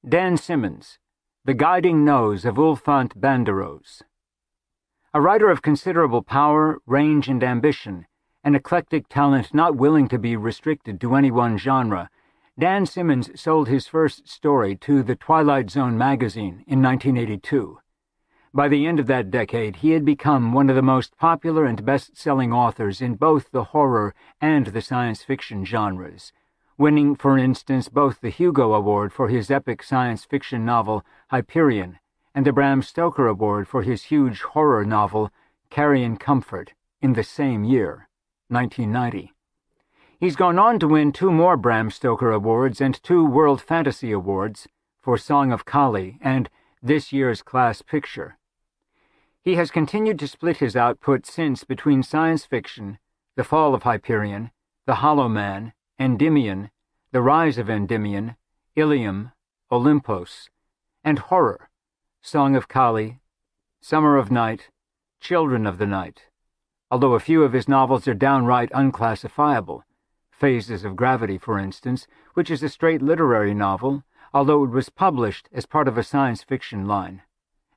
Dan Simmons, The Guiding Nose of Ulfänt Banderoz. A writer of considerable power, range, and ambition, an eclectic talent not willing to be restricted to any one genre, Dan Simmons sold his first story to the Twilight Zone magazine in 1982. By the end of that decade, he had become one of the most popular and best-selling authors in both the horror and the science fiction genres, winning, for instance, both the Hugo Award for his epic science fiction novel Hyperion and the Bram Stoker Award for his huge horror novel Carrion Comfort in the same year, 1990. He's gone on to win 2 more Bram Stoker Awards and 2 World Fantasy Awards for Song of Kali and this year's Class Picture. He has continued to split his output since between science fiction, The Fall of Hyperion, The Hollow Man, Endymion, The Rise of Endymion, Ilium, Olympos, and horror, Song of Kali, Summer of Night, Children of the Night, although a few of his novels are downright unclassifiable. Phases of Gravity, for instance, which is a straight literary novel, although it was published as part of a science fiction line.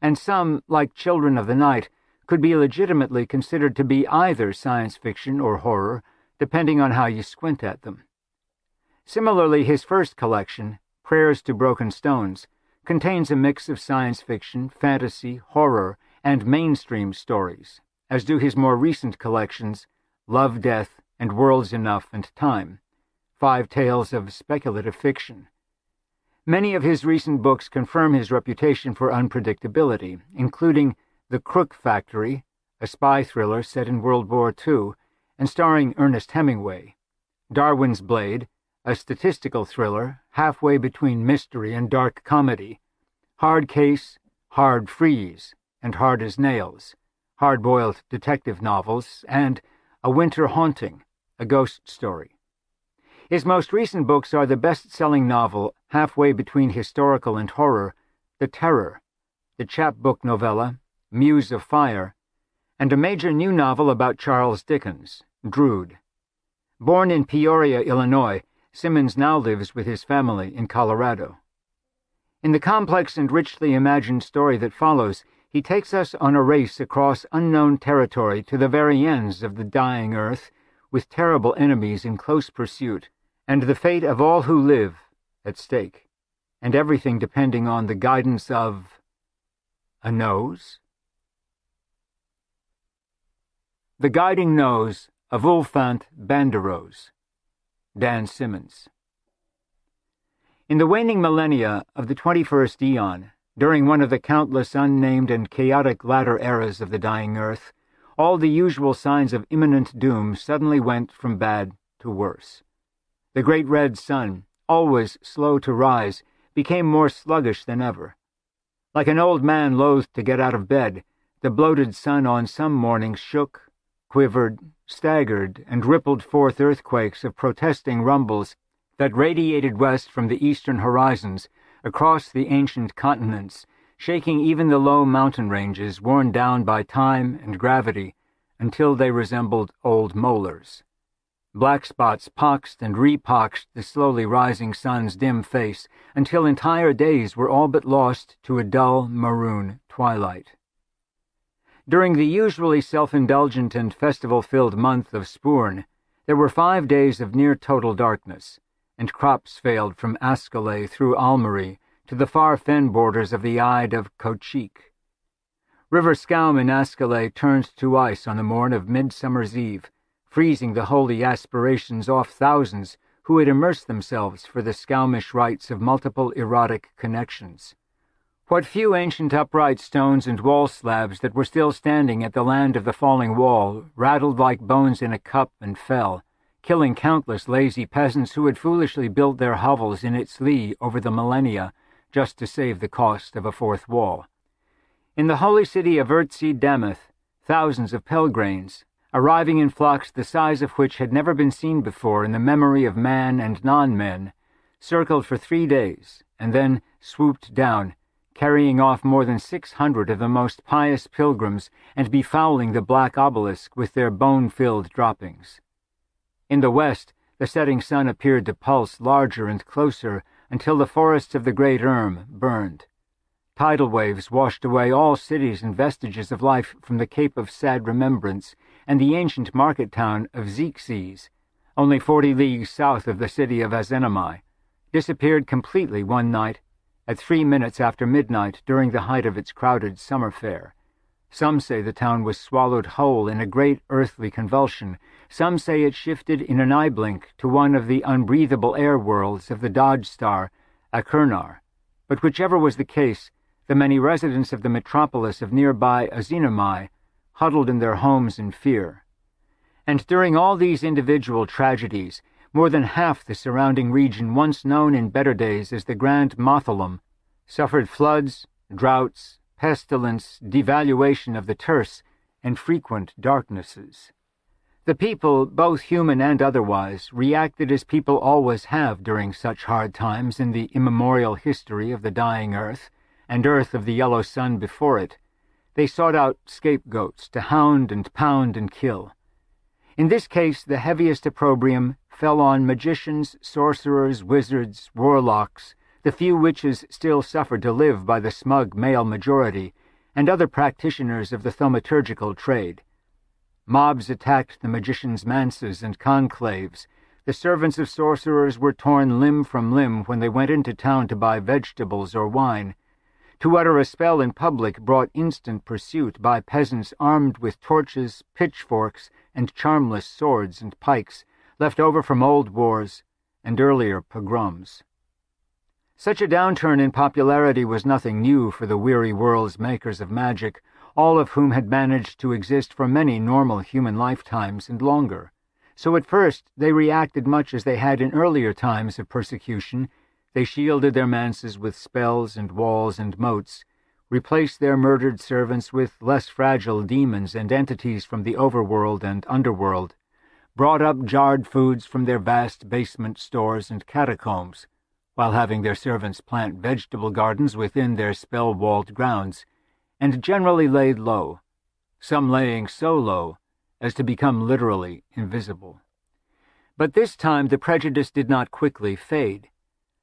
And some, like Children of the Night, could be legitimately considered to be either science fiction or horror, depending on how you squint at them. Similarly, his first collection, Prayers to Broken Stones, contains a mix of science fiction, fantasy, horror, and mainstream stories, as do his more recent collections, Love, Death, and Worlds Enough and Time, 5 tales of speculative fiction. Many of his recent books confirm his reputation for unpredictability, including The Crook Factory, a spy thriller set in World War II and starring Ernest Hemingway, Darwin's Blade, a statistical thriller halfway between mystery and dark comedy, Hard Case, Hard Freeze, and Hard as Nails, hard-boiled detective novels, and A Winter Haunting, a ghost story. His most recent books are the best-selling novel, halfway between historical and horror, The Terror, the chapbook novella, Muse of Fire, and a major new novel about Charles Dickens, Drood. Born in Peoria, Illinois, Simmons now lives with his family in Colorado. In the complex and richly imagined story that follows, he takes us on a race across unknown territory to the very ends of the dying earth, with terrible enemies in close pursuit, and the fate of all who live at stake, and everything depending on the guidance of a nose? The Guiding Nose of Ulfänt Banderoz, Dan Simmons. In the waning millennia of the 21st eon, during one of the countless unnamed and chaotic latter eras of the dying earth, all the usual signs of imminent doom suddenly went from bad to worse. The great red sun, always slow to rise, became more sluggish than ever. Like an old man loath to get out of bed, the bloated sun on some mornings shook, quivered, staggered, and rippled forth earthquakes of protesting rumbles that radiated west from the eastern horizons, across the ancient continents, shaking even the low mountain ranges worn down by time and gravity until they resembled old molars. Black spots poxed and repoxed the slowly rising sun's dim face until entire days were all but lost to a dull maroon twilight. During the usually self-indulgent and festival-filled month of Spurn, there were 5 days of near-total darkness, and crops failed from Ascalay through Almery to the far fen borders of the Ide of Cochique. River Scaum in Ascalay turned to ice on the morn of Midsummer's Eve, freezing the holy aspirations off thousands who had immersed themselves for the Scaumish rites of multiple erotic connections. What few ancient upright stones and wall slabs that were still standing at the land of the falling wall rattled like bones in a cup and fell, killing countless lazy peasants who had foolishly built their hovels in its lee over the millennia just to save the cost of a fourth wall. In the holy city of Urtzi-Dammith, thousands of pelgrains, arriving in flocks the size of which had never been seen before in the memory of man and non-men, circled for 3 days, and then swooped down, carrying off more than 600 of the most pious pilgrims and befouling the black obelisk with their bone-filled droppings. In the west, the setting sun appeared to pulse larger and closer until the forests of the Great Erm burned. Tidal waves washed away all cities and vestiges of life from the Cape of Sad Remembrance and the ancient market town of Xerxes, only 40 leagues south of the city of Azenomai, disappeared completely one night at 3 minutes after midnight during the height of its crowded summer fair. Some say the town was swallowed whole in a great earthly convulsion. Some say it shifted in an eye blink to one of the unbreathable air worlds of the Dodge star, Achernar. But whichever was the case, the many residents of the metropolis of nearby Azenomai huddled in their homes in fear. And during all these individual tragedies, more than half the surrounding region, once known in better days as the Grand Mothalum, suffered floods, droughts, pestilence, devaluation of the terse, and frequent darknesses. The people, both human and otherwise, reacted as people always have during such hard times in the immemorial history of the dying earth, and earth of the yellow sun before it. They sought out scapegoats to hound and pound and kill. In this case, the heaviest opprobrium fell on magicians, sorcerers, wizards, warlocks, the few witches still suffered to live by the smug male majority, and other practitioners of the thaumaturgical trade. Mobs attacked the magicians' manses and conclaves. The servants of sorcerers were torn limb from limb when they went into town to buy vegetables or wine. To utter a spell in public brought instant pursuit by peasants armed with torches, pitchforks, and charmless swords and pikes, left over from old wars and earlier pogroms. Such a downturn in popularity was nothing new for the weary world's makers of magic, all of whom had managed to exist for many normal human lifetimes and longer. So at first they reacted much as they had in earlier times of persecution. They shielded their manses with spells and walls and moats, replaced their murdered servants with less fragile demons and entities from the overworld and underworld, brought up jarred foods from their vast basement stores and catacombs, while having their servants plant vegetable gardens within their spell-walled grounds, and generally laid low, some laying so low as to become literally invisible. But this time the prejudice did not quickly fade.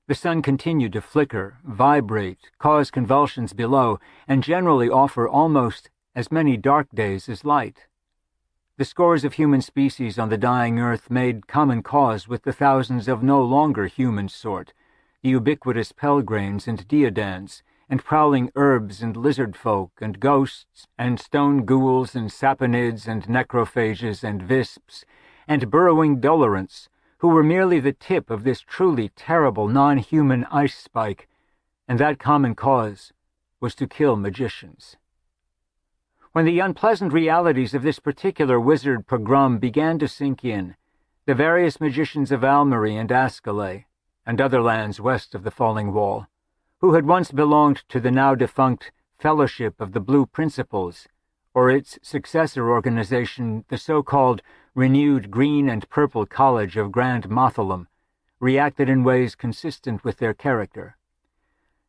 The sun continued to flicker, vibrate, cause convulsions below, and generally offer almost as many dark days as light. The scores of human species on the dying earth made common cause with the thousands of no longer human sort, the ubiquitous pelgrains and deodans, and prowling herbs and lizard folk, and ghosts, and stone ghouls, and saponids, and necrophages, and visps, and burrowing dolorants, who were merely the tip of this truly terrible non-human ice spike, and that common cause was to kill magicians. When the unpleasant realities of this particular wizard pogrom began to sink in, the various magicians of Almery and Ascalay, and other lands west of the Falling Wall, who had once belonged to the now-defunct Fellowship of the Blue Principles, or its successor organization, the so-called renewed Green and Purple College of Grand Mothalum, reacted in ways consistent with their character.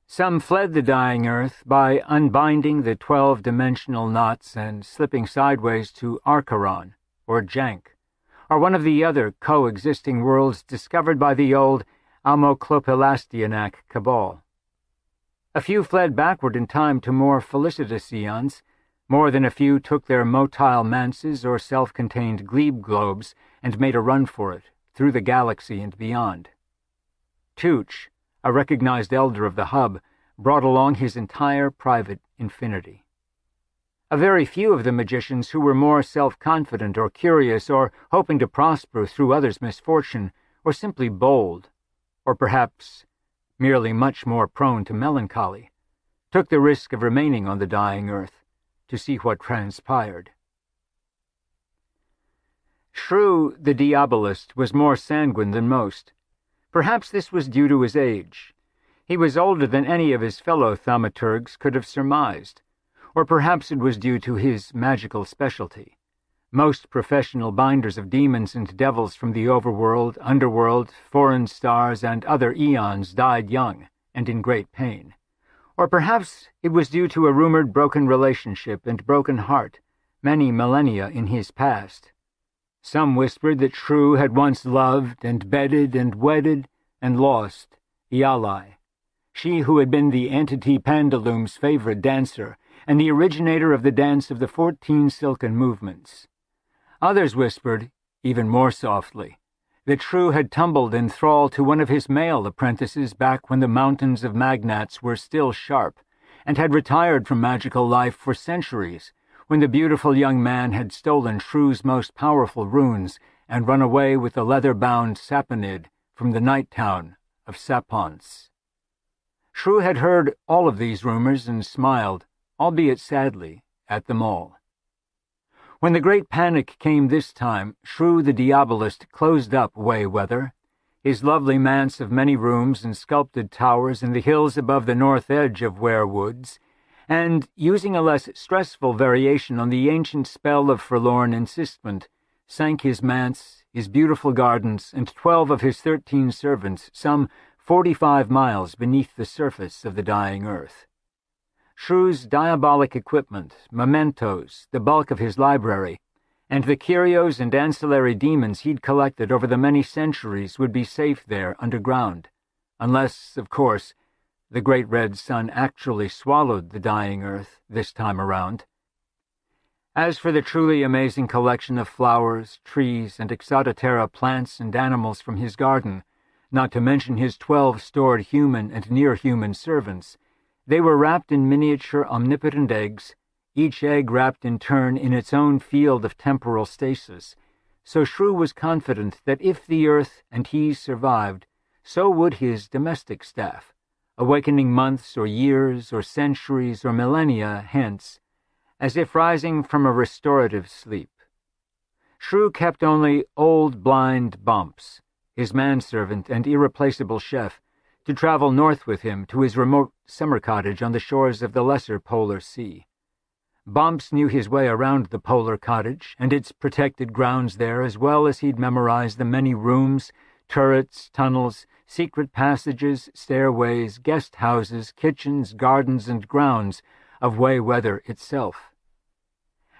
Some fled the dying earth by unbinding the 12-dimensional knots and slipping sideways to Archaron, or Jank, or one of the other coexisting worlds discovered by the old Almoclopilastianak cabal. A few fled backward in time to more felicitous eons. More than a few took their motile manses or self-contained glebe globes and made a run for it, through the galaxy and beyond. Tooch, a recognized elder of the hub, brought along his entire private infinity. A very few of the magicians who were more self-confident or curious or hoping to prosper through others' misfortune, or simply bold, or perhaps merely much more prone to melancholy, took the risk of remaining on the dying earth to see what transpired. Shrew, the diabolist, was more sanguine than most. Perhaps this was due to his age. He was older than any of his fellow thaumaturgs could have surmised, or perhaps it was due to his magical specialty. Most professional binders of demons and devils from the overworld, underworld, foreign stars, and other eons died young and in great pain. Or perhaps it was due to a rumored broken relationship and broken heart, many millennia in his past. Some whispered that Shrew had once loved and bedded and wedded and lost Ialai, she who had been the entity Pandaloom's favorite dancer and the originator of the dance of the 14 silken movements. Others whispered, even more softly, that Shrew had tumbled in thrall to one of his male apprentices back when the mountains of Magnats were still sharp, and had retired from magical life for centuries, when the beautiful young man had stolen Shrew's most powerful runes and run away with the leather-bound Saponid from the night town of Sapons. Shrew had heard all of these rumors and smiled, albeit sadly, at them all. When the great panic came this time, Shrew the Diabolist closed up Wayweather, his lovely manse of many rooms and sculpted towers in the hills above the north edge of Werewoods, and, using a less stressful variation on the ancient spell of forlorn insistment, sank his manse, his beautiful gardens, and 12 of his 13 servants some 45 miles beneath the surface of the dying earth. Shrew's diabolic equipment, mementos, the bulk of his library, and the curios and ancillary demons he'd collected over the many centuries would be safe there underground, unless, of course, the great red sun actually swallowed the dying earth this time around. As for the truly amazing collection of flowers, trees, and exodoterra plants and animals from his garden, not to mention his 12 stored human and near-human servants, they were wrapped in miniature omnipotent eggs, each egg wrapped in turn in its own field of temporal stasis, so Shrew was confident that if the earth and he survived, so would his domestic staff, awakening months or years or centuries or millennia hence, as if rising from a restorative sleep. Shrew kept only old blind Bumps, his manservant and irreplaceable chef, to travel north with him to his remote summer cottage on the shores of the lesser polar sea. Bumps knew his way around the polar cottage and its protected grounds there as well as he'd memorized the many rooms, turrets, tunnels, secret passages, stairways, guest houses, kitchens, gardens, and grounds of Wayweather itself.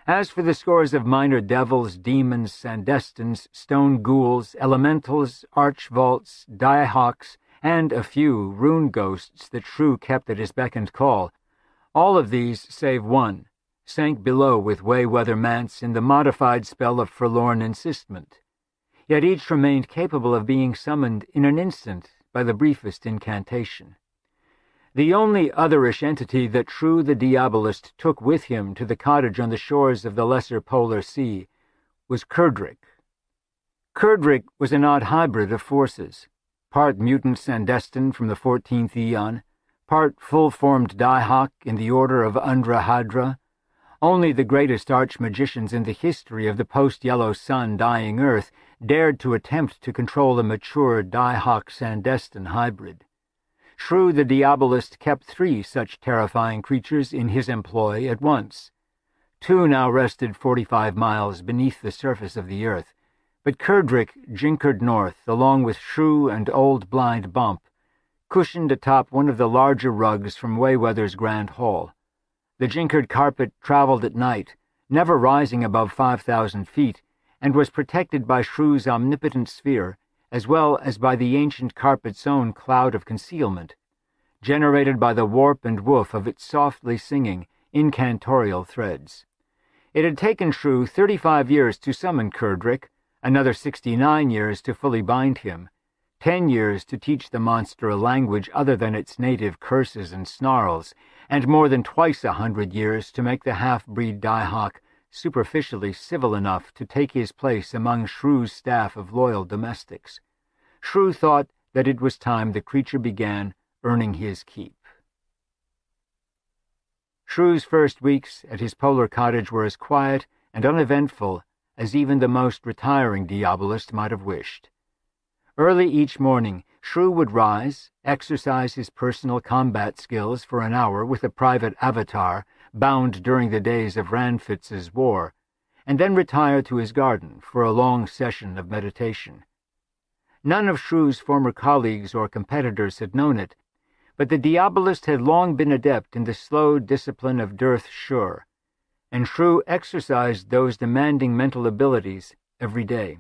As for the scores of minor devils, demons, sandestans, stone ghouls, elementals, archvaults, diehawks, and a few rune ghosts that Shrew kept at his beck and call, all of these, save one, sank below with Wayweather Manse in the modified spell of forlorn insistment. Yet each remained capable of being summoned in an instant by the briefest incantation. The only otherish entity that Shrew the Diabolist took with him to the cottage on the shores of the lesser polar sea was Kerdrick. Kerdrick was an odd hybrid of forces, part mutant Sandestan from the 14th Aeon, part full-formed Diehawk in the order of Undrahadra. Only the greatest arch-magicians in the history of the post-Yellow Sun dying Earth dared to attempt to control a mature Diehawk-Sandestan hybrid. Shrew the Diabolist kept 3 such terrifying creatures in his employ at once. 2 now rested 45 miles beneath the surface of the earth, but Kerdrick jinkered north along with Shrew and old blind Bump, cushioned atop one of the larger rugs from Wayweather's grand hall. The jinkered carpet traveled at night, never rising above 5,000 feet, and was protected by Shrew's omnipotent sphere, as well as by the ancient carpet's own cloud of concealment, generated by the warp and woof of its softly singing, incantorial threads. It had taken Shrew 35 years to summon Kerdrick, another 69 years to fully bind him, 10 years to teach the monster a language other than its native curses and snarls, and more than twice 100 years to make the half-breed Diehawk superficially civil enough to take his place among Shrew's staff of loyal domestics. Shrew thought that it was time the creature began earning his keep. Shrew's first weeks at his polar cottage were as quiet and uneventful as even the most retiring Diabolist might have wished. Early each morning, Shrew would rise, exercise his personal combat skills for an hour with a private avatar bound during the days of Ranfitz's war, and then retire to his garden for a long session of meditation. None of Shrew's former colleagues or competitors had known it, but the Diabolist had long been adept in the slow discipline of Dearth Sure, and Shrew exercised those demanding mental abilities every day.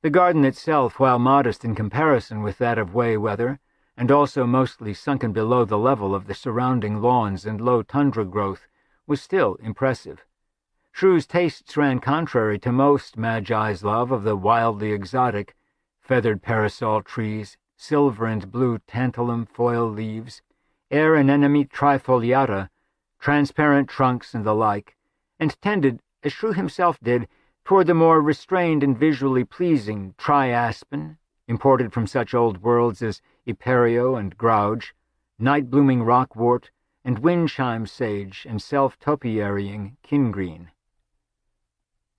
The garden itself, while modest in comparison with that of Wayweather, and also mostly sunken below the level of the surrounding lawns and low tundra growth, was still impressive. Shrew's tastes ran contrary to most Magi's love of the wildly exotic: feathered parasol trees, silver and blue tantalum foil leaves, air anemone trifoliata, transparent trunks and the like, and tended, as Shrew himself did, toward the more restrained and visually pleasing triaspen, imported from such old worlds as Iperio and Grouge, night-blooming rockwort, and wind-chime sage and self-topiarying kingreen.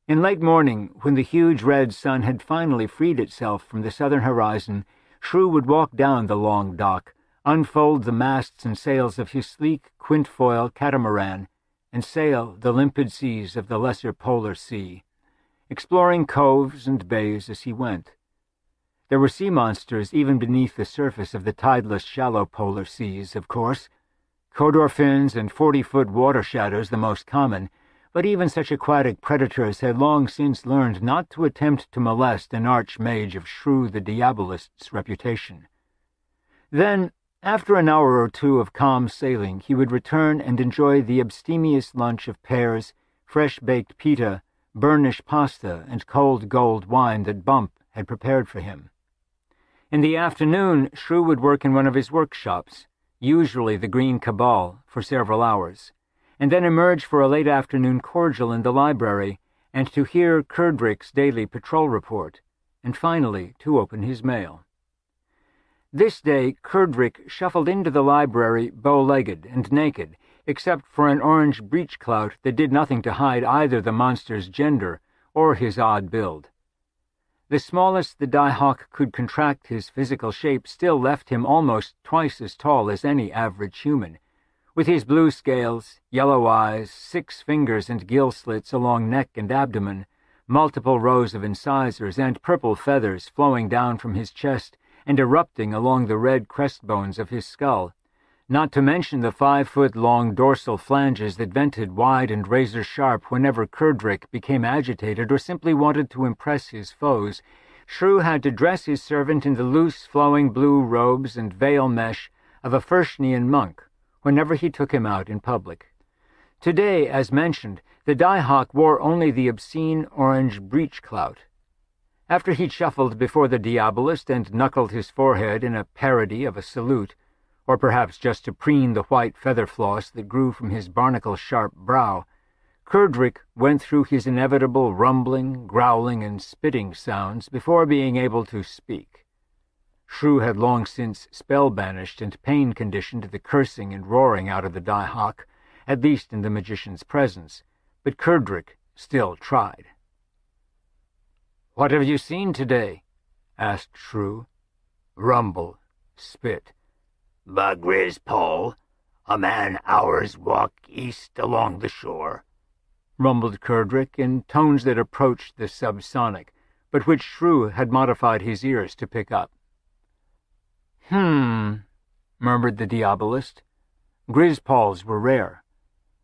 In late morning, when the huge red sun had finally freed itself from the southern horizon, Shrew would walk down the long dock, unfold the masts and sails of his sleek quintfoil catamaran, and sail the limpid seas of the lesser polar sea, exploring coves and bays as he went. There were sea monsters even beneath the surface of the tideless shallow polar seas, of course, Codor fins and 40-foot water shadows the most common, but even such aquatic predators had long since learned not to attempt to molest an archmage of Shrew the Diabolist's reputation. Then, after an hour or two of calm sailing, he would return and enjoy the abstemious lunch of pears, fresh-baked pita, burnish pasta, and cold gold wine that Bump had prepared for him. In the afternoon, Shrew would work in one of his workshops, usually the Green Cabal, for several hours, and then emerge for a late afternoon cordial in the library, and to hear Kerdrick's daily patrol report, and finally to open his mail. This day Kerdrick shuffled into the library bow-legged and naked, except for an orange breech-clout that did nothing to hide either the monster's gender or his odd build. The smallest the die-hawk could contract his physical shape still left him almost twice as tall as any average human, with his blue scales, yellow eyes, 6 fingers and gill slits along neck and abdomen, multiple rows of incisors, and purple feathers flowing down from his chest and erupting along the red crest-bones of his skull, not to mention the 5-foot-long dorsal flanges that vented wide and razor-sharp whenever Kerdrick became agitated or simply wanted to impress his foes. Shrew had to dress his servant in the loose, flowing blue robes and veil mesh of a Fershnian monk whenever he took him out in public. Today, as mentioned, the die-hawk wore only the obscene orange breech-clout. After he'd shuffled before the Diabolist and knuckled his forehead in a parody of a salute, or perhaps just to preen the white feather floss that grew from his barnacle-sharp brow, Kerdrick went through his inevitable rumbling, growling, and spitting sounds before being able to speak. Shrew had long since spell-banished and pain-conditioned the cursing and roaring out of the die-hawk, at least in the magician's presence, but Kerdrick still tried. "What have you seen today?" asked Shrew. Rumble, spit. "By Grizpole, a man-hour's walk east along the shore," rumbled Kerdrick in tones that approached the subsonic, but which Shrew had modified his ears to pick up. Murmured the Diabolist. Grizpoles were rare.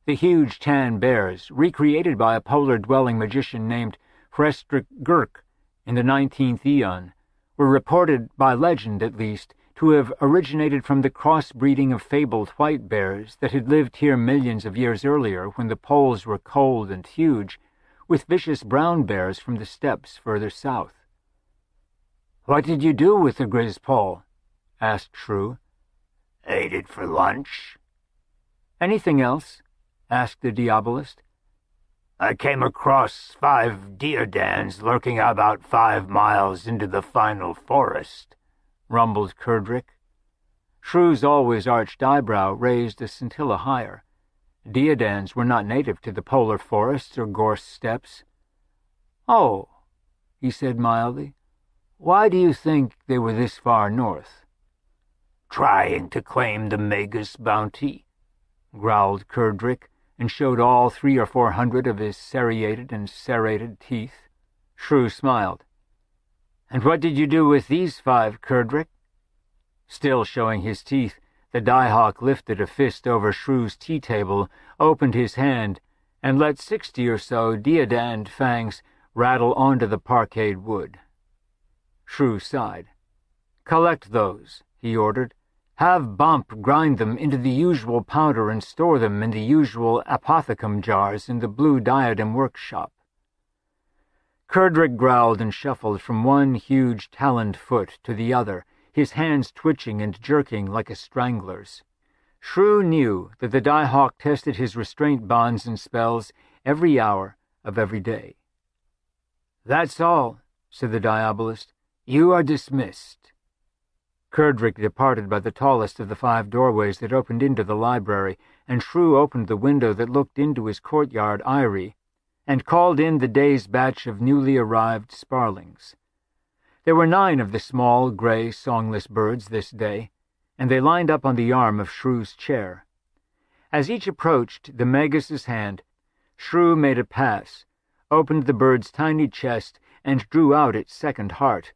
The huge tan bears, recreated by a polar-dwelling magician named Frestrik Gurk in the 19th Aeon, were reported, by legend at least, to have originated from the cross-breeding of fabled white bears that had lived here millions of years earlier when the poles were cold and huge, with vicious brown bears from the steppes further south. "What did you do with the Grizpole?" asked Shrew. "Ate it for lunch." "Anything else?" asked the Diabolist. "I came across 5 deerdans lurking about 5 miles into the final forest," rumbled Kerdrick. Shrew's always arched eyebrow raised a scintilla higher. Deodans were not native to the polar forests or gorse steppes. "Oh," he said mildly, "why do you think they were this far north?" "Trying to claim the Magus bounty," growled Kerdrick, and showed all 300 or 400 of his serrated and serrated teeth. Shrew smiled. "And what did you do with these 5, Kerdrick?" Still showing his teeth, the die-hawk lifted a fist over Shrew's tea-table, opened his hand, and let 60 or so deodand fangs rattle onto the parquet wood. Shrew sighed. "Collect those," he ordered, Have Bump grind them into the usual powder and store them in the usual apothecum jars in the Blue Diadem workshop. Kerdrick growled and shuffled from one huge taloned foot to the other, his hands twitching and jerking like a strangler's. Shrew knew that the Die-Hawk tested his restraint bonds and spells every hour of every day. "That's all," said the Diabolist. "You are dismissed." Kerdrick departed by the tallest of the 5 doorways that opened into the library, and Shrew opened the window that looked into his courtyard eyrie, and called in the day's batch of newly arrived sparlings. There were 9 of the small, gray, songless birds this day, and they lined up on the arm of Shrew's chair. As each approached the Magus's hand, Shrew made a pass, opened the bird's tiny chest, and drew out its second heart,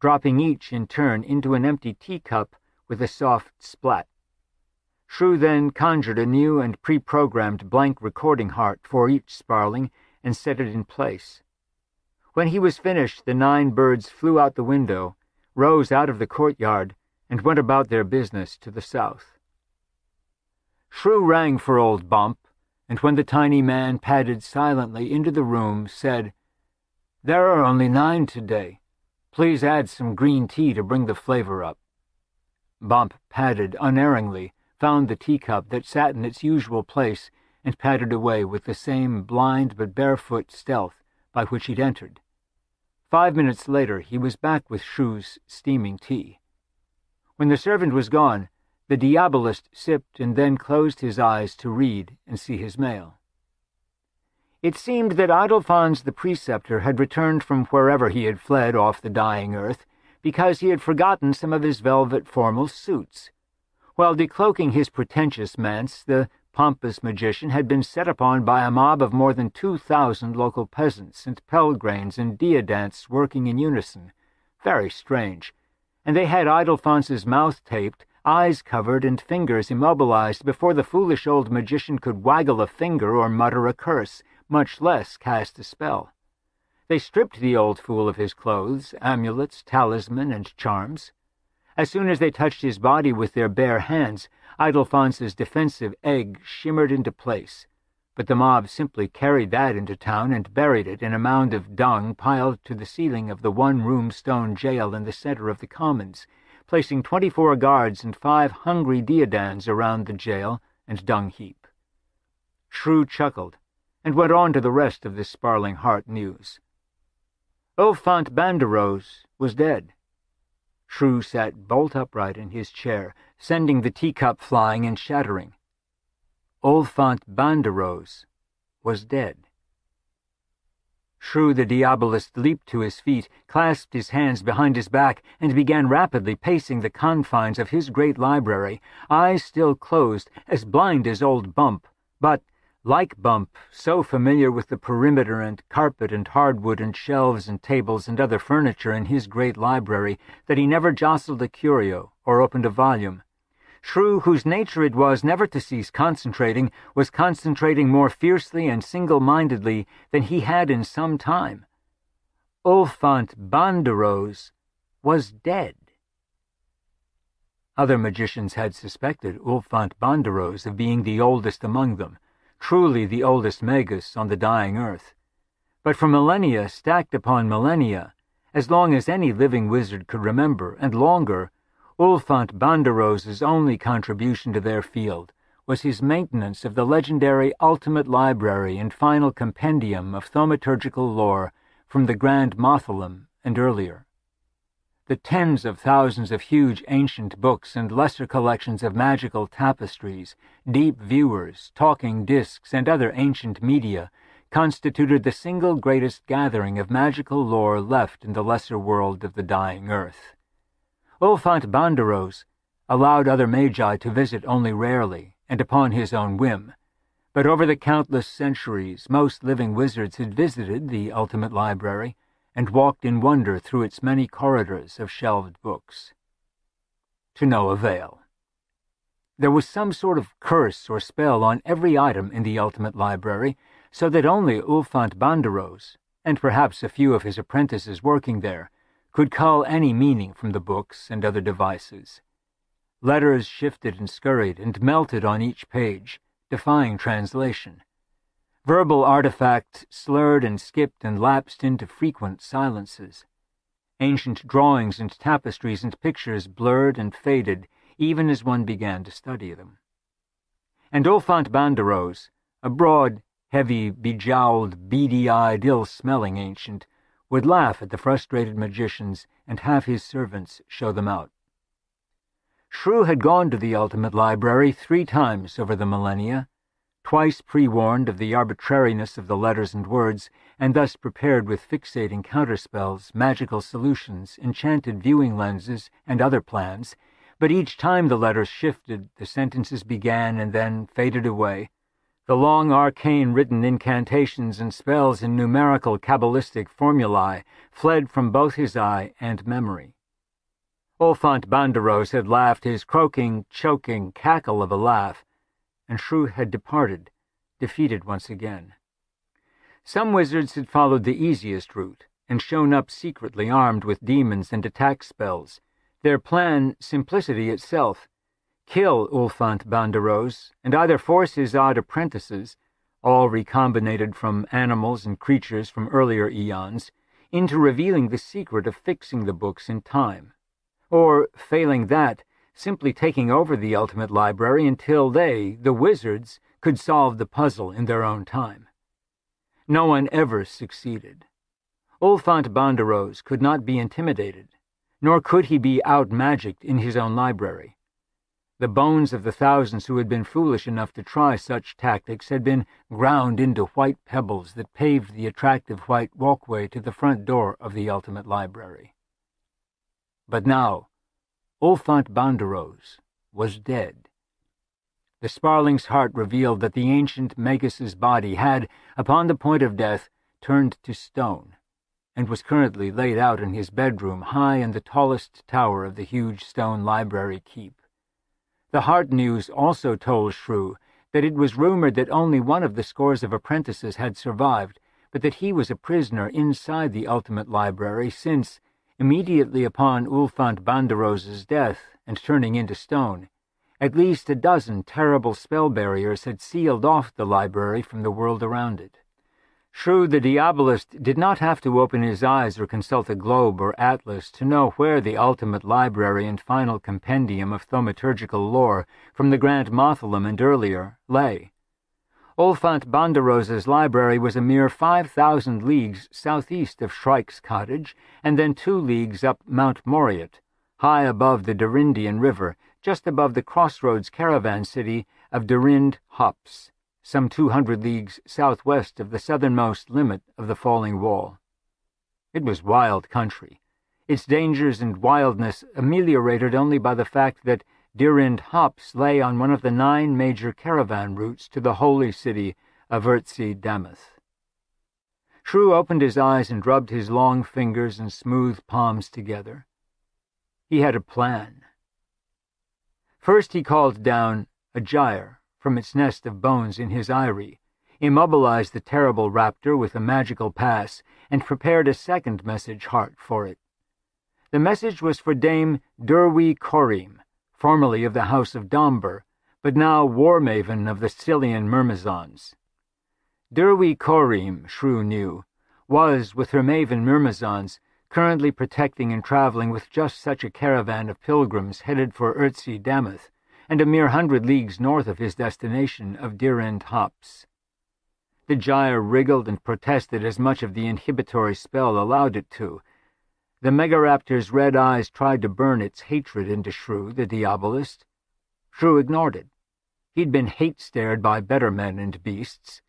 dropping each in turn into an empty teacup with a soft splat. Shrew then conjured a new and pre-programmed blank recording heart for each sparling and set it in place. When he was finished, the 9 birds flew out the window, rose out of the courtyard, and went about their business to the south. Shrew rang for old Bump, and when the tiny man padded silently into the room, said, "There are only 9 today. Please add some green tea to bring the flavor up." Bump padded unerringly, found the teacup that sat in its usual place, and padded away with the same blind but barefoot stealth by which he'd entered. 5 minutes later he was back with Shrew's steaming tea. When the servant was gone, the Diabolist sipped and then closed his eyes to read and see his mail. It seemed that Idlephons the Preceptor had returned from wherever he had fled off the dying earth, because he had forgotten some of his velvet formal suits. While decloaking his pretentious manse, the pompous magician had been set upon by a mob of more than 2,000 local peasants and pelgrains and diadants working in unison. Very strange. And they had Idlephons's mouth taped, eyes covered, and fingers immobilized before the foolish old magician could waggle a finger or mutter a curse, much less cast a spell. They stripped the old fool of his clothes, amulets, talisman, and charms. As soon as they touched his body with their bare hands, Idlephons's defensive egg shimmered into place, but the mob simply carried that into town and buried it in a mound of dung piled to the ceiling of the one-room stone jail in the center of the commons, placing 24 guards and 5 hungry diadans around the jail and dung heap. Shrew chuckled, and went on to the rest of the Sparling Heart news. Ulfänt Banderoz was dead. Shrew sat bolt upright in his chair, sending the teacup flying and shattering. Ulfänt Banderoz was dead. Shrew the Diabolist leaped to his feet, clasped his hands behind his back, and began rapidly pacing the confines of his great library, eyes still closed, as blind as old Bump, but, like Bump, so familiar with the perimeter and carpet and hardwood and shelves and tables and other furniture in his great library that he never jostled a curio or opened a volume. Shrew, whose nature it was never to cease concentrating, was concentrating more fiercely and single-mindedly than he had in some time. Ulfänt Banderoz was dead. Other magicians had suspected Ulfänt Banderoz of being the oldest among them, truly the oldest magus on the dying earth. But for millennia stacked upon millennia, as long as any living wizard could remember, and longer, Ulfänt Banderoz's only contribution to their field was his maintenance of the legendary ultimate library and final compendium of thaumaturgical lore from the Grand Mausoleum and earlier. The tens of thousands of huge ancient books and lesser collections of magical tapestries, deep viewers, talking discs, and other ancient media constituted the single greatest gathering of magical lore left in the lesser world of the dying earth. Ulfänt Banderoz allowed other magi to visit only rarely and upon his own whim, but over the countless centuries most living wizards had visited the ultimate library and walked in wonder through its many corridors of shelved books. To no avail. There was some sort of curse or spell on every item in the ultimate library, so that only Ulfänt Banderoz, and perhaps a few of his apprentices working there, could cull any meaning from the books and other devices. Letters shifted and scurried and melted on each page, defying translation. Verbal artifacts slurred and skipped and lapsed into frequent silences. Ancient drawings and tapestries and pictures blurred and faded even as one began to study them. And Ulfänt Banderoz, a broad, heavy, bejowled, beady-eyed, ill-smelling ancient, would laugh at the frustrated magicians and have his servants show them out. Shrew had gone to the Ultimate Library 3 times over the millennia, twice pre-warned of the arbitrariness of the letters and words, and thus prepared with fixating counterspells, magical solutions, enchanted viewing lenses, and other plans, but each time the letters shifted, the sentences began and then faded away. The long arcane written incantations and spells in numerical Kabbalistic formulae fled from both his eye and memory. Ulfänt Banderoz had laughed his croaking, choking cackle of a laugh, and Shrew had departed, defeated once again. Some wizards had followed the easiest route, and shown up secretly armed with demons and attack spells, their plan simplicity itself: kill Ulfänt Banderoz, and either force his odd apprentices, all recombinated from animals and creatures from earlier eons, into revealing the secret of fixing the books in time, or, failing that, simply taking over the Ultimate Library until they, the wizards, could solve the puzzle in their own time. No one ever succeeded. Ulfänt Banderoz could not be intimidated, nor could he be out-magicked in his own library. The bones of the thousands who had been foolish enough to try such tactics had been ground into white pebbles that paved the attractive white walkway to the front door of the Ultimate Library. But now, Ulfänt Banderoz was dead. The Sparling's heart revealed that the ancient Magus's body had, upon the point of death, turned to stone, and was currently laid out in his bedroom high in the tallest tower of the huge stone library keep. The heart news also told Shrew that it was rumored that only one of the scores of apprentices had survived, but that he was a prisoner inside the Ultimate Library since, immediately upon Ulfänt Banderoz's death and turning into stone, at least a dozen terrible spell barriers had sealed off the library from the world around it. Shrew the Diabolist did not have to open his eyes or consult a globe or atlas to know where the Ultimate Library and final compendium of thaumaturgical lore from the Grand Mausoleum and earlier lay. Ulfänt Banderoz's library was a mere 5,000 leagues southeast of Shrike's cottage, and then 2 leagues up Mount Moriat, high above the Dorindian River, just above the crossroads caravan city of Durind Hops, some 200 leagues southwest of the southernmost limit of the falling wall. It was wild country, its dangers and wildness ameliorated only by the fact that Durind Hops lay on one of the 9 major caravan routes to the holy city of Urtzi-Damoth. Shrew opened his eyes and rubbed his long fingers and smooth palms together. He had a plan. First he called down a gyre from its nest of bones in his eyrie, immobilized the terrible raptor with a magical pass, and prepared a second message heart for it. The message was for Dame Durwi Corim, formerly of the House of Domber, but now war maven of the Scythian Myrmizons. Durwi Corim, Shrew knew, was, with her maven Myrmizons, currently protecting and traveling with just such a caravan of pilgrims headed for Urtzi-Damoth, and a mere 100 leagues north of his destination of Durind Hops. The gyre wriggled and protested as much of the inhibitory spell allowed it to. The Megaraptor's red eyes tried to burn its hatred into Shrew, the Diabolist. Shrew ignored it. He'd been hate-stared by better men and beasts.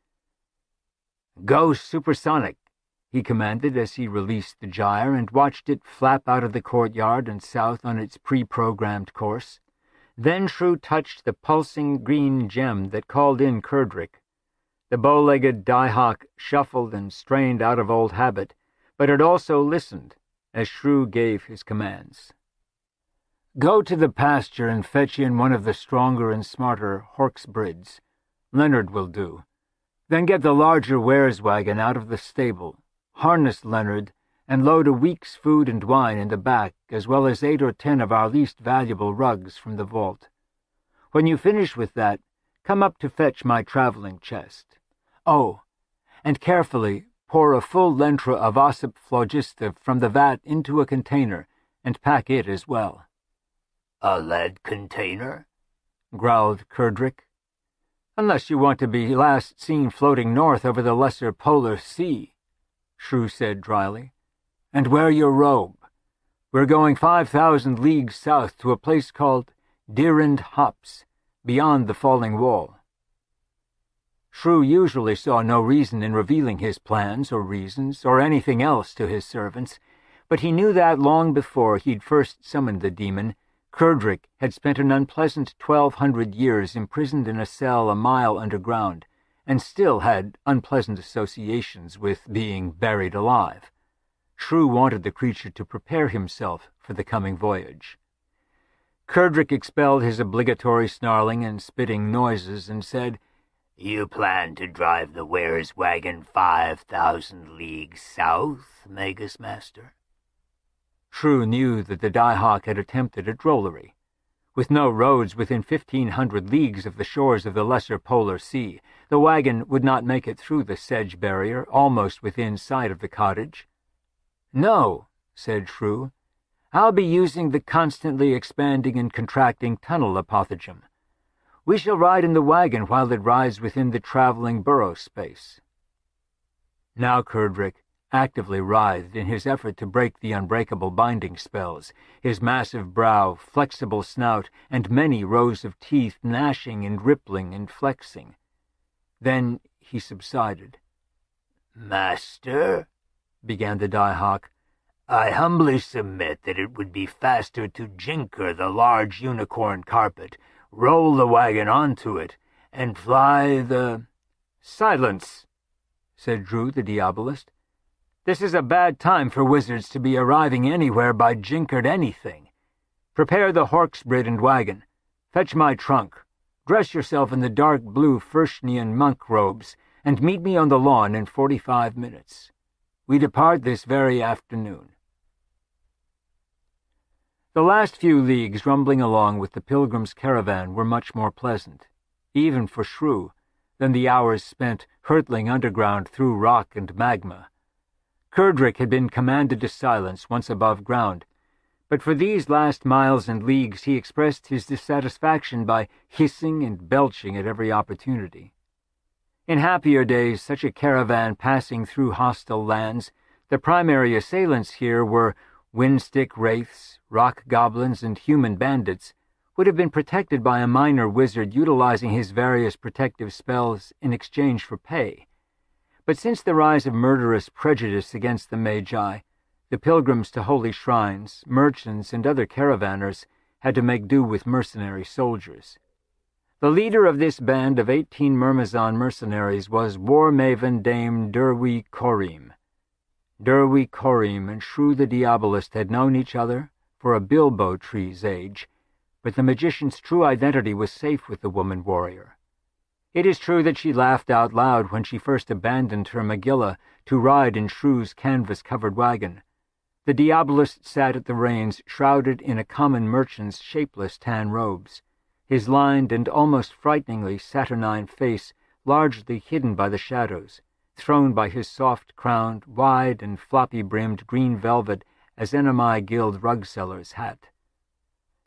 "Go supersonic," he commanded as he released the gyre and watched it flap out of the courtyard and south on its pre-programmed course. Then Shrew touched the pulsing green gem that called in Kurdrick. The bow-legged Daihawk shuffled and strained out of old habit, but it also listened as Shrew gave his commands. "Go to the pasture and fetch in one of the stronger and smarter Horksbrids. Leonard will do. Then get the larger Wares wagon out of the stable. Harness Leonard, and load a week's food and wine in the back, as well as 8 or 10 of our least valuable rugs from the vault. When you finish with that, come up to fetch my traveling chest. Oh, and carefully pour a full lentra of ossip phlogiston from the vat into a container, and pack it as well." "A lead container?" growled Kerdrick. "Unless you want to be last seen floating north over the lesser polar sea," Shrew said dryly. "And wear your robe. We're going 5,000 leagues south to a place called Dirand Hops, beyond the falling wall." Shrew usually saw no reason in revealing his plans or reasons or anything else to his servants, but he knew that long before he'd first summoned the demon, Kerdrick had spent an unpleasant 1,200 years imprisoned in a cell a mile underground, and still had unpleasant associations with being buried alive. Shrew wanted the creature to prepare himself for the coming voyage. Kerdrick expelled his obligatory snarling and spitting noises and said, "You plan to drive the ware's wagon 5,000 leagues south, Magus Master?" Shrew knew that the Die-Hawk had attempted a drollery. With no roads within 1,500 leagues of the shores of the lesser polar sea, the wagon would not make it through the sedge barrier almost within sight of the cottage. "No," said Shrew, "I'll be using the constantly expanding and contracting tunnel apothegm. We shall ride in the wagon while it rides within the traveling burrow space." Now Kerdrick actively writhed in his effort to break the unbreakable binding spells, his massive brow, flexible snout, and many rows of teeth gnashing and rippling and flexing. Then he subsided. "Master," began the Die-Hawk, "I humbly submit that it would be faster to jinker the large unicorn carpet, roll the wagon onto it, and fly the—" "Silence," said Drew the Diabolist. "This is a bad time for wizards to be arriving anywhere by jinkered anything. Prepare the Horksbrid and wagon. Fetch my trunk. Dress yourself in the dark blue Fürstnian monk robes, and meet me on the lawn in 45 minutes. We depart this very afternoon." The last few leagues rumbling along with the pilgrim's caravan were much more pleasant, even for Shrew, than the hours spent hurtling underground through rock and magma. Kerdrick had been commanded to silence once above ground, but for these last miles and leagues he expressed his dissatisfaction by hissing and belching at every opportunity. In happier days, such a caravan passing through hostile lands, the primary assailants here were windstick wraiths, rock goblins, and human bandits, would have been protected by a minor wizard utilizing his various protective spells in exchange for pay. But since the rise of murderous prejudice against the Magi, the pilgrims to holy shrines, merchants, and other caravanners had to make do with mercenary soldiers. The leader of this band of 18 Myrmizon mercenaries was war-maven Dame Derwy Corim. Derwy Corim and Shrew the Diabolist had known each other for a bilbo tree's age, but the magician's true identity was safe with the woman warrior. It is true that she laughed out loud when she first abandoned her Megillah to ride in Shrew's canvas-covered wagon. The Diabolist sat at the reins, shrouded in a common merchant's shapeless tan robes, his lined and almost frighteningly saturnine face largely hidden by the shadows, thrown by his soft-crowned, wide and floppy-brimmed green velvet Azenami Guild rug-seller's hat.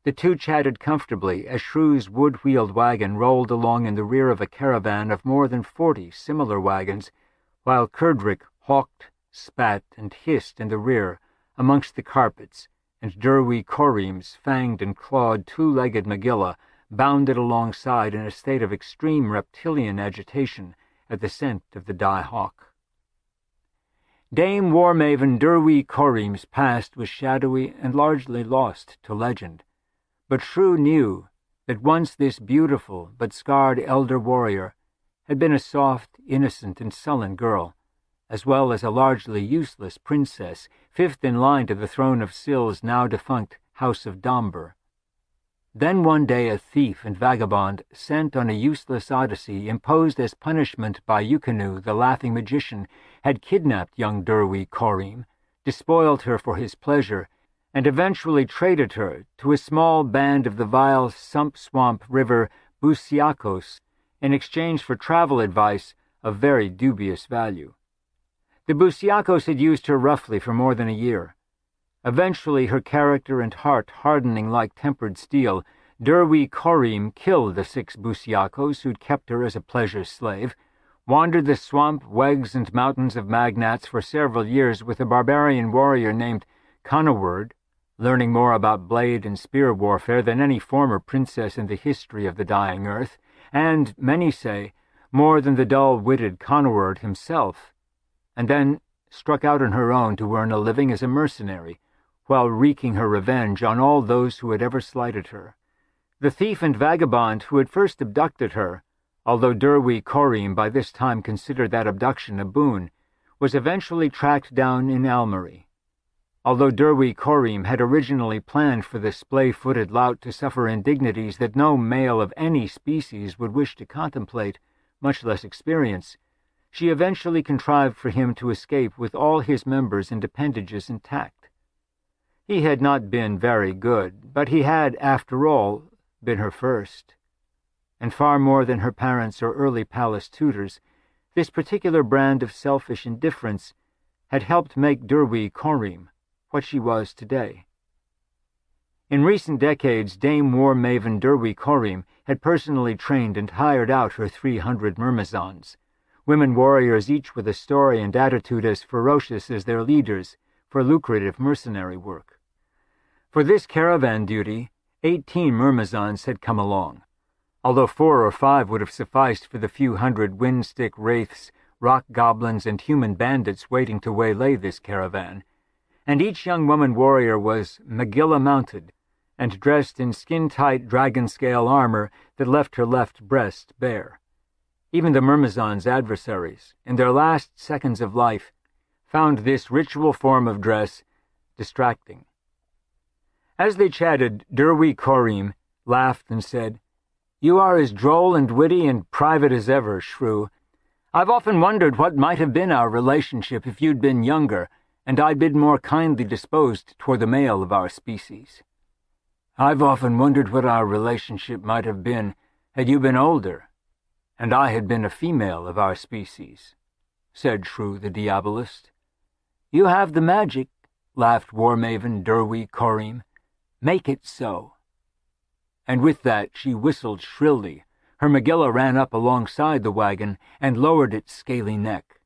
The two chatted comfortably as Shrew's wood-wheeled wagon rolled along in the rear of a caravan of more than 40 similar wagons, while Kerdrick hawked, spat, and hissed in the rear amongst the carpets, and Derwy Corim's fanged and clawed two-legged Megillah bounded alongside in a state of extreme reptilian agitation at the scent of the Die-Hawk. Dame War-Maven Derwy Corim's past was shadowy and largely lost to legend. But Shrew knew that once this beautiful but scarred elder warrior had been a soft, innocent, and sullen girl, as well as a largely useless princess, fifth in line to the throne of Sill's now-defunct House of Domber. Then one day a thief and vagabond sent on a useless odyssey imposed as punishment by Ukanu, the laughing magician, had kidnapped young Derwy Corim, despoiled her for his pleasure, and eventually traded her to a small band of the vile swamp river Busiakos in exchange for travel advice of very dubious value. The Busiakos had used her roughly for more than a year. Eventually, her character and heart hardening like tempered steel, Derwi Korim killed the 6 Busiakos who'd kept her as a pleasure slave, wandered the swamp, wegs, and mountains of Magnats for several years with a barbarian warrior named Conoward, learning more about blade and spear warfare than any former princess in the history of the dying earth, and, many say, more than the dull-witted Conoward himself, and then struck out on her own to earn a living as a mercenary, while wreaking her revenge on all those who had ever slighted her. The thief and vagabond who had first abducted her, although Derwi Korim by this time considered that abduction a boon, was eventually tracked down in Almery. Although Derwi Korim had originally planned for the splay-footed lout to suffer indignities that no male of any species would wish to contemplate, much less experience, she eventually contrived for him to escape with all his members and appendages intact. He had not been very good, but he had, after all, been her first. And far more than her parents or early palace tutors, this particular brand of selfish indifference had helped make Derwi Korim what she was today. In recent decades, Dame war maven Derwi Korim had personally trained and hired out her 300 myrmizons, women warriors each with a story and attitude as ferocious as their leaders, for lucrative mercenary work. For this caravan duty, 18 myrmizons had come along, although 4 or 5 would have sufficed for the few hundred wind-stick wraiths, rock goblins, and human bandits waiting to waylay this caravan, and each young woman warrior was Megillah-mounted and dressed in skin-tight dragon-scale armor that left her left breast bare. Even the myrmizons' adversaries, in their last seconds of life, found this ritual form of dress distracting. As they chatted, Derwi Korim laughed and said, "You are as droll and witty and private as ever, shrew. I've often wondered what might have been our relationship if you'd been younger, and I'd been more kindly disposed toward the male of our species. I've often wondered what our relationship might have been had you been older, and I had been a female of our species," said Shrew the Diabolist. "You have the magic," laughed war-maven Derwi Korim. "Make it so." And with that she whistled shrilly. Her Megillah ran up alongside the wagon and lowered its scaly neck,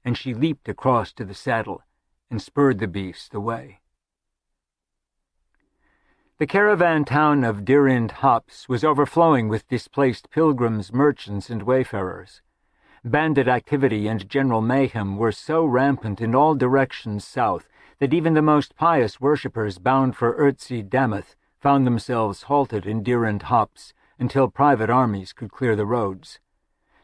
and she leaped across to the saddle and spurred the beast away. The caravan town of Dirind Hops was overflowing with displaced pilgrims, merchants, and wayfarers. Bandit activity and general mayhem were so rampant in all directions south that even the most pious worshippers bound for Urtzi Damath found themselves halted in Dirind Hops until private armies could clear the roads.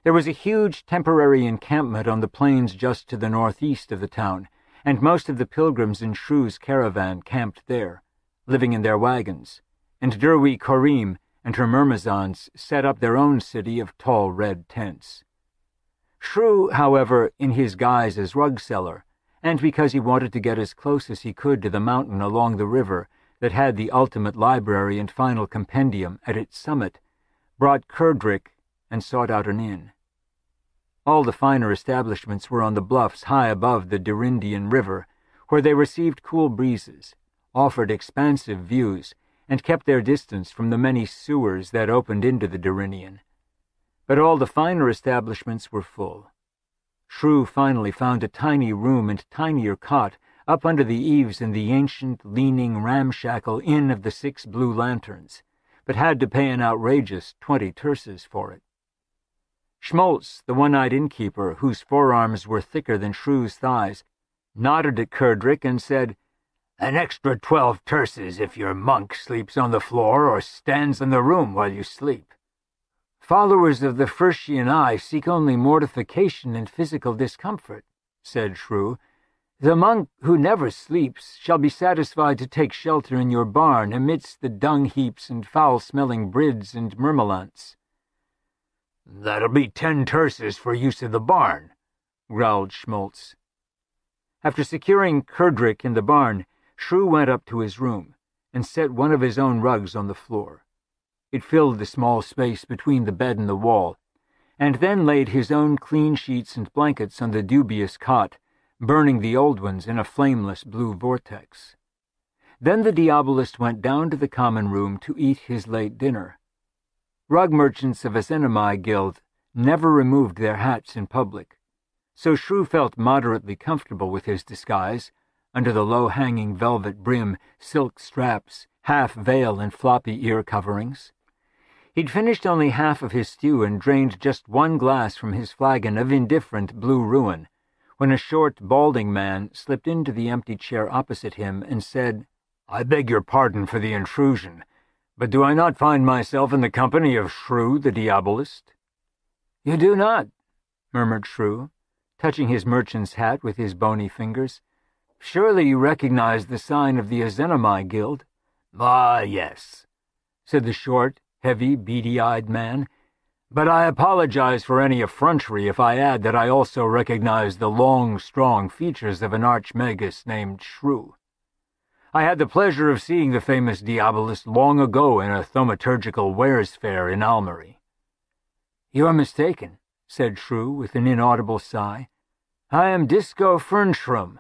There was a huge temporary encampment on the plains just to the northeast of the town, and most of the pilgrims in Shrew's caravan camped there, living in their wagons, and Derwi Korim and her myrmizons set up their own city of tall red tents. Shrew, however, in his guise as rug seller, and because he wanted to get as close as he could to the mountain along the river that had the ultimate library and final compendium at its summit, brought Kerdrick and sought out an inn. All the finer establishments were on the bluffs high above the Dirindian River, where they received cool breezes, offered expansive views, and kept their distance from the many sewers that opened into the Dirindian. But all the finer establishments were full. Shrew finally found a tiny room and tinier cot up under the eaves in the ancient, leaning, ramshackle Inn of the 6 Blue Lanterns, but had to pay an outrageous 20 terces for it. Schmaltz, the one-eyed innkeeper, whose forearms were thicker than Shrew's thighs, nodded at Kerdrick and said, "An extra 12 terces if your monk sleeps on the floor or stands in the room while you sleep." "Followers of the Frisian eye seek only mortification and physical discomfort," said Shrew. "The monk who never sleeps shall be satisfied to take shelter in your barn amidst the dung-heaps and foul-smelling brids and myrmilants." "That'll be 10 terces for use of the barn," growled Schmaltz. After securing Kerdrick in the barn, Shrew went up to his room and set one of his own rugs on the floor. It filled the small space between the bed and the wall, and then laid his own clean sheets and blankets on the dubious cot, burning the old ones in a flameless blue vortex. Then the diabolist went down to the common room to eat his late dinner. Rug merchants of a Zenomai guild never removed their hats in public, so Shrew felt moderately comfortable with his disguise, under the low-hanging velvet brim, silk straps, half veil, and floppy ear coverings. He'd finished only half of his stew and drained just one glass from his flagon of indifferent blue ruin, when a short, balding man slipped into the empty chair opposite him and said, "I beg your pardon for the intrusion, but do I not find myself in the company of Shrew the diabolist?" "You do not," murmured Shrew, touching his merchant's hat with his bony fingers. "Surely you recognize the sign of the Zenomai Guild?" "Ah, yes," said the short, heavy, beady-eyed man, "but I apologize for any effrontery if I add that I also recognize the long, strong features of an archmagus named Shrew. I had the pleasure of seeing the famous diabolist long ago in a thaumaturgical wares fair in Almery." "You are mistaken," said Shrew with an inaudible sigh. "I am Disco Fernshrum,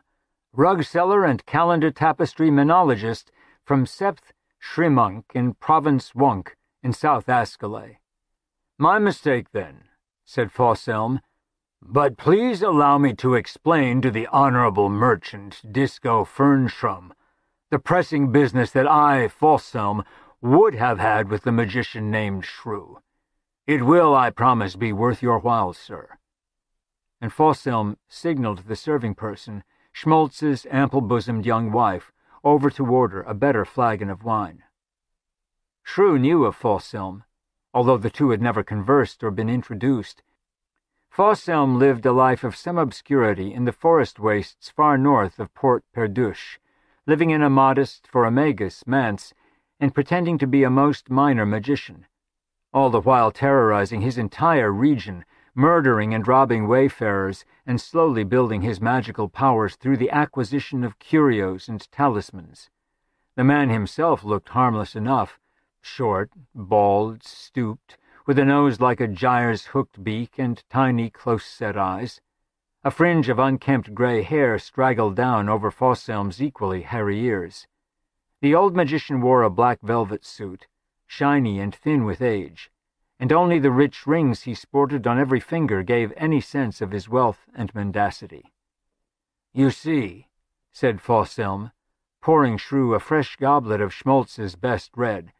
rug seller and calendar tapestry menologist from Septh Shrimunk in Province Wunk in South Ascalay." "My mistake, then," said Fosselm, "but please allow me to explain to the honorable merchant Disco Fernshrum the pressing business that I, Fosselm, would have had with the magician named Shrew. It will, I promise, be worth your while, sir." And Fosselm signaled the serving person, Schmaltz's ample-bosomed young wife, over to order a better flagon of wine. Shrew knew of Fosselm, although the two had never conversed or been introduced. Fosselm lived a life of some obscurity in the forest wastes far north of Port Perduche, living in a modest, for a magus, manse, and pretending to be a most minor magician, all the while terrorizing his entire region, murdering and robbing wayfarers, and slowly building his magical powers through the acquisition of curios and talismans. The man himself looked harmless enough, short, bald, stooped, with a nose like a gyr's hooked beak and tiny, close-set eyes. A fringe of unkempt gray hair straggled down over Fosselm's equally hairy ears. The old magician wore a black velvet suit, shiny and thin with age, and only the rich rings he sported on every finger gave any sense of his wealth and mendacity. "You see," said Fosselm, pouring Shrew a fresh goblet of Schmaltz's best red,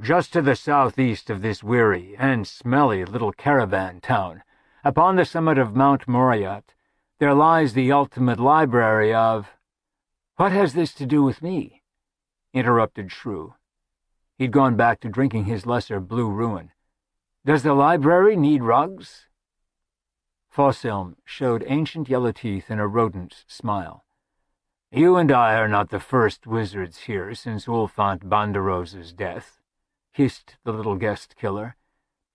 "just to the southeast of this weary and smelly little caravan town, upon the summit of Mount Moriat, there lies the ultimate library of—" "What has this to do with me?" interrupted Shrew. He'd gone back to drinking his lesser blue ruin. "Does the library need rugs?" Fosselm showed ancient yellow teeth in a rodent's smile. "You and I are not the first wizards here since Ulfänt Banderoz's death," hissed the little guest-killer.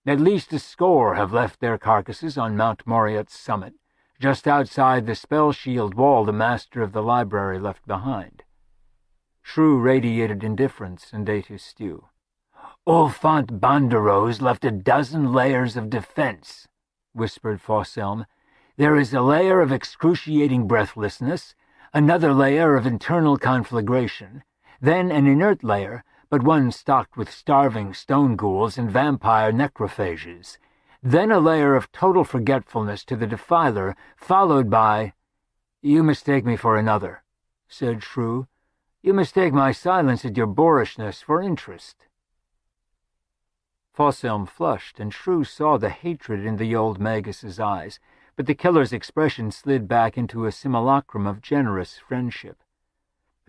"At least a score have left their carcasses on Mount Moriat's summit, just outside the spell-shield wall the master of the library left behind." Shrew radiated indifference and ate his stew. "Ulfänt Banderoz left a dozen layers of defense," whispered Fosselm. "There is a layer of excruciating breathlessness, another layer of internal conflagration, then an inert layer, but one stocked with starving stone ghouls and vampire necrophages, then a layer of total forgetfulness to the defiler, followed by—" "You mistake me for another," said Shrew. "You mistake my silence and your boorishness for interest." Fosselm flushed, and Shrew saw the hatred in the old magus's eyes, but the killer's expression slid back into a simulacrum of generous friendship.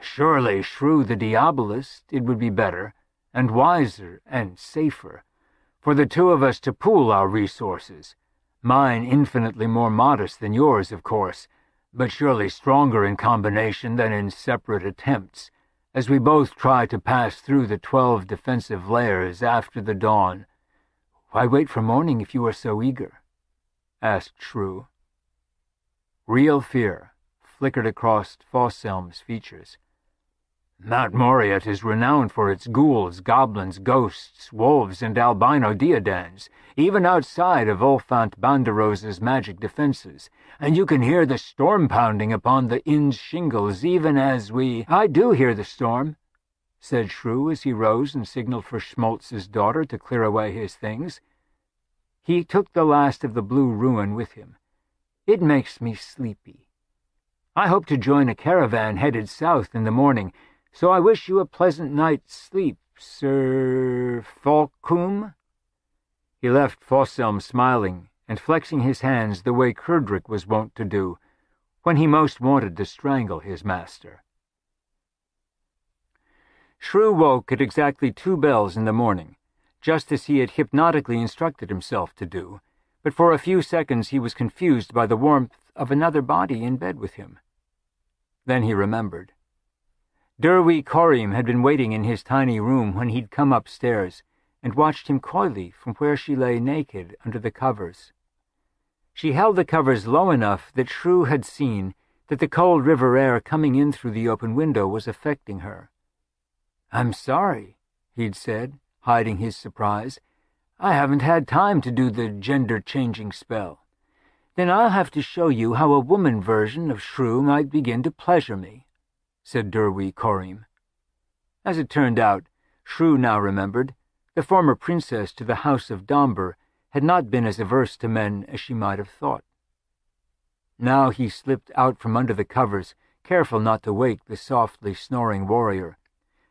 "Surely, Shrew the diabolist, it would be better, and wiser, and safer, for the two of us to pool our resources, mine infinitely more modest than yours, of course, but surely stronger in combination than in separate attempts, as we both try to pass through the 12 defensive layers after the dawn." "Why wait for morning if you are so eager?" asked Shrew. Real fear, flickered across Fosselm's features. "Mount Moriet is renowned for its ghouls, goblins, ghosts, wolves, and albino deodans, even outside of Ulfänt Banderoz's magic defenses, and you can hear the storm pounding upon the inn's shingles even as we—" "I do hear the storm," said Shrew as he rose and signaled for Schmaltz's daughter to clear away his things. He took the last of the blue ruin with him. "It makes me sleepy. I hope to join a caravan headed south in the morning, so I wish you a pleasant night's sleep, Sir Falcum." He left Fosselm smiling and flexing his hands the way Kerdrick was wont to do when he most wanted to strangle his master. Shrew woke at exactly 2 bells in the morning, just as he had hypnotically instructed himself to do, but for a few seconds he was confused by the warmth of another body in bed with him. Then he remembered. Derwy Corriem had been waiting in his tiny room when he'd come upstairs, and watched him coyly from where she lay naked under the covers. She held the covers low enough that Shrew had seen that the cold river air coming in through the open window was affecting her. "I'm sorry," he'd said, hiding his surprise. "I haven't had time to do the gender-changing spell. Then I'll have to show you how a woman version of Shrew might begin to pleasure me," said Derwy Corriem. As it turned out, Shrew now remembered, the former princess to the House of Domber had not been as averse to men as she might have thought. Now he slipped out from under the covers, careful not to wake the softly snoring warrior,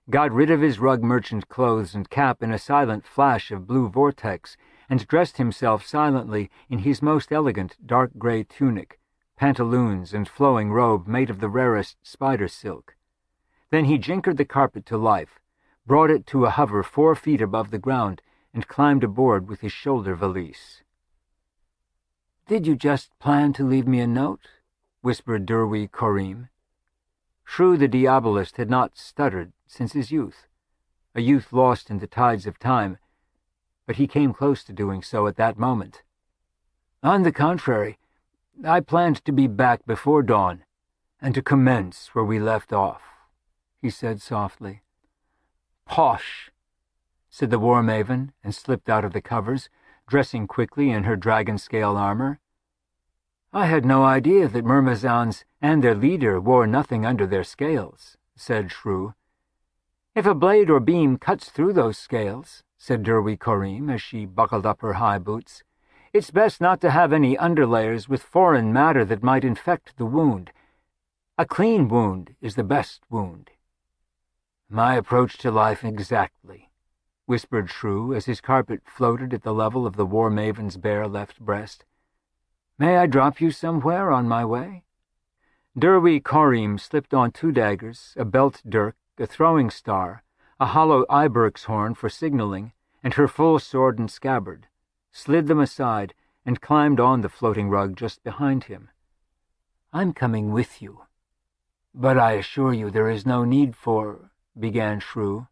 got rid of his rug merchant clothes and cap in a silent flash of blue vortex, and dressed himself silently in his most elegant dark grey tunic, pantaloons, and flowing robe made of the rarest spider silk. Then he jinkered the carpet to life, brought it to a hover 4 feet above the ground, and climbed aboard with his shoulder valise. "Did you just plan to leave me a note?" whispered Derwy Corriem. Shrew the Diabolist had not stuttered since his youth, a youth lost in the tides of time, but he came close to doing so at that moment. "On the contrary, I planned to be back before dawn, and to commence where we left off," he said softly. "Posh," said the War Maven, and slipped out of the covers, dressing quickly in her dragon-scale armor. "I had no idea that Myrmizons and their leader wore nothing under their scales," said Shrew. "If a blade or beam cuts through those scales," said Derwy Corriem as she buckled up her high boots, "it's best not to have any underlayers with foreign matter that might infect the wound. A clean wound is the best wound." "My approach to life exactly," whispered Shrew as his carpet floated at the level of the War Maven's bare left breast. "May I drop you somewhere on my way?" Derwy Corriem slipped on 2 daggers, a belt dirk, a throwing star, a hollow ibex horn for signaling, and her full sword and scabbard, slid them aside, and climbed on the floating rug just behind him. "I'm coming with you." "But I assure you there is no need for—" began Shrew.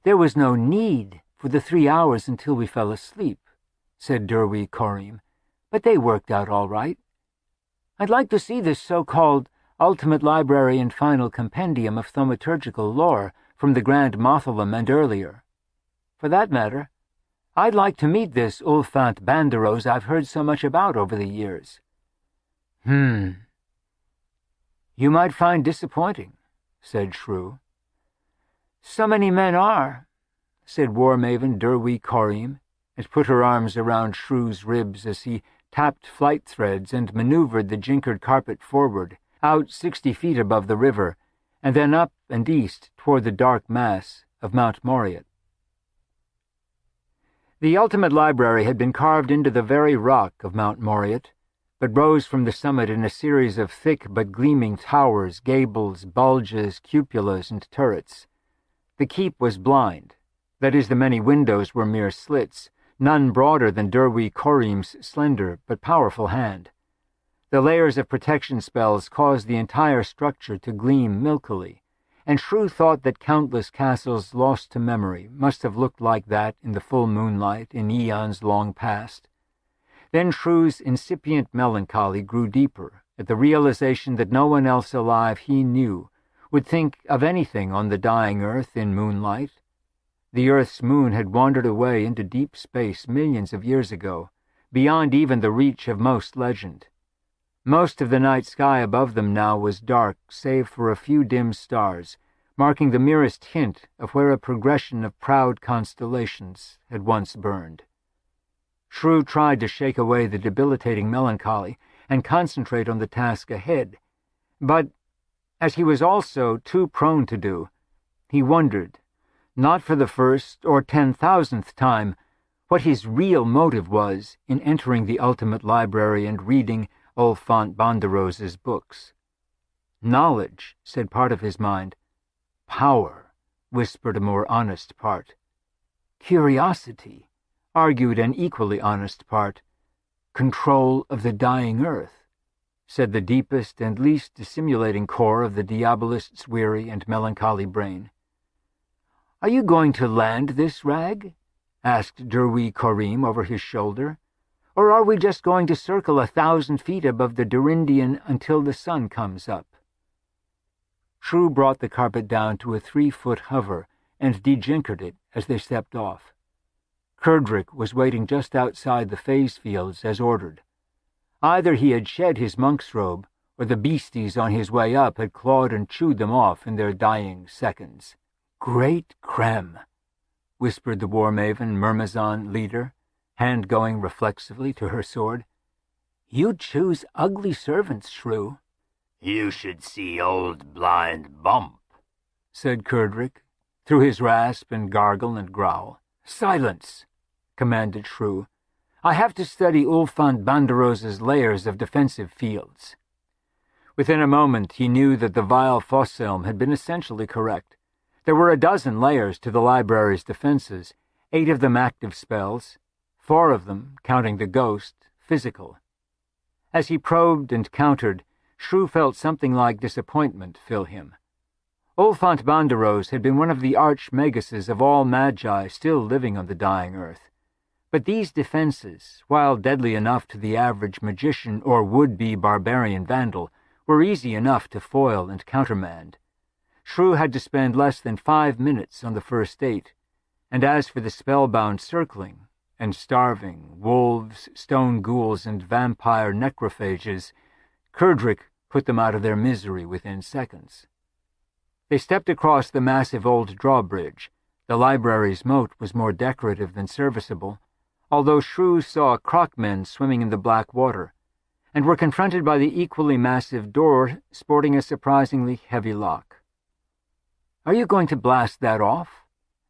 "There was no need for the 3 hours until we fell asleep," said Derwy Corriem, "but they worked out all right. I'd like to see this so-called Ultimate Library and Final Compendium of Thaumaturgical Lore from the Grand Mothalum and earlier. For that matter, I'd like to meet this Ulfänt Banderoz I've heard so much about over the years." You might find disappointing," said Shrew. "So many men are," said War Maven Derwy Corriem, and put her arms around Shrew's ribs as he tapped flight threads and maneuvered the jinkered carpet forward, out 60 feet above the river, and then up and east toward the dark mass of Mount Moriet. The Ultimate Library had been carved into the very rock of Mount Moriet, but rose from the summit in a series of thick but gleaming towers, gables, bulges, cupolas, and turrets. The keep was blind. That is, the many windows were mere slits, none broader than Derwy Corriem's slender but powerful hand. The layers of protection spells caused the entire structure to gleam milkily, and Shrew thought that countless castles lost to memory must have looked like that in the full moonlight in eons long past. Then Shrew's incipient melancholy grew deeper at the realization that no one else alive he knew would think of anything on the dying Earth in moonlight. The Earth's moon had wandered away into deep space millions of years ago, beyond even the reach of most legend. Most of the night sky above them now was dark, save for a few dim stars, marking the merest hint of where a progression of proud constellations had once burned. Shrew tried to shake away the debilitating melancholy and concentrate on the task ahead, but, as he was also too prone to do, he wondered, not for the first or 10,000th time, what his real motive was in entering the ultimate library and reading Ulfänt Banderoz's books. Knowledge, said part of his mind. Power, whispered a more honest part. Curiosity, argued an equally honest part. Control of the dying Earth, said the deepest and least dissimulating core of the diabolist's weary and melancholy brain. "Are you going to land this rag?" asked Derwi Korim over his shoulder. "Or are we just going to circle 1,000 feet above the Durindian until the sun comes up?" Shrew brought the carpet down to a 3-foot hover and dejinkered it as they stepped off. Kerdrick was waiting just outside the phase fields as ordered. Either he had shed his monk's robe, or the beasties on his way up had clawed and chewed them off in their dying seconds. "Great Krem," whispered the war maven Myrmizon leader, hand going reflexively to her sword. "You choose ugly servants, Shrew." "You should see old blind Bump," said Kerdrick, through his rasp and gargle and growl. "Silence," commanded Shrew. "I have to study Ulfänt Banderoz's layers of defensive fields." Within a moment he knew that the vile Fosselm had been essentially correct. There were a dozen layers to the library's defenses, 8 of them active spells, 4 of them, counting the ghost, physical. As he probed and countered, Shrew felt something like disappointment fill him. Ulfänt Banderoz had been one of the arch-maguses of all magi still living on the dying Earth. But these defenses, while deadly enough to the average magician or would-be barbarian vandal, were easy enough to foil and countermand. Shrew had to spend less than 5 minutes on the first 8, and as for the spellbound circling, and starving, wolves, stone ghouls, and vampire necrophages, Kerdrick put them out of their misery within seconds. They stepped across the massive old drawbridge. The library's moat was more decorative than serviceable, although Shrew saw crocmen swimming in the black water, and were confronted by the equally massive door sporting a surprisingly heavy lock. "Are you going to blast that off?"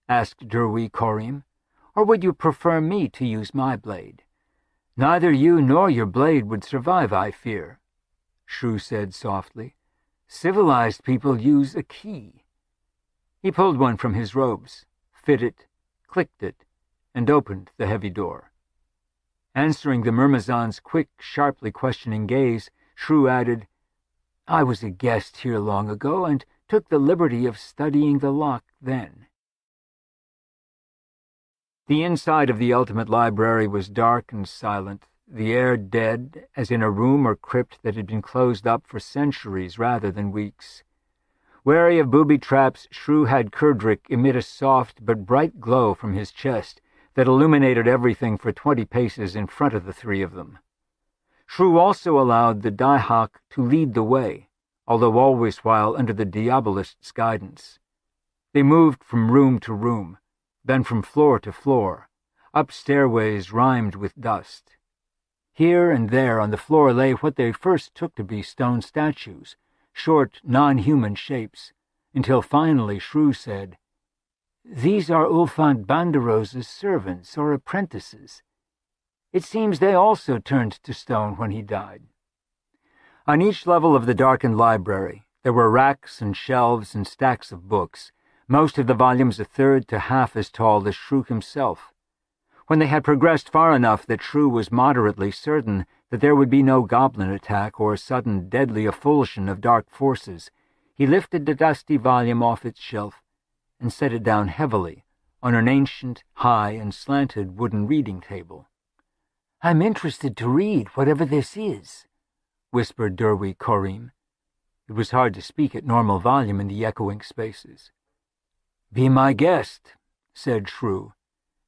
asked Derwi Korim. "Or would you prefer me to use my blade?" "Neither you nor your blade would survive, I fear," Shrew said softly. "Civilized people use a key." He pulled one from his robes, fit it, clicked it, and opened the heavy door. Answering the Myrmizon's quick, sharply questioning gaze, Shrew added, "I was a guest here long ago and took the liberty of studying the lock then." The inside of the ultimate library was dark and silent, the air dead, as in a room or crypt that had been closed up for centuries rather than weeks. Wary of booby traps, Shrew had Kerdrick emit a soft but bright glow from his chest that illuminated everything for 20 paces in front of the 3 of them. Shrew also allowed the Daihak to lead the way, although always while under the Diabolist's guidance. They moved from room to room, then from floor to floor, up stairways rimed with dust. Here and there on the floor lay what they first took to be stone statues, short, non-human shapes, until finally Shrew said, "These are Ulfänt Banderoz's servants or apprentices. It seems they also turned to stone when he died." On each level of the darkened library, there were racks and shelves and stacks of books, most of the volumes a third to half as tall as Shrew himself. When they had progressed far enough that Shrew was moderately certain that there would be no goblin attack or sudden deadly effulsion of dark forces, he lifted the dusty volume off its shelf and set it down heavily on an ancient, high, and slanted wooden reading table. "I'm interested to read whatever this is," whispered Derwy Corriem. It was hard to speak at normal volume in the echoing spaces. "Be my guest," said Shrew,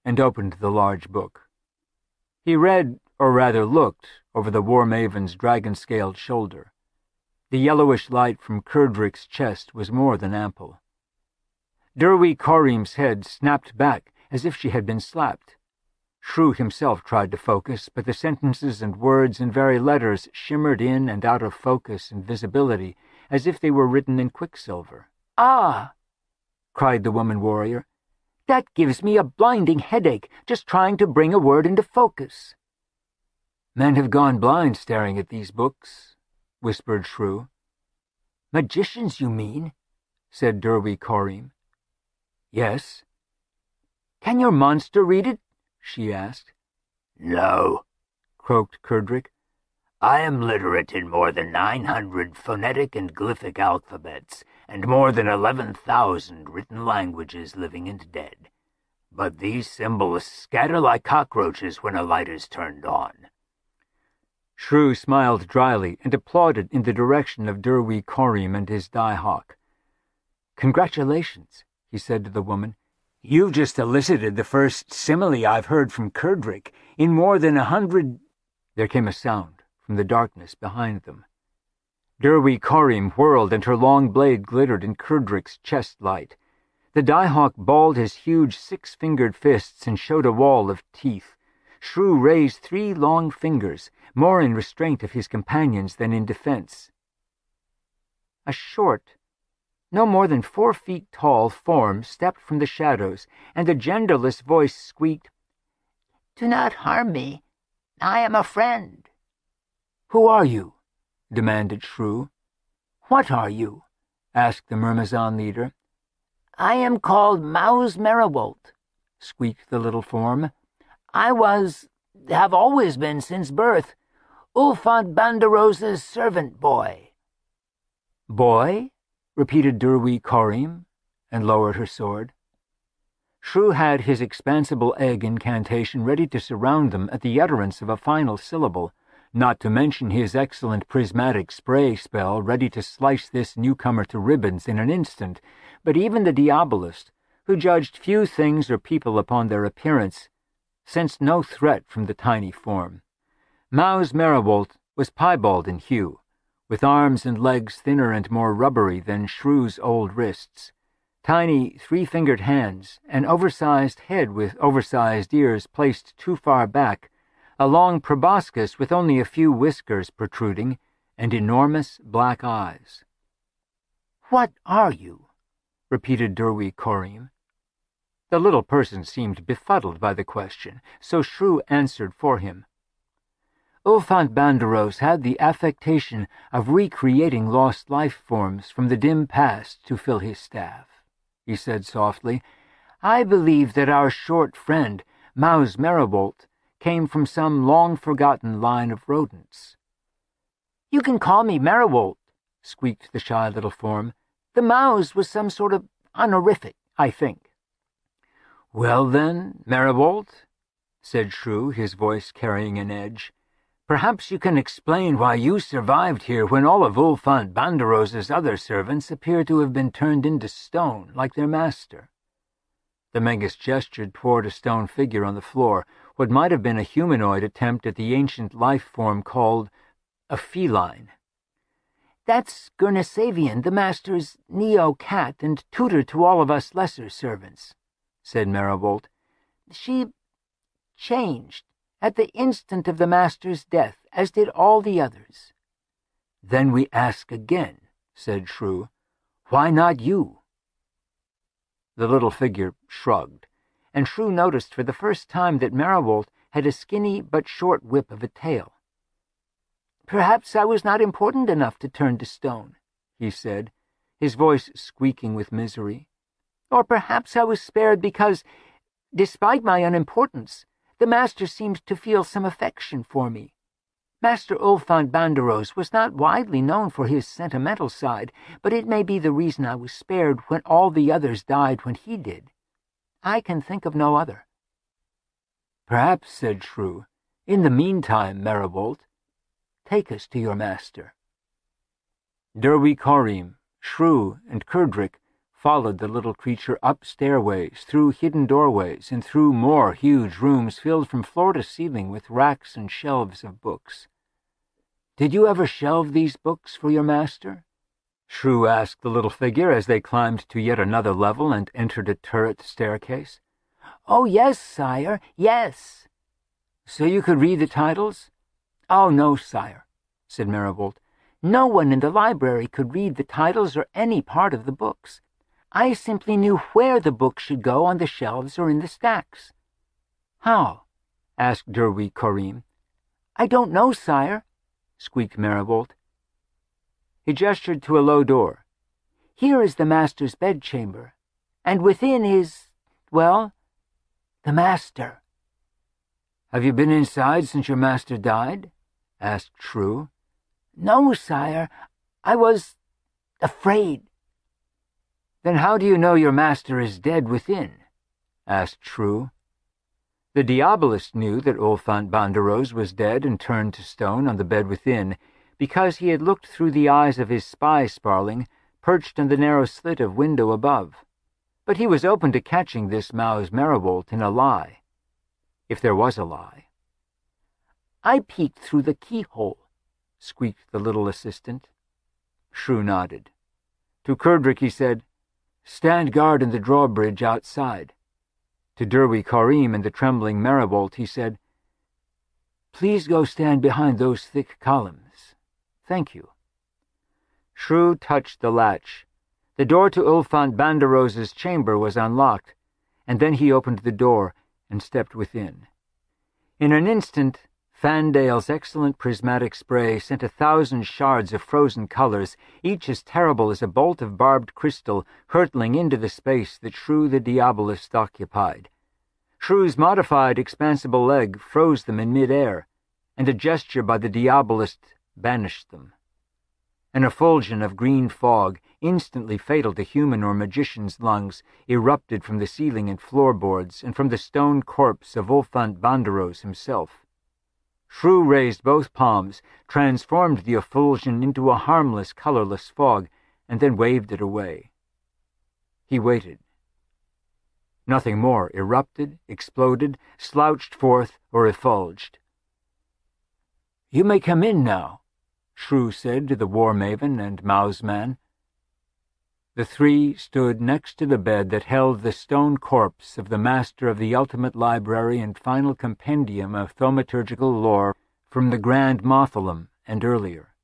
and opened the large book. He read, or rather looked, over the War Maven's dragon-scaled shoulder. The yellowish light from Kerdrick's chest was more than ample. Derwy Corriem's head snapped back as if she had been slapped. Shrew himself tried to focus, but the sentences and words and very letters shimmered in and out of focus and visibility as if they were written in quicksilver. "Ah!" cried the woman warrior. "That gives me a blinding headache, just trying to bring a word into focus." "Men have gone blind staring at these books," whispered Shrew. "Magicians, you mean?" said Derwy Corriem. "Yes." "Can your monster read it?" she asked. "No," croaked Kerdrick. "I am literate in more than 900 phonetic and glyphic alphabets, and more than 11,000 written languages living and dead. But these symbols scatter like cockroaches when a light is turned on." Shrew smiled dryly and applauded in the direction of Derwy Corriem and his die-hawk. "Congratulations," he said to the woman. "You've just elicited the first simile I've heard from Kerdrick in more than 100—" There came a sound from the darkness behind them. Derwy Corriem whirled, and her long blade glittered in Kerdrick's chest light. The die-hawk balled his huge 6-fingered fists and showed a wall of teeth. Shrew raised 3 long fingers, more in restraint of his companions than in defense. A short, no more than 4 feet tall form stepped from the shadows, and a genderless voice squeaked, "Do not harm me. I am a friend." "Who are you?" demanded Shrew. "What are you?" asked the Myrmizon leader. "I am called Mouse Merriwolt," squeaked the little form. Have always been since birth, Ulfänt Banderoz's servant boy." "Boy?" repeated Derwy Corriem, and lowered her sword. Shrew had his expansible egg incantation ready to surround them at the utterance of a final syllable, not to mention his excellent prismatic spray spell ready to slice this newcomer to ribbons in an instant, but even the Diabolist, who judged few things or people upon their appearance, sensed no threat from the tiny form. Mouse Merriwolt was piebald in hue, with arms and legs thinner and more rubbery than Shrew's old wrists, tiny 3-fingered hands, an oversized head with oversized ears placed too far back, a long proboscis with only a few whiskers protruding, and enormous black eyes. "What are you?" repeated Derwy Corriem. The little person seemed befuddled by the question, so Shrew answered for him. "Ulfänt Banderoz had the affectation of recreating lost life forms from the dim past to fill his staff," he said softly. "I believe that our short friend, Mouse Merriwolt, came from some long-forgotten line of rodents." "You can call me Merriwolt," squeaked the shy little form. "The mouse was some sort of honorific, I think." "Well, then, Merriwolt," said Shrew, his voice carrying an edge, "perhaps you can explain why you survived here when all of Ulfänt Banderoz's other servants appear to have been turned into stone, like their master." The Magus gestured toward a stone figure on the floor, what might have been a humanoid attempt at the ancient life form called a feline. "That's Gurnesavian, the master's neo-cat and tutor to all of us lesser servants," said Merriwolt. "She changed at the instant of the master's death, as did all the others." "Then we ask again," said Shrew, "why not you?" The little figure shrugged, and Shrew noticed for the first time that Merriwolt had a skinny but short whip of a tail. "Perhaps I was not important enough to turn to stone," he said, his voice squeaking with misery. "Or perhaps I was spared because, despite my unimportance, the master seemed to feel some affection for me. Master Ulfänt Banderoz was not widely known for his sentimental side, but it may be the reason I was spared when all the others died when he did. I can think of no other." "Perhaps," said Shrew, "in the meantime, Merriwolt—" Take us to your master." Derwy Corriem, Shrew, and Curdric followed the little creature up stairways, through hidden doorways, and through more huge rooms filled from floor to ceiling with racks and shelves of books. "Did you ever shelve these books for your master?" Shrew asked the little figure as they climbed to yet another level and entered a turret staircase. "Oh, yes, sire, yes." "So you could read the titles?" "Oh, no, sire," said Marigold. "No one in the library could read the titles or any part of the books. I simply knew where the books should go on the shelves or in the stacks." "How?" asked Derwy Corriem. "I don't know, sire," squeaked Marigold. He gestured to a low door. "Here is the master's bedchamber, and within is, well, the master." "Have you been inside since your master died?" asked Shrew. "No, sire. I was afraid." "Then how do you know your master is dead within?" asked Shrew. The diabolist knew that Ulfänt Banderoz was dead and turned to stone on the bed within, because he had looked through the eyes of his spy sparling, perched in the narrow slit of window above. But he was open to catching this Mouse Marigold in a lie, if there was a lie. "I peeked through the keyhole," squeaked the little assistant. Shrew nodded. To Curdric he said, "Stand guard in the drawbridge outside." To Derwy Corriem and the trembling Marigold he said, "Please go stand behind those thick columns. Thank you." Shrew touched the latch. The door to Ulfänt Banderoz's chamber was unlocked, and then he opened the door and stepped within. In an instant, Fandale's excellent prismatic spray sent 1,000 shards of frozen colors, each as terrible as a bolt of barbed crystal, hurtling into the space that Shrew the Diabolist occupied. Shrew's modified expansible leg froze them in mid-air, and a gesture by the Diabolist banished them. An effulsion of green fog, instantly fatal to human or magician's lungs, erupted from the ceiling and floorboards and from the stone corpse of Ulfänt Banderoz himself. Shrew raised both palms, transformed the effulsion into a harmless, colorless fog, and then waved it away. He waited. Nothing more erupted, exploded, slouched forth, or effulged. "You may come in now," Shrew said to the War Maven and Mouse Man. The three stood next to the bed that held the stone corpse of the master of the ultimate library and final compendium of thaumaturgical lore from the Grand Mausoleum and earlier.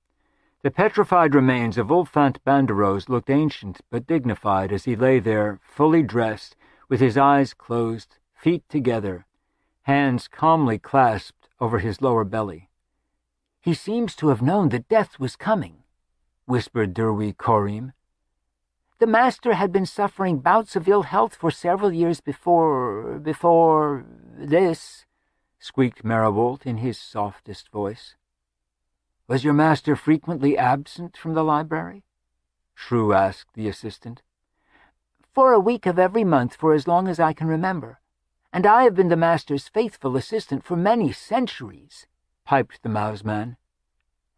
The petrified remains of Ulfänt Banderoz looked ancient but dignified as he lay there, fully dressed, with his eyes closed, feet together, hands calmly clasped over his lower belly. "He seems to have known that death was coming," whispered Derwy Corriem. "The master had been suffering bouts of ill health for several years before this," squeaked Marigold in his softest voice. "Was your master frequently absent from the library?" Shrew asked the assistant. "For a week of every month for as long as I can remember, and I have been the master's faithful assistant for many centuries," piped the Mouse Man.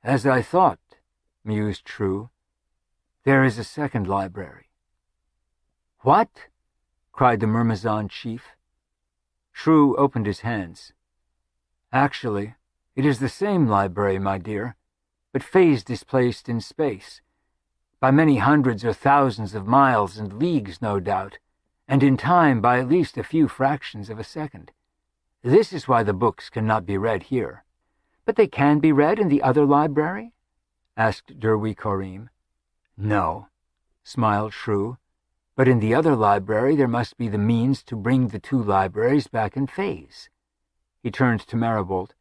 "As I thought," mused Shrew. "There is a second library." "What?" cried the Myrmizon chief. Shrew opened his hands. "Actually, it is the same library, my dear, but phase-displaced in space, by many hundreds or thousands of miles and leagues, no doubt, and in time by at least a few fractions of a second. This is why the books cannot be read here." "But they can be read in the other library?" asked Derwy Corriem. "No," smiled Shrew, "but in the other library there must be the means to bring the two libraries back in phase." He turned to Marigold.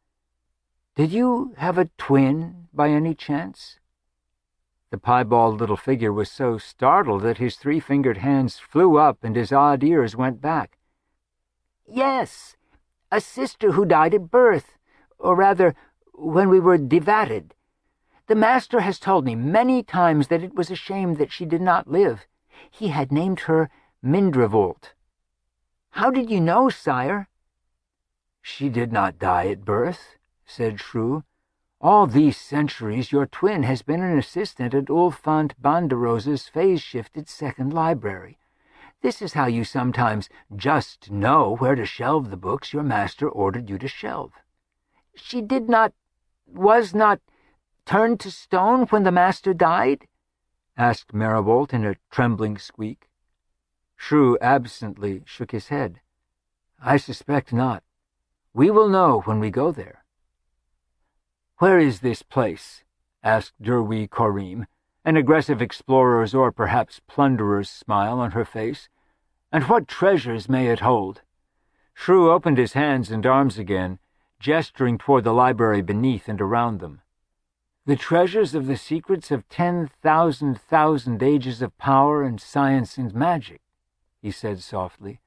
"Did you have a twin, by any chance?" The piebald little figure was so startled that his three-fingered hands flew up and his odd ears went back. "Yes, a sister who died at birth, or rather, when we were divatted. The master has told me many times that it was a shame that she did not live. He had named her Mindrevolt." "How did you know, sire?" "She did not die at birth," said Shrew. All these centuries your twin has been an assistant at Ulfänt Banderoz's phase-shifted second library. This is how you sometimes just know where to shelve the books your master ordered you to shelve. She was not turned to stone when the master died? Asked Maribolt in a trembling squeak. Shrew absently shook his head. I suspect not. We will know when we go there. Where is this place? Asked Derwi Korim, an aggressive explorer's or perhaps plunderer's smile on her face. And what treasures may it hold? Shrew opened his hands and arms again, gesturing toward the library beneath and around them. The treasures of the secrets of 10,000 ages of power and science and magic, he said softly.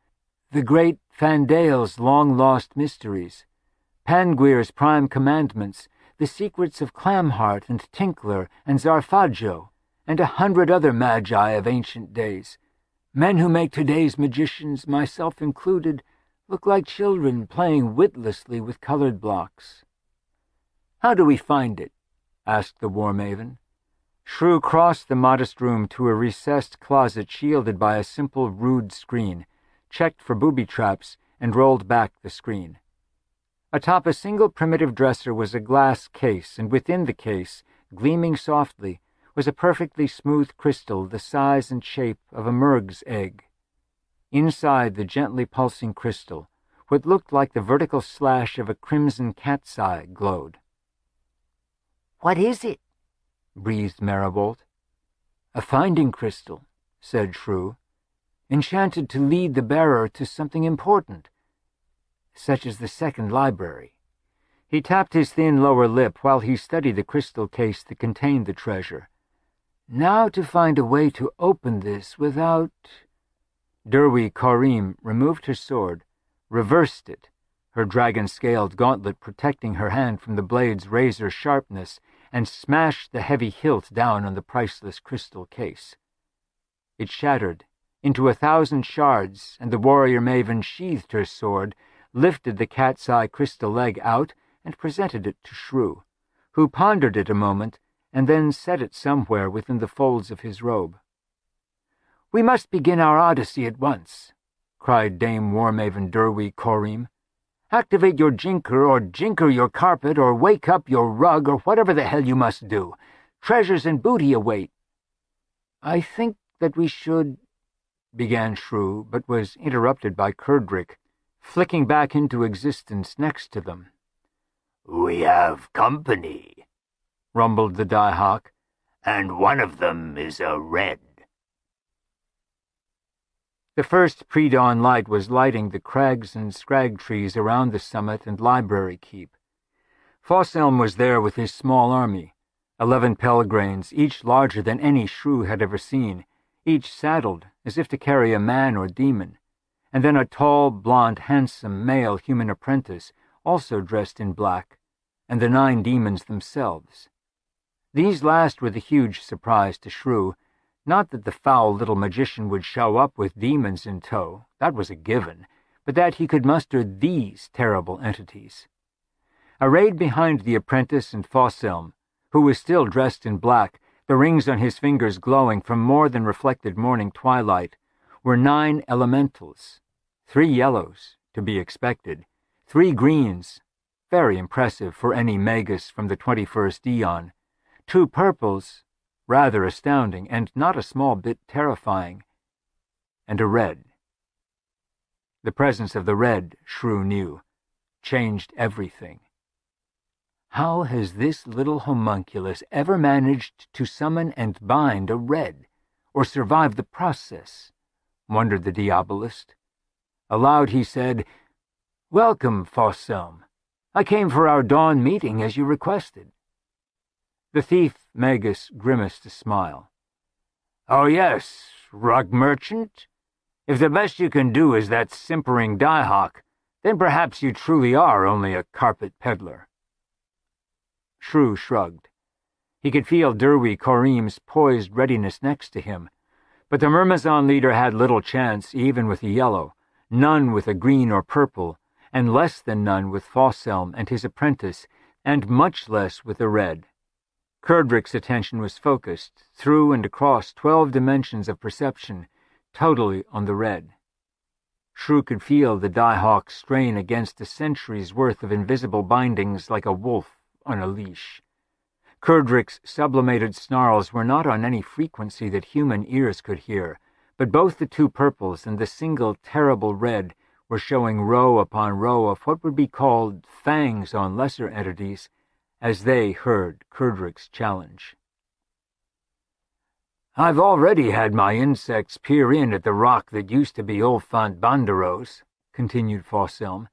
The great Fandale's long-lost mysteries, Panguir's prime commandments, the secrets of Clamheart and Tinkler and Zarfajo, and 100 other magi of ancient days. Men who make today's magicians, myself included, look like children playing witlessly with colored blocks. How do we find it? Asked the War Maven. Shrew crossed the modest room to a recessed closet shielded by a simple rude screen, checked for booby traps, and rolled back the screen. Atop a single primitive dresser was a glass case, and within the case, gleaming softly, was a perfectly smooth crystal the size and shape of a merg's egg. Inside the gently pulsing crystal, what looked like the vertical slash of a crimson cat's eye glowed. "What is it?" breathed Maribolt. "A finding crystal," said Shrew, "enchanted to lead the bearer to something important, such as the second library." He tapped his thin lower lip while he studied the crystal case that contained the treasure. "Now to find a way to open this without—" Derwi Korim removed her sword, reversed it, her dragon-scaled gauntlet protecting her hand from the blade's razor sharpness, and smashed the heavy hilt down on the priceless crystal case. It shattered into 1,000 shards, and the warrior maven sheathed her sword, lifted the cat's eye crystal leg out, and presented it to Shrew, who pondered it a moment, and then set it somewhere within the folds of his robe. "We must begin our odyssey at once," cried Dame War Maven Derwi Korim. "Activate your jinker, or jinker your carpet, or wake up your rug, or whatever the hell you must do. Treasures and booty await." "I think that we should—" began Shrew, but was interrupted by Kerdrick, flicking back into existence next to them. "We have company," rumbled the Daihawk, "and one of them is a red." The first pre-dawn light was lighting the crags and scrag trees around the summit and library keep. Fosselm was there with his small army, 11 Pelgranes, each larger than any Shrew had ever seen, each saddled as if to carry a man or demon, and then a tall, blond, handsome male human apprentice, also dressed in black, and the 9 demons themselves. These last were the huge surprise to Shrew. Not that the foul little magician would show up with demons in tow, that was a given, but that he could muster these terrible entities. Arrayed behind the apprentice and Fosselm, who was still dressed in black, the rings on his fingers glowing from more than reflected morning twilight, were 9 elementals, 3 yellows, to be expected, 3 greens, very impressive for any magus from the 21st eon, 2 purples, rather astounding and not a small bit terrifying, and a red. The presence of the red, Shrew knew, changed everything. How has this little homunculus ever managed to summon and bind a red, or survive the process? Wondered the diabolist. Aloud he said, "Welcome, Fosselm. I came for our dawn meeting as you requested." The thief magus grimaced a smile. "Oh yes, rug merchant? If the best you can do is that simpering Daihawk, then perhaps you truly are only a carpet peddler." Shrew shrugged. He could feel Derwi Korim's poised readiness next to him, but the Myrmazon leader had little chance even with a yellow, none with a green or purple, and less than none with Fosselm and his apprentice, and much less with the red. Kerdrick's attention was focused, through and across 12 dimensions of perception, totally on the red. Shrew could feel the die-hawk strain against a century's worth of invisible bindings like a wolf on a leash. Kerdrick's sublimated snarls were not on any frequency that human ears could hear, but both the two purples and the single terrible red were showing row upon row of what would be called fangs on lesser entities as they heard Kerdrick's challenge. "I've already had my insects peer in at the rock that used to be Ulfänt Banderoz," continued Fosselm.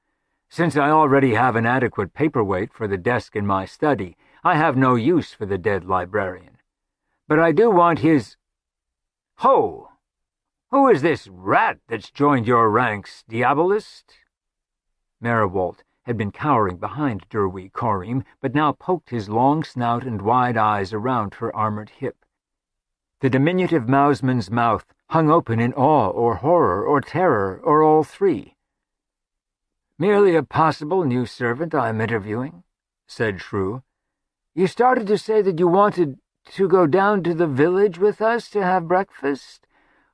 "Since I already have an adequate paperweight for the desk in my study, I have no use for the dead librarian. But I do want his— Ho! Who is this rat that's joined your ranks, Diabolist?" Marewalt had been cowering behind Durwi Korim, but now poked his long snout and wide eyes around her armored hip. The diminutive mouseman's mouth hung open in awe or horror or terror or all three. "Merely a possible new servant I am interviewing," said Shrew. "You started to say that you wanted to go down to the village with us to have breakfast?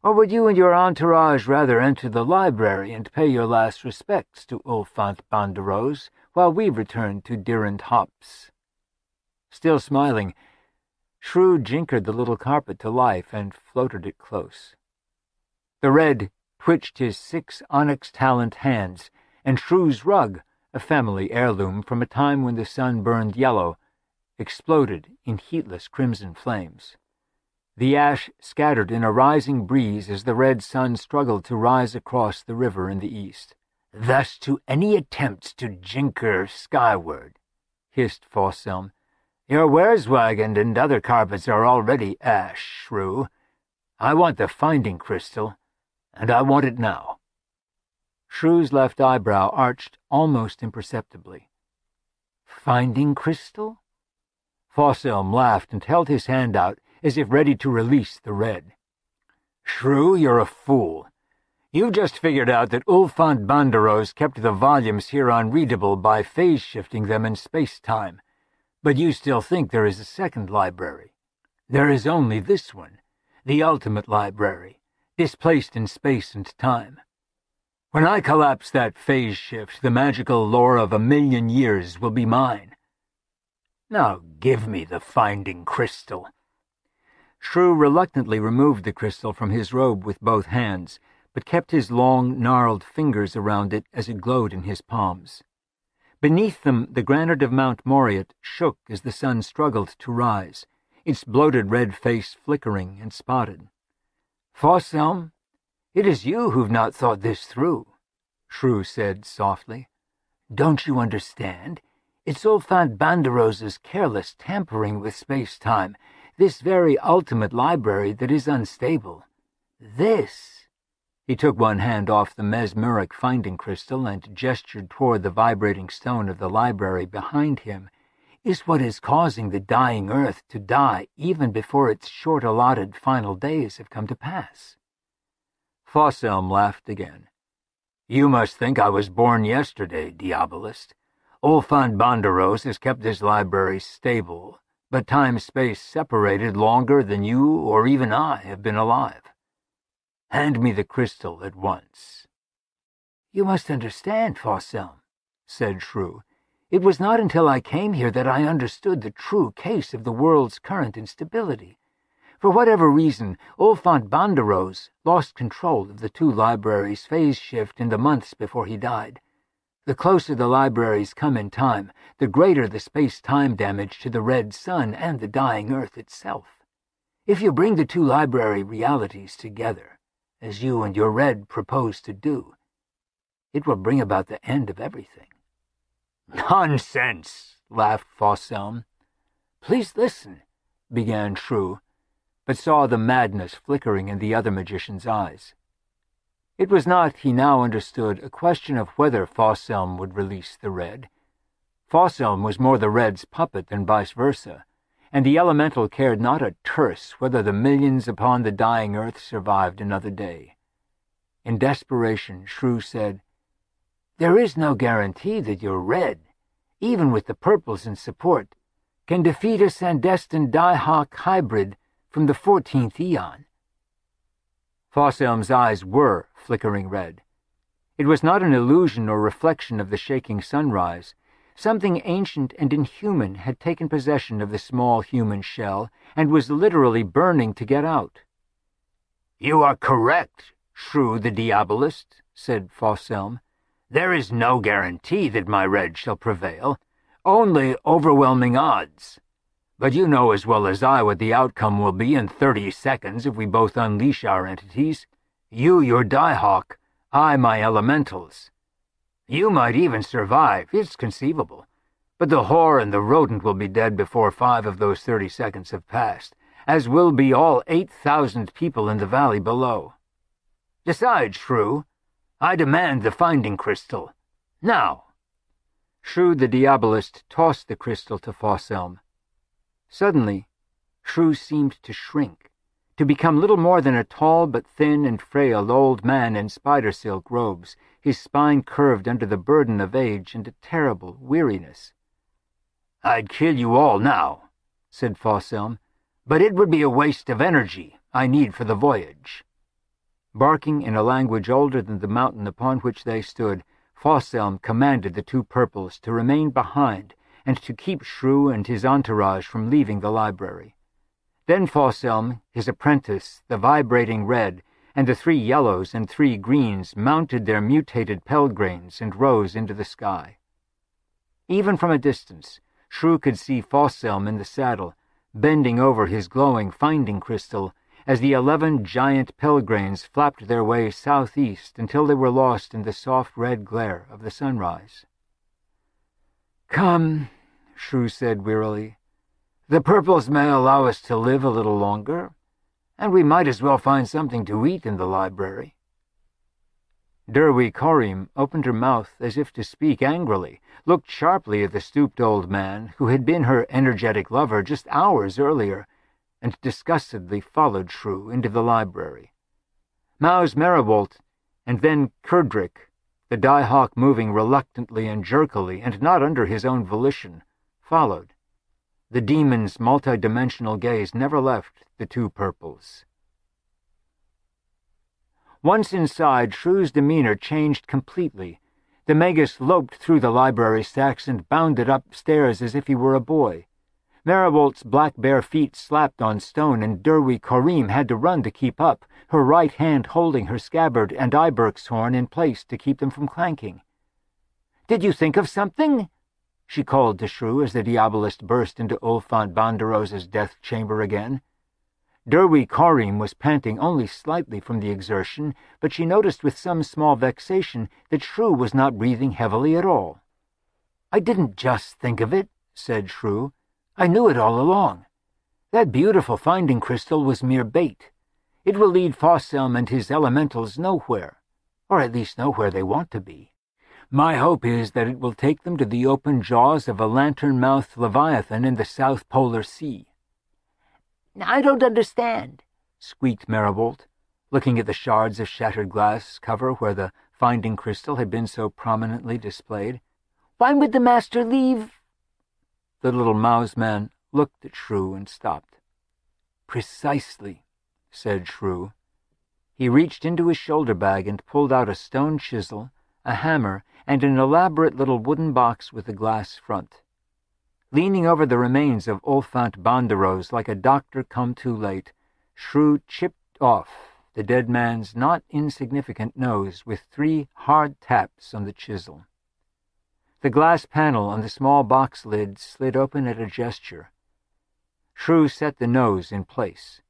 Or would you and your entourage rather enter the library and pay your last respects to Ulfänt Banderoz while we returned to Dirrand Hops?" Still smiling, Shrew jinkered the little carpet to life and floated it close. The red twitched his 6 onyx-talent hands, and Shrew's rug, a family heirloom from a time when the sun burned yellow, exploded in heatless crimson flames. The ash scattered in a rising breeze as the red sun struggled to rise across the river in the east. "Thus to any attempts to jinker skyward," hissed Fosselm. "Your wares wagon and other carpets are already ash, Shrew. I want the finding crystal, and I want it now." Shrew's left eyebrow arched almost imperceptibly. "Finding crystal?" Fosselm laughed and held his hand out as if ready to release the red. "Shrew, you're a fool. You've just figured out that Ulfänt Banderoz kept the volumes here unreadable by phase-shifting them in space-time. But you still think there is a second library. There is only this one, the ultimate library, displaced in space and time. When I collapse that phase shift, the magical lore of 1,000,000 years will be mine. Now give me the finding crystal." Shrew reluctantly removed the crystal from his robe with both hands, but kept his long, gnarled fingers around it as it glowed in his palms. Beneath them, the granite of Mount Moriat shook as the sun struggled to rise, its bloated red face flickering and spotted. "Fosselm, it is you who've not thought this through," Shrew said softly. "Don't you understand? It's Ulfänt Banderoz's careless tampering with space-time, this very ultimate library that is unstable. This," he took one hand off the mesmeric finding crystal and gestured toward the vibrating stone of the library behind him, "is what is causing the dying Earth to die even before its short-allotted final days have come to pass." Fosselm laughed again. "You must think I was born yesterday, Diabolist. Ulfänt Banderoz has kept this library stable, but time-space separated longer than you or even I have been alive. Hand me the crystal at once." "You must understand, Fosselm," said Shrew. "It was not until I came here that I understood the true case of the world's current instability. For whatever reason, Ulfänt Banderoz lost control of the two libraries' phase shift in the months before he died. The closer the libraries come in time, the greater the space-time damage to the red sun and the dying Earth itself. If you bring the two library realities together, as you and your red propose to do, it will bring about the end of everything." "Nonsense!" laughed Fosselm. "Please listen," began Shrew, but saw the madness flickering in the other magician's eyes. It was not, he now understood, a question of whether Fosselm would release the red. Fosselm was more the red's puppet than vice versa, and the elemental cared not a terse whether the millions upon the dying Earth survived another day. In desperation, Shrew said, "There is no guarantee that you're red. even with the purples in support, can defeat a Sandestan Die-Hawk hybrid from the 14th eon." Fosselm's eyes were flickering red. It was not an illusion or reflection of the shaking sunrise. Something ancient and inhuman had taken possession of the small human shell and was literally burning to get out. "You are correct, Shrew the Diabolist," said Fosselm. "There is no guarantee that my red shall prevail, only overwhelming odds. But you know as well as I what the outcome will be in 30 seconds if we both unleash our entities. You your Die-Hawk, I my elementals. You might even survive, it's conceivable, but the whore and the rodent will be dead before 5 of those 30 seconds have passed, as will be all 8,000 people in the valley below. Decide, Shrew. I demand the finding crystal. Now." Shrew the Diabolist tossed the crystal to Fosselm. Suddenly, Shrew seemed to shrink, to become little more than a tall but thin and frail old man in spider-silk robes, his spine curved under the burden of age and a terrible weariness. "I'd kill you all now," said Fosselm, "but it would be a waste of energy I need for the voyage." Barking in a language older than the mountain upon which they stood, Fosselm commanded the 2 purples to remain behind and to keep Shrew and his entourage from leaving the library. Then Fosselm, his apprentice, the vibrating red, and the 3 yellows and 3 greens mounted their mutated pelgrains and rose into the sky. Even from a distance, Shrew could see Fosselm in the saddle, bending over his glowing finding crystal, as the 11 giant pelgrains flapped their way southeast until they were lost in the soft red glare of the sunrise. "Come," Shrew said wearily. "The purples may allow us to live a little longer, and we might as well find something to eat in the library." Derwi Korim opened her mouth as if to speak angrily, looked sharply at the stooped old man who had been her energetic lover just hours earlier, and disgustedly followed Shrew into the library. Maus Meribolt, and then Kerdrick, the Die-Hawk moving reluctantly and jerkily and not under his own volition, followed. The demon's multidimensional gaze never left the 2 purples. Once inside, Shrew's demeanor changed completely. The Magus loped through the library stacks and bounded upstairs as if he were a boy. Meribolt's black bare feet slapped on stone, and Derwi Korim had to run to keep up, her right hand holding her scabbard and Iberk's horn in place to keep them from clanking. "Did you think of something?" she called to Shrew as the Diabolist burst into Ulfänt Banderoz's death chamber again. Derwi Korim was panting only slightly from the exertion, but she noticed with some small vexation that Shrew was not breathing heavily at all. "I didn't just think of it," said Shrew. "I knew it all along. That beautiful finding crystal was mere bait. It will lead Fosselm and his elementals nowhere, or at least nowhere they want to be. My hope is that it will take them to the open jaws of a lantern-mouthed leviathan in the South Polar Sea." "I don't understand," squeaked Meribolt, looking at the shards of shattered glass cover where the finding crystal had been so prominently displayed. "Why would the Master leave—" The little mouse man looked at Shrew and stopped. "Precisely," said Shrew. He reached into his shoulder bag and pulled out a stone chisel, a hammer, and an elaborate little wooden box with a glass front. Leaning over the remains of Ulfänt Banderoz like a doctor come too late, Shrew chipped off the dead man's not insignificant nose with 3 hard taps on the chisel. The glass panel on the small box lid slid open at a gesture. Shrew set the nose in place.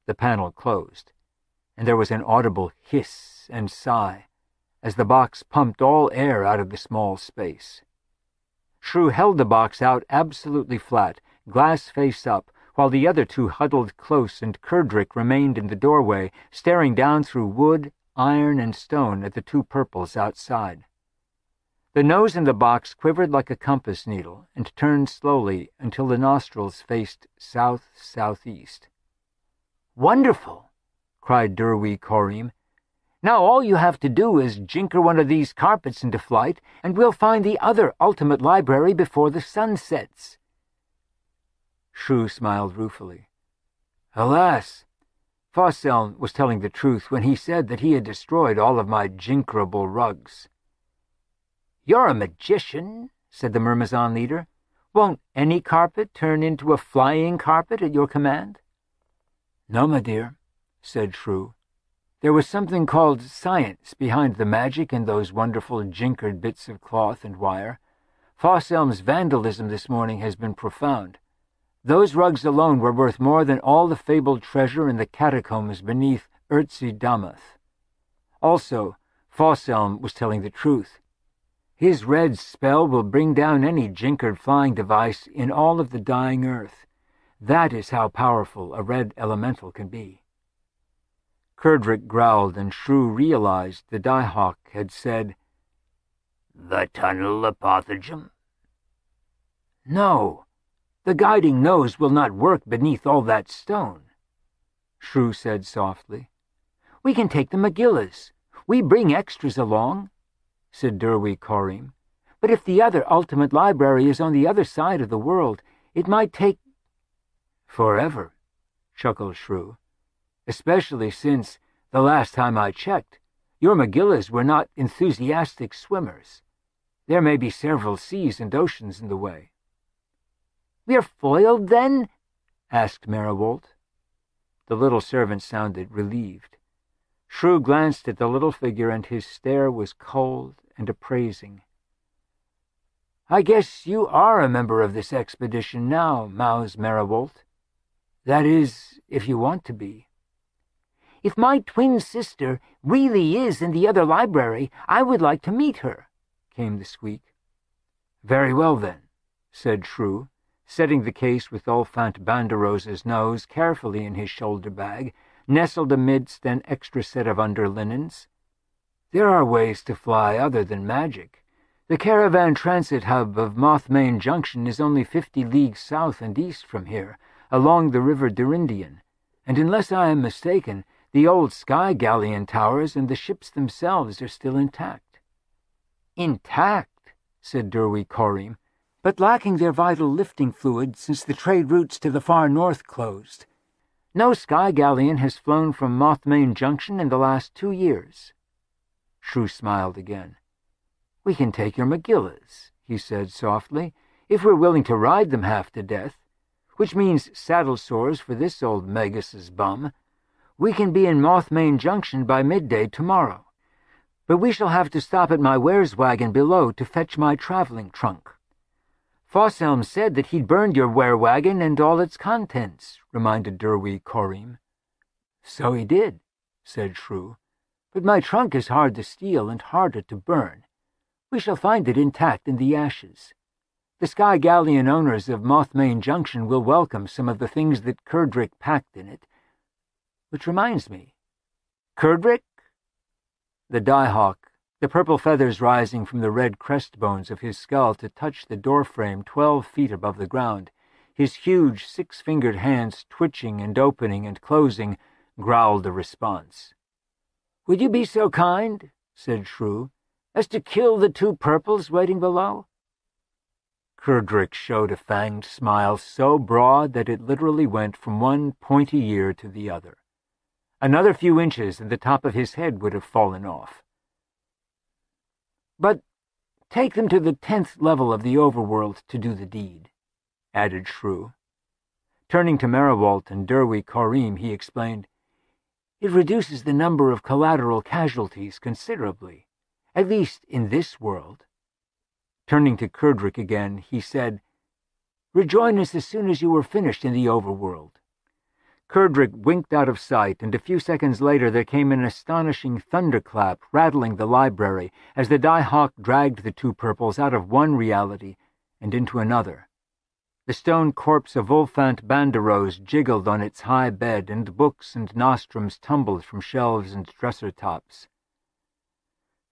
The panel closed, and there was an audible hiss and sigh as the box pumped all air out of the small space. Shrew held the box out absolutely flat, glass face up, while the other 2 huddled close and Kerdrick remained in the doorway, staring down through wood, iron, and stone at the 2 purples outside. The nose in the box quivered like a compass needle and turned slowly until the nostrils faced south-southeast. "Wonderful!" cried Derwi Korim. Now all you have to do is jinker one of these carpets into flight, and we'll find the other ultimate library before the sun sets." Shrew smiled ruefully. "Alas, Fosselm was telling the truth when he said that he had destroyed all of my jinkerable rugs." "You're a magician," said the Myrmizon leader. "Won't any carpet turn into a flying carpet at your command?" "No, my dear," said Shrew. "There was something called science behind the magic in those wonderful jinkered bits of cloth and wire. Fosselm's vandalism this morning has been profound. Those rugs alone were worth more than all the fabled treasure in the catacombs beneath Urtzi-Damath. Also, Fosselm was telling the truth. His red spell will bring down any jinkered flying device in all of the dying earth. That is how powerful a red elemental can be." Kerdrick growled, and Shrew realized the Die-Hawk had said, "The tunnel apothegm?" "No, the guiding nose will not work beneath all that stone," Shrew said softly. "We can take the Megillas. We bring extras along," said Derwy Corriem. "But if the other ultimate library is on the other side of the world, it might take—" "Forever," chuckled Shrew. "Especially since, the last time I checked, your Megillas were not enthusiastic swimmers. There may be several seas and oceans in the way." "We're foiled, then?" asked Mariwold. The little servant sounded relieved. Shrew glanced at the little figure, and his stare was cold and appraising. "I guess you are a member of this expedition now, Mouse Mariwold. That is, if you want to be." "If my twin sister really is in the other library, I would like to meet her," came the squeak. "Very well, then," said Shrew, setting the case with Ulfänt Banderoz's nose carefully in his shoulder bag, nestled amidst an extra set of underlinens. "There are ways to fly other than magic. The caravan transit hub of Mothmain Junction is only 50 leagues south and east from here, along the river Durindian, and unless I am mistaken, the old sky galleon towers and the ships themselves are still intact." "Intact," said Derwy Corriem, "but lacking their vital lifting fluid since the trade routes to the far north closed. No sky galleon has flown from Mothmain Junction in the last 2 years." Shrew smiled again. "We can take your Megillas," he said softly, "if we're willing to ride them half to death, which means saddle sores for this old Magus's bum. We can be in Mothmain Junction by midday tomorrow, but we shall have to stop at my wares wagon below to fetch my traveling trunk." "Fosselm said that he'd burned your ware wagon and all its contents," reminded Derwy Corriem. "So he did," said Shrew, "but my trunk is hard to steal and harder to burn. We shall find it intact in the ashes. The sky galleon owners of Mothmain Junction will welcome some of the things that Kerdrick packed in it. Which reminds me, Kerdrick?" The Die-Hawk, the purple feathers rising from the red crest-bones of his skull to touch the doorframe 12 feet above the ground, his huge 6-fingered hands twitching and opening and closing, growled a response. "Would you be so kind," said Shrew, "as to kill the 2 purples waiting below?" Kerdrick showed a fanged smile so broad that it literally went from one pointy ear to the other. Another few inches and the top of his head would have fallen off. "But take them to the 10th level of the overworld to do the deed," added Shrew. Turning to Mariwold and Derwy Corriem, he explained, "It reduces the number of collateral casualties considerably, at least in this world." Turning to Kerdrick again, he said, "Rejoin us as soon as you are finished in the overworld." Kerdrick winked out of sight, and a few seconds later there came an astonishing thunderclap rattling the library as the Die-Hawk dragged the 2 purples out of one reality and into another. The stone corpse of Ulfänt Banderoz jiggled on its high bed, and books and nostrums tumbled from shelves and dresser tops.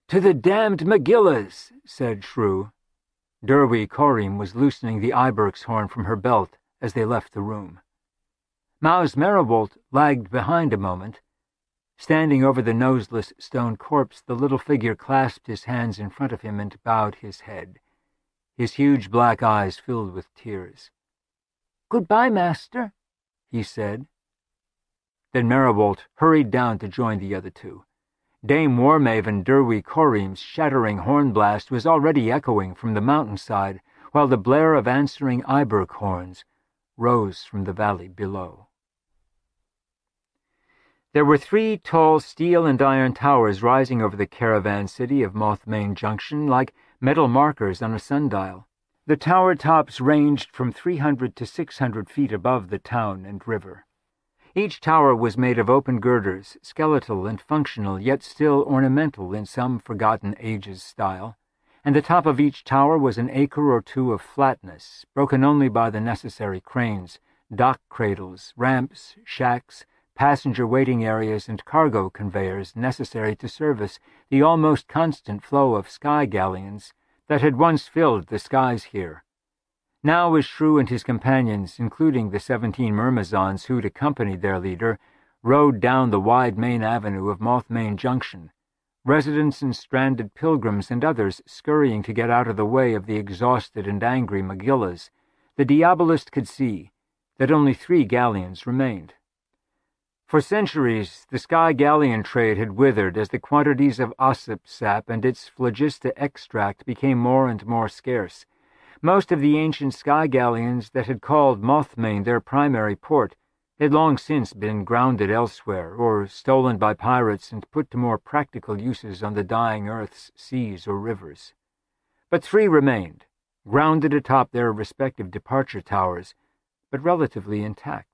"To the damned Megillas," said Shrew. Derwy Corriem was loosening the ibex horn from her belt as they left the room. Mouse Mariwold lagged behind a moment. Standing over the noseless stone corpse, the little figure clasped his hands in front of him and bowed his head. His huge black eyes filled with tears. "Goodbye, master," he said. Then Mariwalt hurried down to join the other two. Dame Warmaven Derwy Corrym's shattering horn blast was already echoing from the mountainside, while the blare of answering Iberk horns rose from the valley below. There were 3 tall steel and iron towers rising over the caravan city of Mothmain Junction like metal markers on a sundial. The tower tops ranged from 300 to 600 feet above the town and river. Each tower was made of open girders, skeletal and functional, yet still ornamental in some forgotten age's style, and the top of each tower was an acre or two of flatness, broken only by the necessary cranes, dock cradles, ramps, shacks, passenger waiting areas, and cargo conveyors necessary to service the almost constant flow of sky galleons that had once filled the skies here. Now, as Shrew and his companions, including the 17 Myrmizons who'd accompanied their leader, rode down the wide main avenue of Mothmain Junction, residents and stranded pilgrims and others scurrying to get out of the way of the exhausted and angry Magillas, the Diabolist could see that only 3 galleons remained. For centuries, the sky galleon trade had withered as the quantities of ossip sap and its phlogiston extract became more and more scarce. Most of the ancient sky galleons that had called Mothmain their primary port had long since been grounded elsewhere, or stolen by pirates and put to more practical uses on the dying earth's seas or rivers. But 3 remained, grounded atop their respective departure towers, but relatively intact.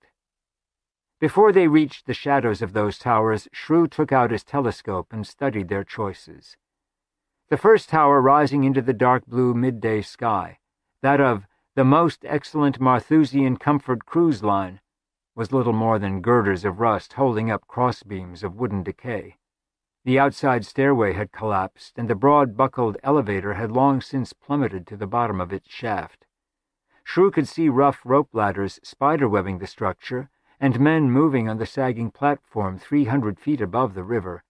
Before they reached the shadows of those towers, Shrew took out his telescope and studied their choices. The first tower rising into the dark blue midday sky, that of the Most Excellent Marthusian Comfort Cruise Line, was little more than girders of rust holding up crossbeams of wooden decay. The outside stairway had collapsed, and the broad-buckled elevator had long since plummeted to the bottom of its shaft. Shrew could see rough rope ladders spiderwebbing the structure, and men moving on the sagging platform 300 feet above the river,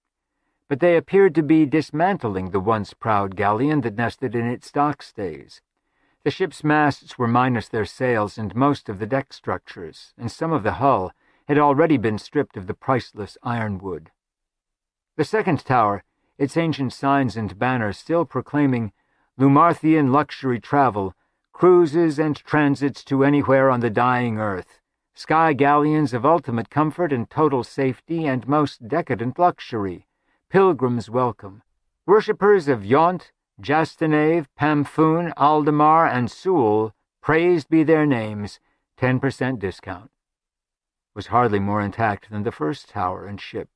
but they appeared to be dismantling the once proud galleon that nested in its dock stays. The ship's masts were minus their sails, and most of the deck structures, and some of the hull, had already been stripped of the priceless ironwood. The second tower, its ancient signs and banners still proclaiming Lumarthian luxury travel, cruises and transits to anywhere on the dying earth, sky galleons of ultimate comfort and total safety and most decadent luxury, pilgrims welcome, worshippers of Yont, Jastanave, Pamfoon, Aldemar, and Sewell, praised be their names, 10% discount. Was hardly more intact than the first tower and ship.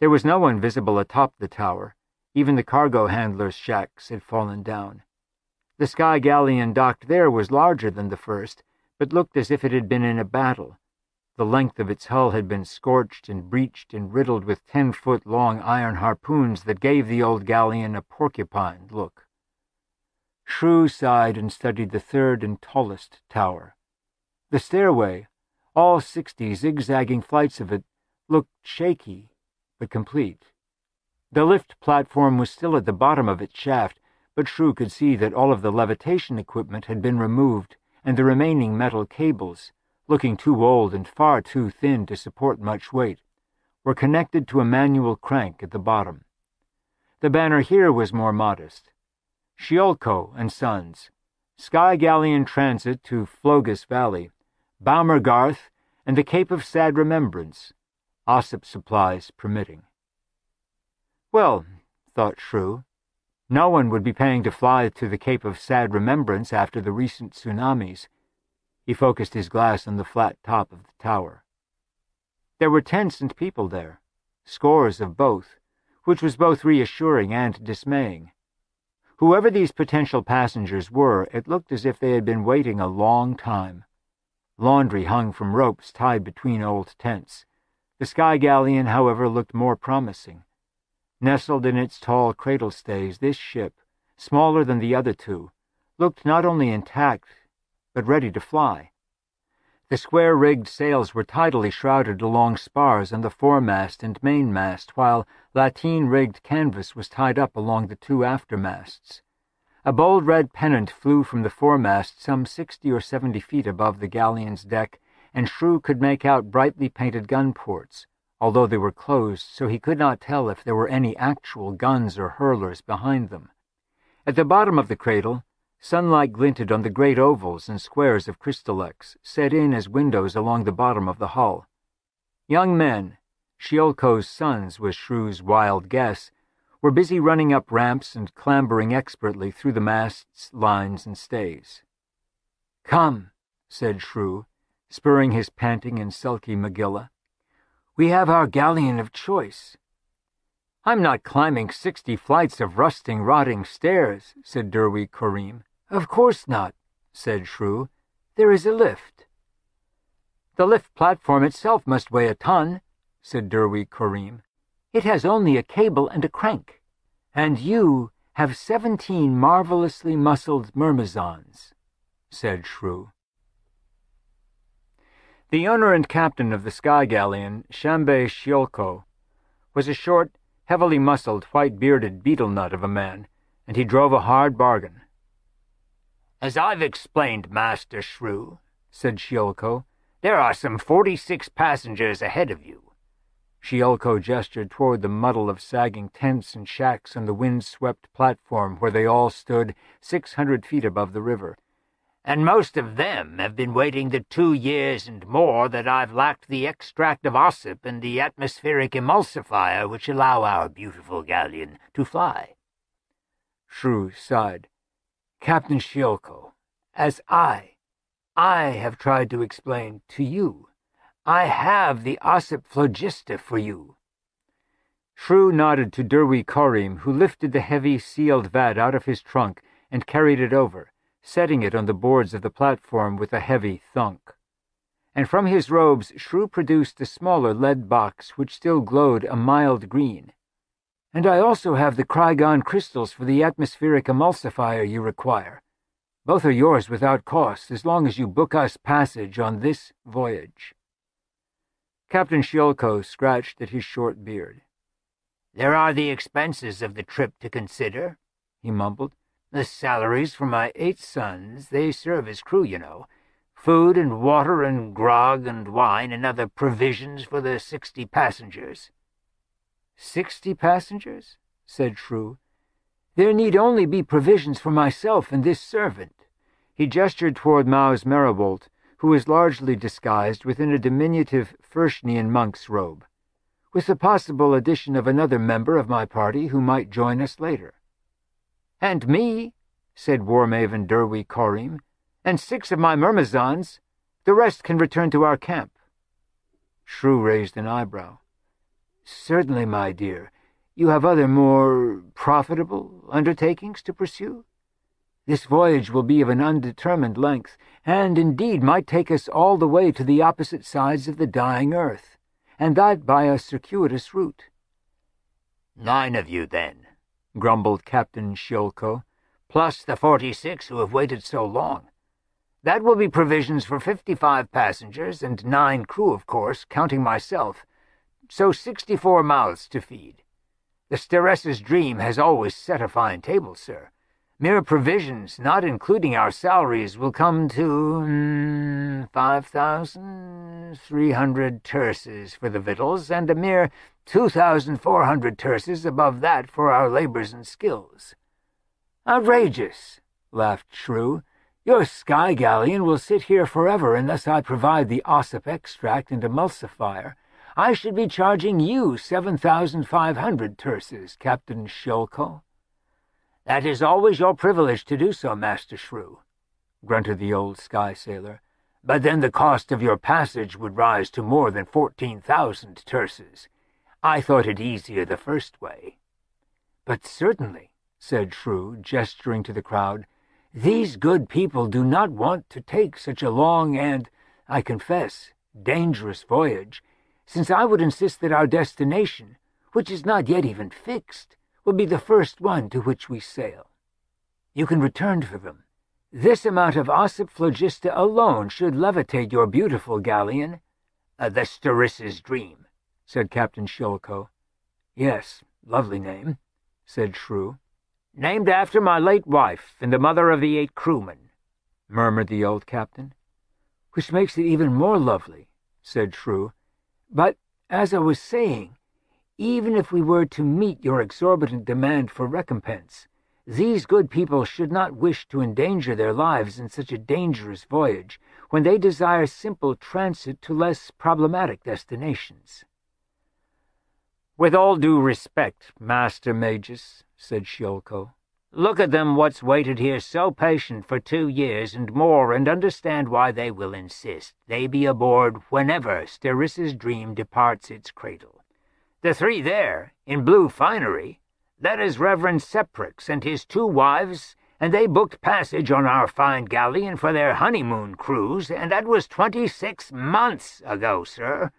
There was no one visible atop the tower. Even the cargo handlers' shacks had fallen down. The sky galleon docked there was larger than the first, but looked as if it had been in a battle. The length of its hull had been scorched and breached and riddled with 10-foot-long iron harpoons that gave the old galleon a porcupine look. Shrew sighed and studied the third and tallest tower. The stairway, all 60 zigzagging flights of it, looked shaky, but complete. The lift platform was still at the bottom of its shaft, but Shrew could see that all of the levitation equipment had been removed, and the remaining metal cables, looking too old and far too thin to support much weight, were connected to a manual crank at the bottom. The banner here was more modest. Shiolko and Sons, Sky Galleon Transit to Flogus Valley, Baumergarth, and the Cape of Sad Remembrance, ossip supplies permitting. Well, thought Shrew, no one would be paying to fly to the Cape of Sad Remembrance after the recent tsunamis. He focused his glass on the flat top of the tower. There were tents and people there, scores of both, which was both reassuring and dismaying. Whoever these potential passengers were, it looked as if they had been waiting a long time. Laundry hung from ropes tied between old tents. The sky galleon, however, looked more promising. Nestled in its tall cradle stays, this ship, smaller than the other two, looked not only intact, but ready to fly. The square-rigged sails were tidily shrouded along spars on the foremast and mainmast, while lateen-rigged canvas was tied up along the two aftermasts. A bold red pennant flew from the foremast some 60 or 70 feet above the galleon's deck, and Shrew could make out brightly painted gun ports, although they were closed, so he could not tell if there were any actual guns or hurlers behind them. At the bottom of the cradle, sunlight glinted on the great ovals and squares of crystalex, set in as windows along the bottom of the hull. Young men, Shiolko's sons was Shrew's wild guess, were busy running up ramps and clambering expertly through the masts, lines, and stays. "Come," said Shrew, spurring his panting and sulky Megillah. "We have our galleon of choice." "I'm not climbing 60 flights of rusting, rotting stairs," said Derwy Korim. "Of course not," said Shrew. "There is a lift." "The lift platform itself must weigh a ton," said Derwy Korim. "It has only a cable and a crank. And you have 17 marvelously muscled myrmizons," said Shrew. The owner and captain of the sky galleon, Shambe Shiolko, was a short, heavily muscled, white-bearded beetle-nut of a man, and he drove a hard bargain. "As I've explained, Master Shrew," said Shiolko, "there are some 46 passengers ahead of you." Shiolko gestured toward the muddle of sagging tents and shacks on the wind-swept platform where they all stood 600 feet above the river. "And most of them have been waiting the 2 years and more that I've lacked the extract of ossip and the atmospheric emulsifier which allow our beautiful galleon to fly." Shrew sighed. "Captain Shiolko, as I have tried to explain to you, I have the ossip phlogiston for you." Shrew nodded to Derwy Korim, who lifted the heavy sealed vat out of his trunk and carried it over, setting it on the boards of the platform with a heavy thunk. And from his robes Shrew produced a smaller lead box which still glowed a mild green. "And I also have the Krygon crystals for the atmospheric emulsifier you require. Both are yours without cost, as long as you book us passage on this voyage." Captain Shiolko scratched at his short beard. "There are the expenses of the trip to consider," he mumbled. "The salaries for my 8 sons, they serve as crew, you know. Food and water and grog and wine and other provisions for the 60 passengers." 60 passengers? Said Shrew. "There need only be provisions for myself and this servant." He gestured toward Maus Meribolt, who was largely disguised within a diminutive Fershnian monk's robe, with the possible addition of another member of my party who might join us later. "And me," said War Maven Derwy Korim, "and 6 of my myrmizons. The rest can return to our camp." Shrew raised an eyebrow. "Certainly, my dear. You have other more profitable undertakings to pursue? This voyage will be of an undetermined length, and indeed might take us all the way to the opposite sides of the dying earth, and that by a circuitous route." "9 of you, then," grumbled Captain Shiolko, "plus the 46 who have waited so long. That will be provisions for 55 passengers and 9 crew, of course, counting myself, so 64 mouths to feed. The Steressa's dream has always set a fine table, sir. Mere provisions, not including our salaries, will come to 5,300 terces for the victuals, and a mere 2,400 terces above that for our labors and skills." "Outrageous," laughed Shrew. "Your sky galleon will sit here forever unless I provide the ossip extract and emulsifier. I should be charging you 7,500 terces, Captain Shiolko." "That is always your privilege to do so, Master Shrew," grunted the old sky sailor. "But then the cost of your passage would rise to more than 14,000 terces. I thought it easier the first way." "But certainly," said Shrew, gesturing to the crowd, "these good people do not want to take such a long and, I confess, dangerous voyage, since I would insist that our destination, which is not yet even fixed, will be the first one to which we sail. You can return for them, This amount of ossip phlogiста alone should levitate your beautiful galleon." "The Stariss's Dream," said Captain Shilko. "Yes, lovely name," said Shrew. "Named after my late wife and the mother of the 8 crewmen," murmured the old captain. "Which makes it even more lovely," said Shrew. "But, as I was saying, even if we were to meet your exorbitant demand for recompense, these good people should not wish to endanger their lives in such a dangerous voyage when they desire simple transit to less problematic destinations." "With all due respect, Master Magus," said Shilko, "look at them what's waited here so patient for 2 years and more, and understand why they will insist they be aboard whenever Stariss's Dream departs its cradle. The 3 there, in blue finery, that is Reverend Seprix and his 2 wives, and they booked passage on our fine galleon for their honeymoon cruise, and that was 26 months ago, sir.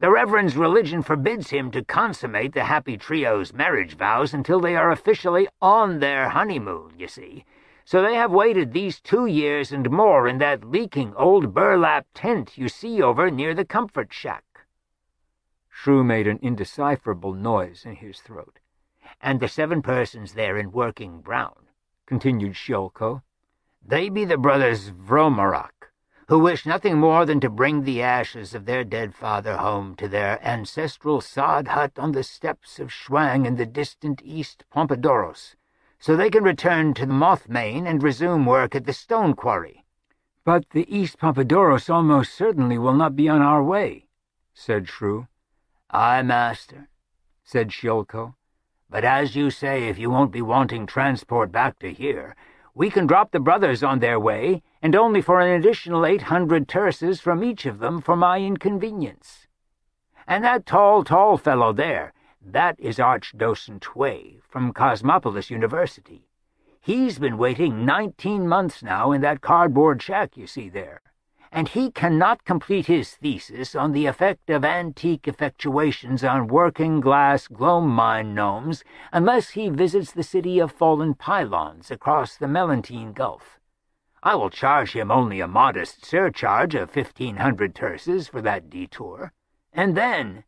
The Reverend's religion forbids him to consummate the happy trio's marriage vows until they are officially on their honeymoon, you see. So they have waited these 2 years and more in that leaking old burlap tent you see over near the comfort shack." Shrew made an indecipherable noise in his throat. "And the 7 persons there in working brown," continued Shilko, "they be the brothers Vromarak, who wish nothing more than to bring the ashes of their dead father home to their ancestral sod hut on the steppes of Schwang in the distant East Pompadoros, so they can return to the Mothmane and resume work at the stone quarry." "But the East Pompadoros almost certainly will not be on our way," said Shrew. "Aye, master," said Shilko. "But as you say, if you won't be wanting transport back to here, we can drop the brothers on their way, and only for an additional 800 terces from each of them for my inconvenience. And that tall fellow there, that is Archdocent Tway from Cosmopolis University. He's been waiting 19 months now in that cardboard shack you see there, and he cannot complete his thesis on the effect of antique effectuations on working glass gloam mine gnomes unless he visits the city of fallen pylons across the Melantine Gulf. I will charge him only a modest surcharge of 1,500 terces for that detour. And then,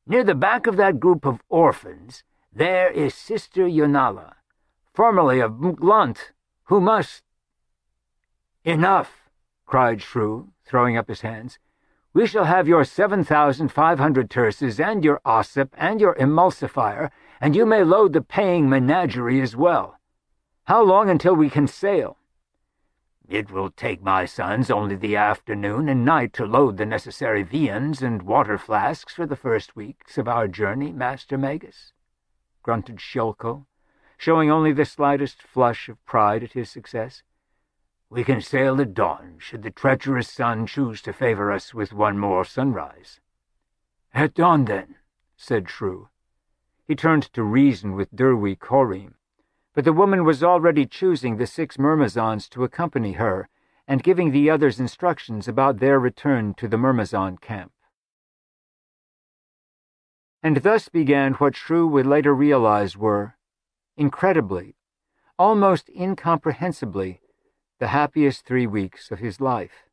near the back of that group of orphans, there is Sister Yonala, formerly of Mglunt, who must—" "Enough!" cried Shrew, throwing up his hands. "We shall have your 7,500 terces and your ossip and your emulsifier, and you may load the paying menagerie as well. How long until we can sail?" "It will take my sons only the afternoon and night to load the necessary viands and water flasks for the first weeks of our journey, Master Magus," grunted Shilko, showing only the slightest flush of pride at his success. "We can sail at dawn, should the treacherous sun choose to favor us with one more sunrise." "At dawn, then," said Shrew. He turned to reason with Derwy Corim, but the woman was already choosing the 6 Myrmizons to accompany her and giving the others instructions about their return to the Myrmizon camp. And thus began what Shrew would later realize were, incredibly, almost incomprehensibly, the happiest 3 weeks of his life.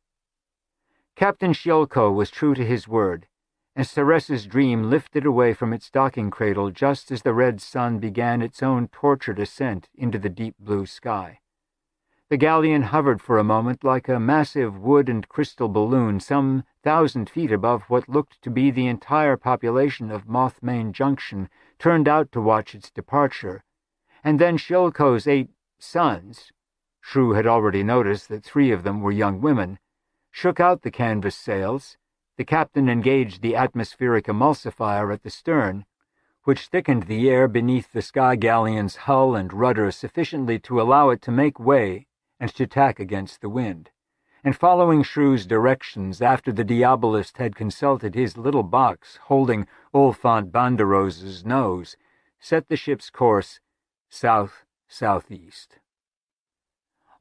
Captain Shilko was true to his word, and Stariss's Dream lifted away from its docking cradle just as the red sun began its own tortured ascent into the deep blue sky. The galleon hovered for a moment like a massive wood and crystal balloon some 1,000 feet above what looked to be the entire population of Mothmane Junction turned out to watch its departure, and then Shilko's 8 sons— Shrew had already noticed that 3 of them were young women— shook out the canvas sails. The captain engaged the atmospheric emulsifier at the stern, which thickened the air beneath the sky galleon's hull and rudder sufficiently to allow it to make way and to tack against the wind, and following Shrew's directions after the diabolist had consulted his little box holding Ulfänt Banderoz's nose, set the ship's course south-southeast.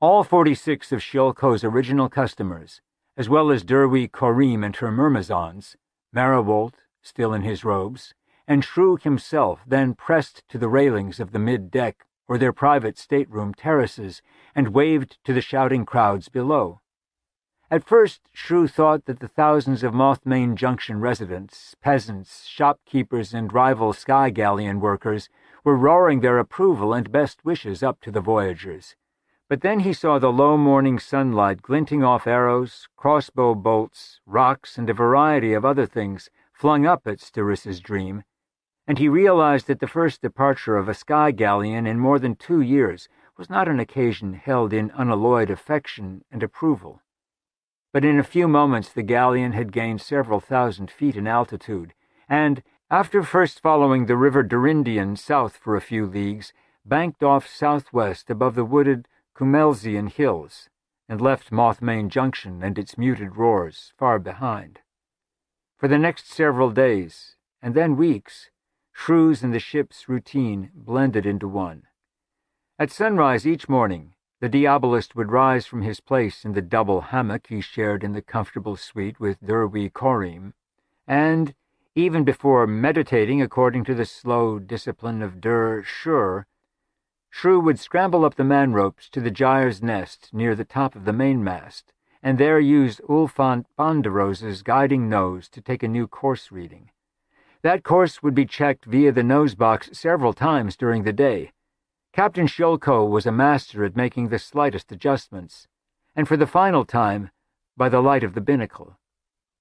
All 46 of Shilko's original customers, as well as Derwy Corim and her Myrmizons, Marawolt, still in his robes, and Shrew himself then pressed to the railings of the mid-deck or their private stateroom terraces and waved to the shouting crowds below. At first, Shrew thought that the thousands of Mothmain Junction residents, peasants, shopkeepers, and rival Sky Galleon workers were roaring their approval and best wishes up to the voyagers. But then he saw the low morning sunlight glinting off arrows, crossbow bolts, rocks, and a variety of other things flung up at Steris's dream, and he realized that the first departure of a Sky Galleon in more than 2 years was not an occasion held in unalloyed affection and approval. But in a few moments the galleon had gained several thousand feet in altitude, and, after first following the river Dorindian south for a few leagues, banked off southwest above the wooded Cumelzian hills, and left Mothmain Junction and its muted roars far behind. For the next several days, and then weeks, Shrew's and the ship's routine blended into one. At sunrise each morning, the Diabolist would rise from his place in the double hammock he shared in the comfortable suite with Derwi Korim, and, even before meditating according to the slow discipline of Shur, Shrew would scramble up the man-ropes to the Gyre's nest near the top of the mainmast, and there use Ulfänt Banderoz's guiding nose to take a new course reading. That course would be checked via the nosebox several times during the day. Captain Shilko was a master at making the slightest adjustments, and for the final time, by the light of the binnacle,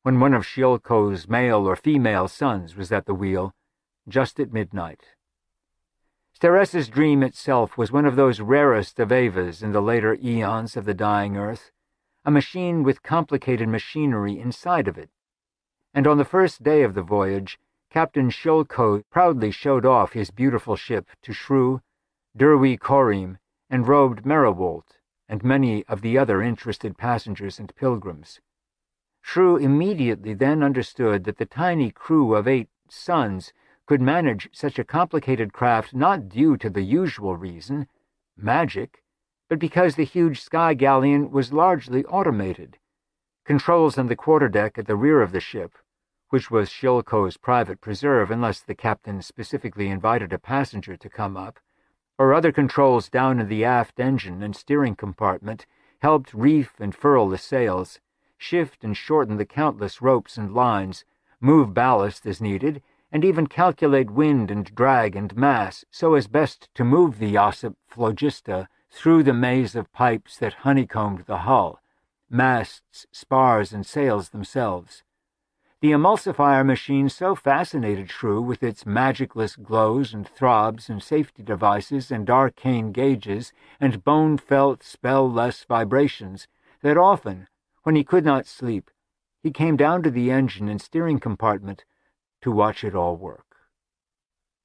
when one of Shilko's male or female sons was at the wheel, just at midnight. Steris's dream itself was one of those rarest of Evas in the later eons of the dying Earth, a machine with complicated machinery inside of it. And on the first day of the voyage, Captain Shilko proudly showed off his beautiful ship to Shrew, Derwi Korim, and robed Meriwold, and many of the other interested passengers and pilgrims. Shrew immediately then understood that the tiny crew of 8 sons could manage such a complicated craft not due to the usual reason, magic, but because the huge Sky Galleon was largely automated. Controls on the quarterdeck at the rear of the ship, which was Shilko's private preserve unless the captain specifically invited a passenger to come up, or other controls down in the aft engine and steering compartment, helped reef and furl the sails, shift and shorten the countless ropes and lines, move ballast as needed, and even calculate wind and drag and mass so as best to move the Ossip Phlogiston through the maze of pipes that honeycombed the hull, masts, spars, and sails themselves. The emulsifier machine so fascinated Shrew with its magicless glows and throbs and safety devices and arcane gauges and bone-felt, spell-less vibrations that often, when he could not sleep, he came down to the engine and steering compartment to watch it all work.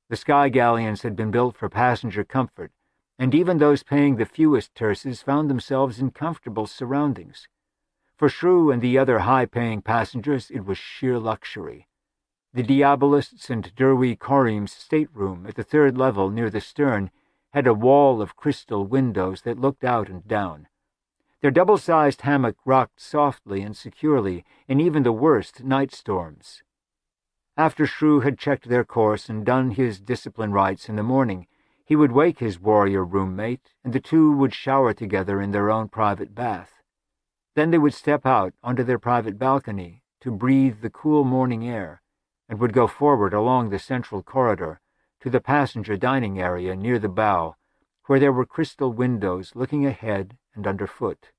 The Sky Galleons had been built for passenger comfort, and even those paying the fewest terces found themselves in comfortable surroundings. For Shrew and the other high-paying passengers, it was sheer luxury. The Diabolist's and Derwi Korim's stateroom at the 3rd level near the stern had a wall of crystal windows that looked out and down. Their double-sized hammock rocked softly and securely in even the worst night storms. After Shrew had checked their course and done his discipline rites in the morning, he would wake his warrior roommate, and the two would shower together in their own private bath. Then they would step out onto their private balcony to breathe the cool morning air, and would go forward along the central corridor to the passenger dining area near the bow, where there were crystal windows looking ahead and underfoot.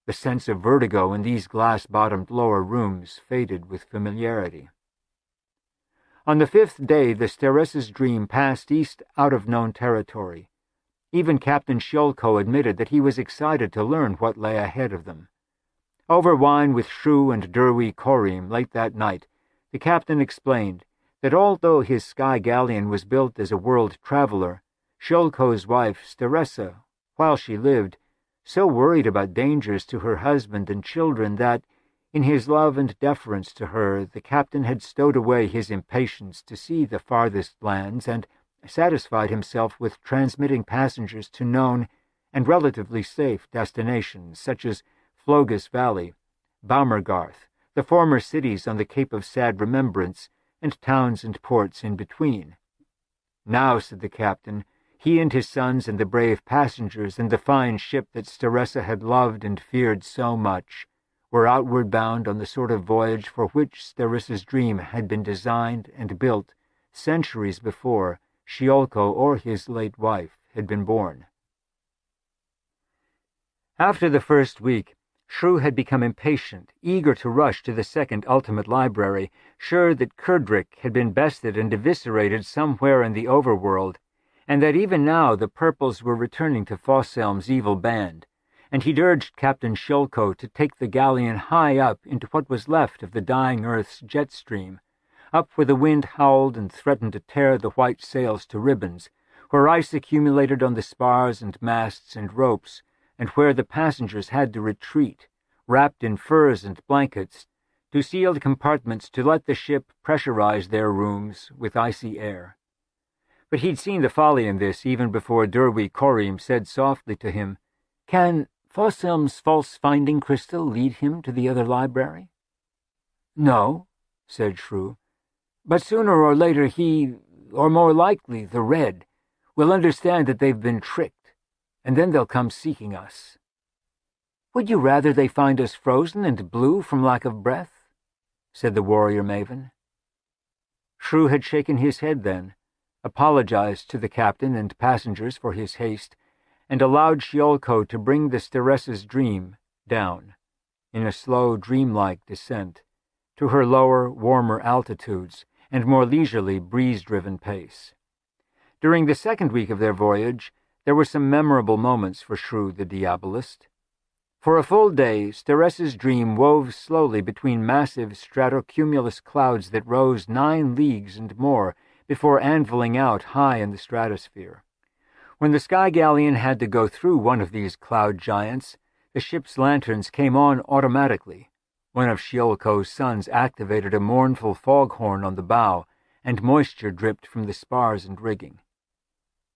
The sense of vertigo in these glass-bottomed lower rooms faded with familiarity. On the 5th day, the Steris's dream passed east out of known territory. Even Captain Shilko admitted that he was excited to learn what lay ahead of them. Over wine with Shrew and Derwi Korim late that night, the captain explained that although his Sky Galleon was built as a world traveler, Shilko's wife, Steressa, while she lived, so worried about dangers to her husband and children that, in his love and deference to her, the captain had stowed away his impatience to see the farthest lands and satisfied himself with transmitting passengers to known and relatively safe destinations such as Flogus Valley, Baumergarth, the former cities on the Cape of Sad Remembrance, and towns and ports in between. Now, said the captain, he and his sons and the brave passengers in the fine ship that Steresa had loved and feared so much were outward bound on the sort of voyage for which Steresa's dream had been designed and built centuries before Shiolko or his late wife had been born. After the first week, Shrew had become impatient, eager to rush to the second ultimate library, sure that Kurdrick had been bested and eviscerated somewhere in the overworld, and that even now the purples were returning to Fosselm's evil band, and he'd urged Captain Shiolko to take the galleon high up into what was left of the dying Earth's jet stream, up where the wind howled and threatened to tear the white sails to ribbons, where ice accumulated on the spars and masts and ropes, and where the passengers had to retreat, wrapped in furs and blankets, to sealed compartments to let the ship pressurize their rooms with icy air. But he'd seen the folly in this even before Derwy Corriem said softly to him, "Can Fosselm's false finding crystal lead him to the other library?" "No," said Shrew, "but sooner or later he, or more likely the Red, will understand that they've been tricked, and then they'll come seeking us." "Would you rather they find us frozen and blue from lack of breath?" said the warrior maven. Shrew had shaken his head then, apologized to the captain and passengers for his haste, and allowed Shiolko to bring the Steresa's dream down, in a slow, dreamlike descent, to her lower, warmer altitudes and more leisurely, breeze-driven pace. During the second week of their voyage, there were some memorable moments for Shrew the Diabolist. For a full day, Steresa's dream wove slowly between massive stratocumulus clouds that rose 9 leagues and more before anviling out high in the stratosphere. When the sky galleon had to go through one of these cloud giants, the ship's lanterns came on automatically. One of Shiolko's sons activated a mournful foghorn on the bow, and moisture dripped from the spars and rigging.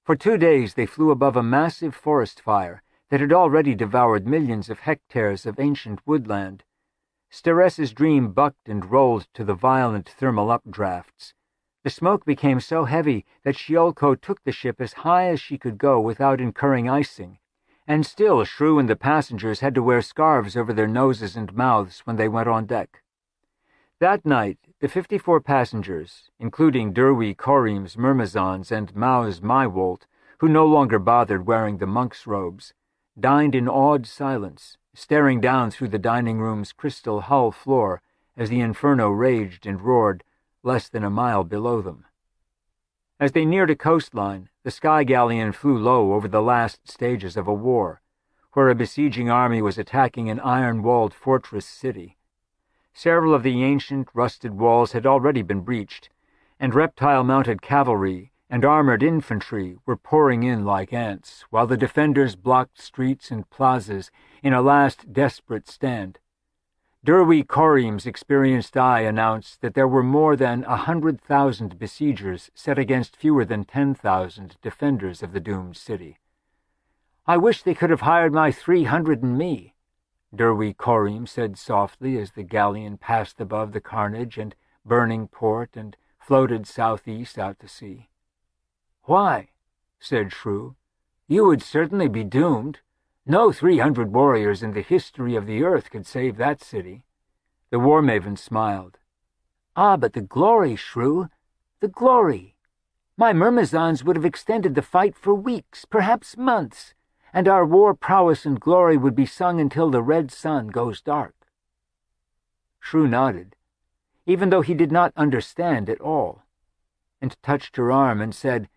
For 2 days they flew above a massive forest fire that had already devoured millions of hectares of ancient woodland. Steresa's dream bucked and rolled to the violent thermal updrafts. The smoke became so heavy that Shiolko took the ship as high as she could go without incurring icing, and still Shrew and the passengers had to wear scarves over their noses and mouths when they went on deck. That night, the 54 passengers, including Derwy Corriem's Myrmizons and Mao's Mywolt, who no longer bothered wearing the monk's robes, dined in awed silence, staring down through the dining room's crystal hull floor as the inferno raged and roared less than a mile below them. As they neared a coastline, the sky galleon flew low over the last stages of a war, where a besieging army was attacking an iron-walled fortress city. Several of the ancient, rusted walls had already been breached, and reptile-mounted cavalry and armored infantry were pouring in like ants, while the defenders blocked streets and plazas in a last desperate stand. Derwy Corriem's experienced eye announced that there were more than 100,000 besiegers set against fewer than 10,000 defenders of the doomed city. "I wish they could have hired my 300 and me," Derwy Corriem said softly as the galleon passed above the carnage and burning port and floated southeast out to sea. "Why?" said Shrew. "You would certainly be doomed. No 300 warriors in the history of the earth could save that city." The war maven smiled. "Ah, but the glory, Shrew, the glory! My Myrmizons would have extended the fight for weeks, perhaps months, and our war prowess and glory would be sung until the red sun goes dark." Shrew nodded, even though he did not understand at all, and touched her arm and said,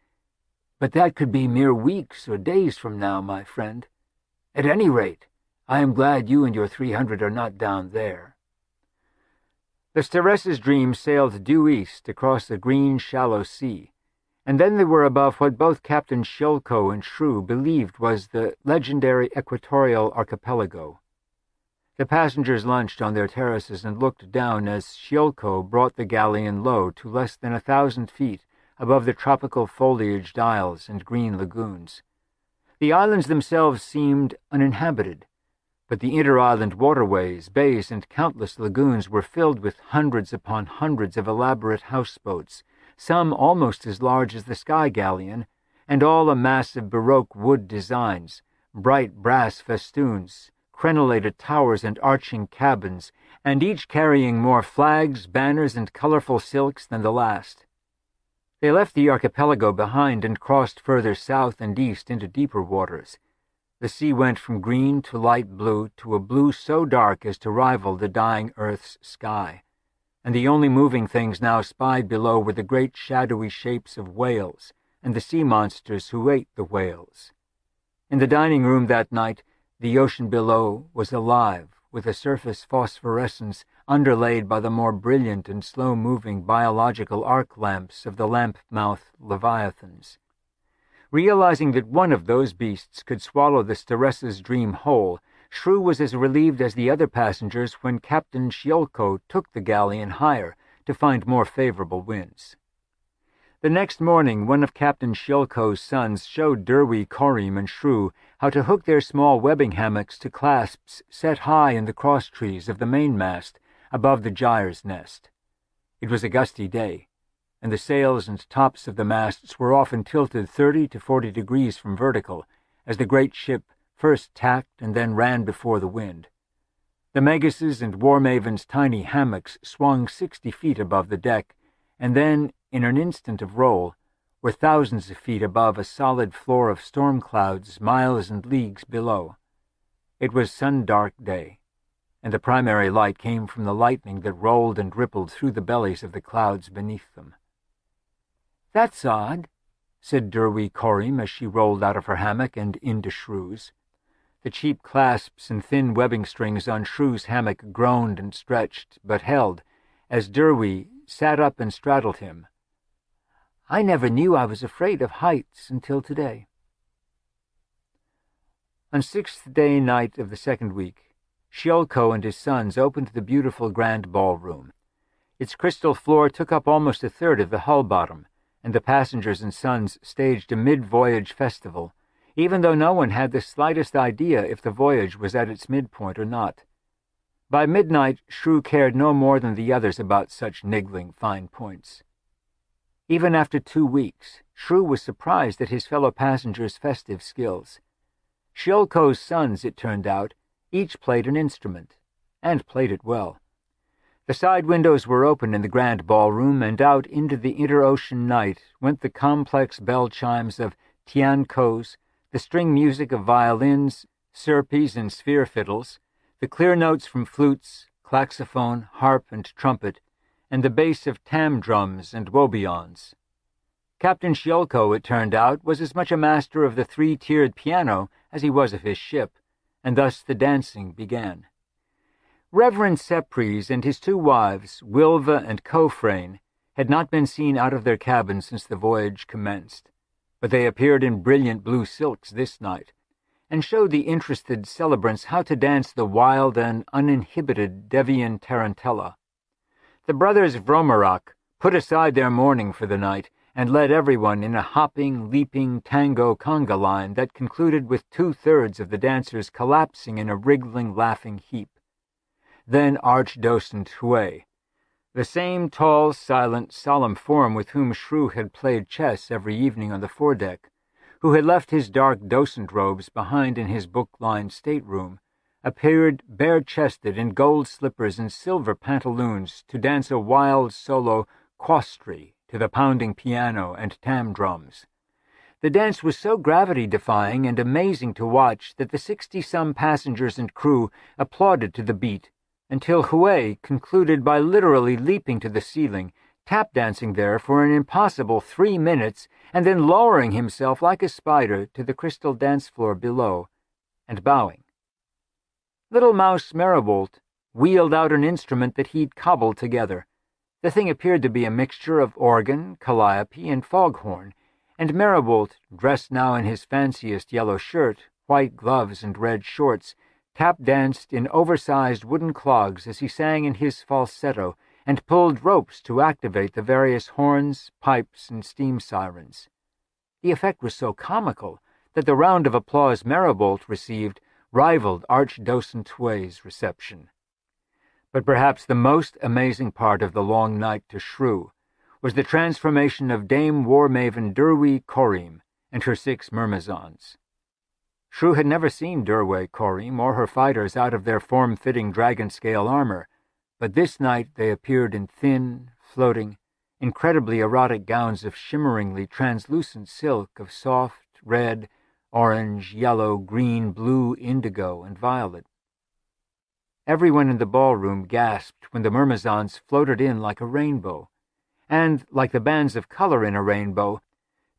"But that could be mere weeks or days from now, my friend. At any rate, I am glad you and your 300 are not down there." The Steresa's dream sailed due east across the green, shallow sea, and then they were above what both Captain Shiolko and Shrew believed was the legendary equatorial archipelago. The passengers lunched on their terraces and looked down as Shiolko brought the galleon low to less than 1,000 feet above the tropical foliaged isles and green lagoons. The islands themselves seemed uninhabited, but the inter-island waterways, bays, and countless lagoons were filled with hundreds upon hundreds of elaborate houseboats, some almost as large as the sky galleon, and all a mass of Baroque wood designs, bright brass festoons, crenellated towers and arching cabins, and each carrying more flags, banners, and colorful silks than the last. They left the archipelago behind and crossed further south and east into deeper waters. The sea went from green to light blue to a blue so dark as to rival the dying earth's sky, and the only moving things now spied below were the great shadowy shapes of whales and the sea monsters who ate the whales. In the dining room that night, the ocean below was alive, with a surface phosphorescence underlaid by the more brilliant and slow-moving biological arc lamps of the lamp-mouthed leviathans. Realizing that one of those beasts could swallow the Staressa's dream whole, Shrew was as relieved as the other passengers when Captain Shiolko took the galley in hire to find more favorable winds. The next morning, one of Captain Shiolko's sons showed Derwy, Corim, and Shrew how to hook their small webbing hammocks to clasps set high in the cross-trees of the mainmast above the gyre's nest. It was a gusty day, and the sails and tops of the masts were often tilted 30 to 40 degrees from vertical, as the great ship first tacked and then ran before the wind. The Magus's and War Maven's tiny hammocks swung 60 feet above the deck, and then, in an instant of roll, were thousands of feet above a solid floor of storm clouds miles and leagues below. It was sun-dark day, and the primary light came from the lightning that rolled and rippled through the bellies of the clouds beneath them. "That's odd," said Derwy Corim as she rolled out of her hammock and into Shrew's. The cheap clasps and thin webbing strings on Shrew's hammock groaned and stretched, but held, as Derwy sat up and straddled him. "I never knew I was afraid of heights until today." On sixth day night of the second week, Shiolko and his sons opened the beautiful grand ballroom. Its crystal floor took up almost a third of the hull bottom, and the passengers and sons staged a mid-voyage festival, even though no one had the slightest idea if the voyage was at its midpoint or not. By midnight, Shrew cared no more than the others about such niggling fine points. Even after 2 weeks, Shrew was surprised at his fellow passengers' festive skills. Shiolko's sons, it turned out, each played an instrument, and played it well. The side windows were open in the grand ballroom, and out into the interocean night went the complex bell chimes of tiancos, the string music of violins, surpies, and sphere fiddles, the clear notes from flutes, claxophone, harp, and trumpet, and the bass of tam drums and wobions. Captain Shiolko, it turned out, was as much a master of the 3-tiered piano as he was of his ship, and thus the dancing began. Reverend Sepries and his 2 wives, Wilva and Cofrain, had not been seen out of their cabins since the voyage commenced, but they appeared in brilliant blue silks this night, and showed the interested celebrants how to dance the wild and uninhibited Devian tarantella. The brothers Vromarak put aside their mourning for the night and led everyone in a hopping, leaping tango conga line that concluded with 2/3 of the dancers collapsing in a wriggling, laughing heap. Then Archdocent Huey, the same tall, silent, solemn form with whom Shrew had played chess every evening on the foredeck, who had left his dark docent robes behind in his book-lined stateroom, appeared bare-chested in gold slippers and silver pantaloons to dance a wild solo quastri to the pounding piano and tam drums. The dance was so gravity-defying and amazing to watch that the 60-some passengers and crew applauded to the beat, until Huey concluded by literally leaping to the ceiling, tap-dancing there for an impossible 3 minutes, and then lowering himself like a spider to the crystal dance floor below, and bowing. Little Mouse Maribolt wheeled out an instrument that he'd cobbled together. The thing appeared to be a mixture of organ, calliope, and foghorn, and Maribolt, dressed now in his fanciest yellow shirt, white gloves, and red shorts, tap-danced in oversized wooden clogs as he sang in his falsetto and pulled ropes to activate the various horns, pipes, and steam sirens. The effect was so comical that the round of applause Maribolt received rivaled Archdocent Huey's reception. But perhaps the most amazing part of the long night to Shrew was the transformation of Dame War Maven Derwy Corim and her 6 myrmizons. Shrew had never seen Derwy Corriem or her fighters out of their form-fitting dragon-scale armor, but this night they appeared in thin, floating, incredibly erotic gowns of shimmeringly translucent silk of soft red, orange, yellow, green, blue, indigo, and violet. Everyone in the ballroom gasped when the myrmizons floated in like a rainbow, and, like the bands of color in a rainbow,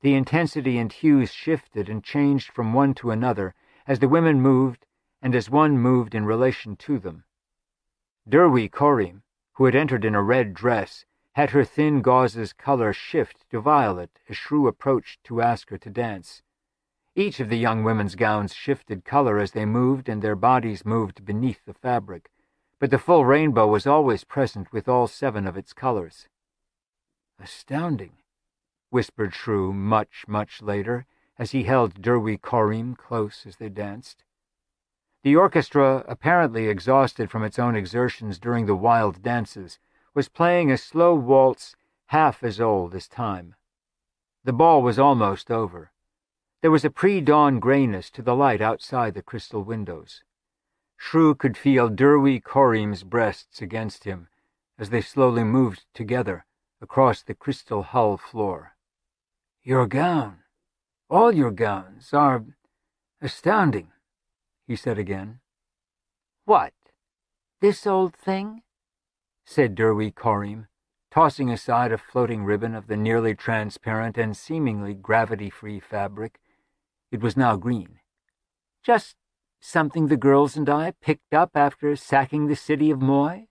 the intensity and hues shifted and changed from one to another as the women moved and as one moved in relation to them. Derwy Corriem, who had entered in a red dress, had her thin gauze's color shift to violet as Shrew approached to ask her to dance. Each of the young women's gowns shifted color as they moved and their bodies moved beneath the fabric, but the full rainbow was always present with all 7 of its colors. "Astounding," whispered Shrew much, much later, as he held Derwy Corriem close as they danced. The orchestra, apparently exhausted from its own exertions during the wild dances, was playing a slow waltz half as old as time. The ball was almost over. There was a pre-dawn grayness to the light outside the crystal windows. Shrew could feel Derwy Corriem's breasts against him as they slowly moved together across the crystal hull floor. "Your gown, all your gowns, are astounding," he said again. "What, this old thing?" said Derwy Corriem, tossing aside a floating ribbon of the nearly transparent and seemingly gravity-free fabric. It was now green. "Just something the girls and I picked up after sacking the city of Moy?"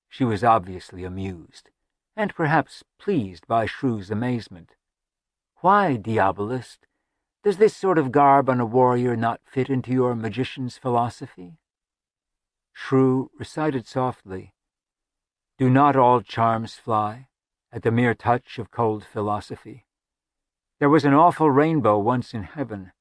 She was obviously amused, and perhaps pleased by Shrew's amazement. "Why, Diabolist, does this sort of garb on a warrior not fit into your magician's philosophy?" Shrew recited softly, "Do not all charms fly at the mere touch of cold philosophy? There was an awful rainbow once in heaven.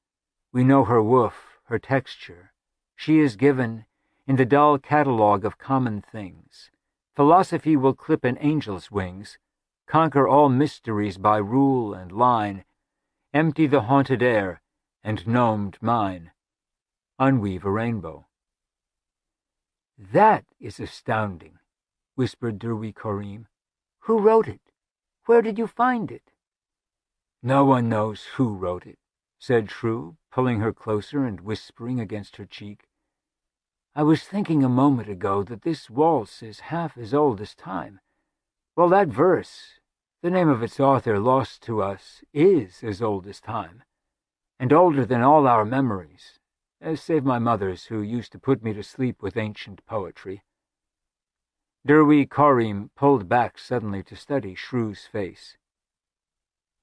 We know her woof, her texture. She is given in the dull catalogue of common things. Philosophy will clip an angel's wings, conquer all mysteries by rule and line, empty the haunted air and gnomed mine, unweave a rainbow." "That is astounding," whispered Derwy Corriem. "Who wrote it? Where did you find it?" "No one knows who wrote it," said Shrew, pulling her closer and whispering against her cheek. "I was thinking a moment ago that this waltz is half as old as time. Well, that verse, the name of its author lost to us, is as old as time, and older than all our memories, save my mother's, who used to put me to sleep with ancient poetry." Derwy Corriem pulled back suddenly to study Shrew's face.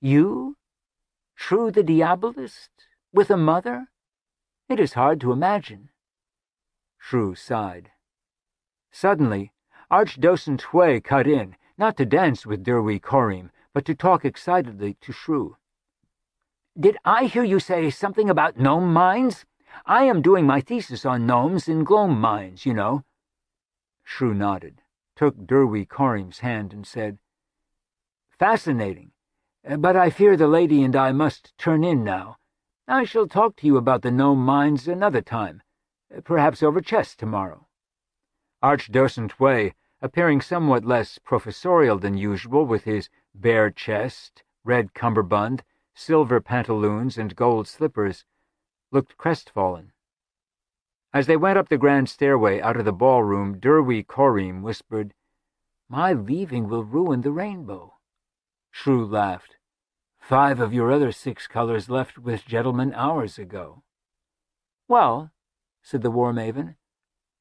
"You? Shrew the Diabolist? With a mother? It is hard to imagine." Shrew sighed. Suddenly, Archdocent Hway cut in, not to dance with Derwy Corriem, but to talk excitedly to Shrew. "Did I hear you say something about gnome mines? I am doing my thesis on gnomes in glome mines, you know." Shrew nodded, took Derwy Corriem's hand, and said, "Fascinating. But I fear the lady and I must turn in now. I shall talk to you about the gnome mines another time, perhaps over chess tomorrow." Archdocent Hway, appearing somewhat less professorial than usual with his bare chest, red cummerbund, silver pantaloons, and gold slippers, looked crestfallen. As they went up the grand stairway out of the ballroom, Derwy Corriem whispered, "My leaving will ruin the rainbow." Shrew laughed. "5 of your other 6 colors left with gentlemen hours ago." "Well," said the War Maven,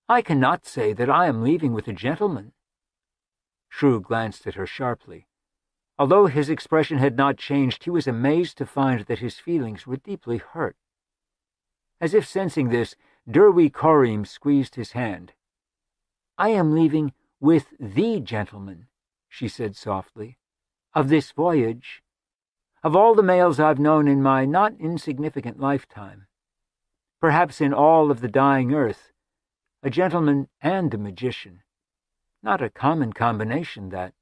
"I cannot say that I am leaving with a gentleman." Shrew glanced at her sharply. Although his expression had not changed, he was amazed to find that his feelings were deeply hurt. As if sensing this, Derwy Corriem squeezed his hand. "I am leaving with the gentleman," she said softly, "of this voyage, of all the males I've known in my not insignificant lifetime. Perhaps in all of the dying earth, a gentleman and a magician. Not a common combination, that."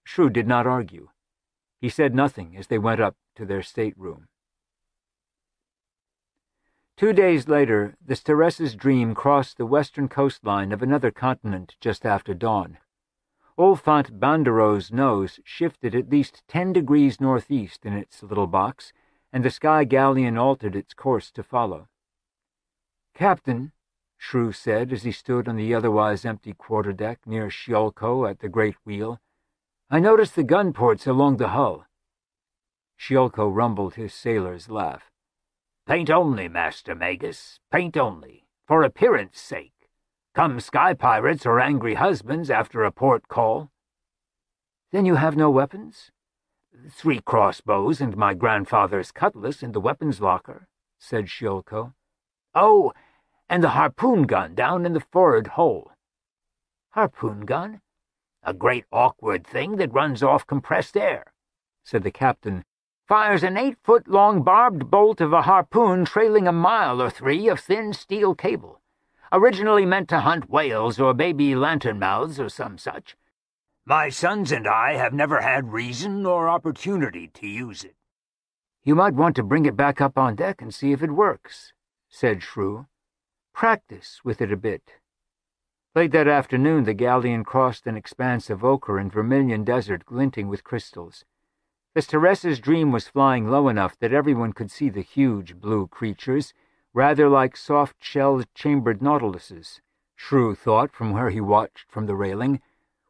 Shrew did not argue. He said nothing as they went up to their stateroom. 2 days later, the Staressa's Dream crossed the western coastline of another continent just after dawn. Ulfänt Banderoz's nose shifted at least 10 degrees northeast in its little box, and the sky galleon altered its course to follow. "Captain," Shrew said as he stood on the otherwise empty quarterdeck near Shiolko at the great wheel, "I noticed the gun ports along the hull." Shiolko rumbled his sailor's laugh. "Paint only, Master Magus, paint only, for appearance sake. Come sky pirates or angry husbands after a port call." "Then you have no weapons?" 3 crossbows and my grandfather's cutlass in the weapons locker," said Shiolko. "Oh, and the harpoon gun down in the for'ard hold." "Harpoon gun?" "A great awkward thing that runs off compressed air," said the captain. "Fires an 8-foot-long barbed bolt of a harpoon trailing a mile or 3 of thin steel cable. Originally meant to hunt whales or baby lantern-mouths or some such. My sons and I have never had reason or opportunity to use it." "You might want to bring it back up on deck and see if it works," said Shrew. "Practice with it a bit." Late that afternoon, the galleon crossed an expanse of ochre and vermilion desert glinting with crystals. The Staressa's Dream was flying low enough that everyone could see the huge blue creatures, rather like soft-shelled chambered nautiluses, Shrew thought from where he watched from the railing,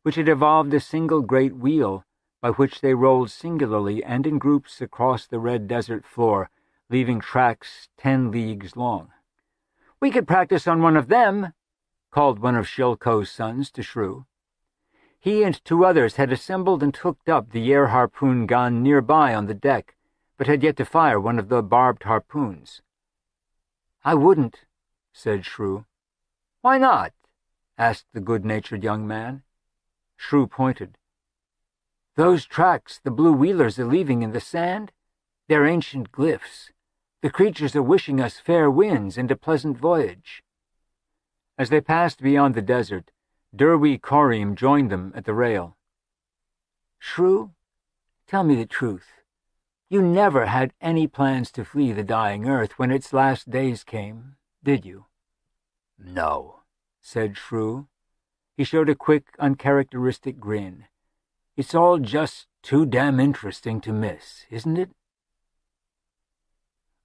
which had evolved a single great wheel by which they rolled singularly and in groups across the red desert floor, leaving tracks 10 leagues long. "We could practice on one of them," called one of Shiolko's sons to Shrew. He and 2 others had assembled and hooked up the air harpoon gun nearby on the deck, but had yet to fire one of the barbed harpoons. "I wouldn't," said Shrew. "Why not?" asked the good-natured young man. Shrew pointed. "Those tracks the blue wheelers are leaving in the sand? They're ancient glyphs. The creatures are wishing us fair winds and a pleasant voyage." As they passed beyond the desert, Derwi Korim joined them at the rail. "Shrew, tell me the truth. You never had any plans to flee the dying earth when its last days came, did you?" "No," said Shrew. He showed a quick, uncharacteristic grin. "It's all just too damn interesting to miss, isn't it?"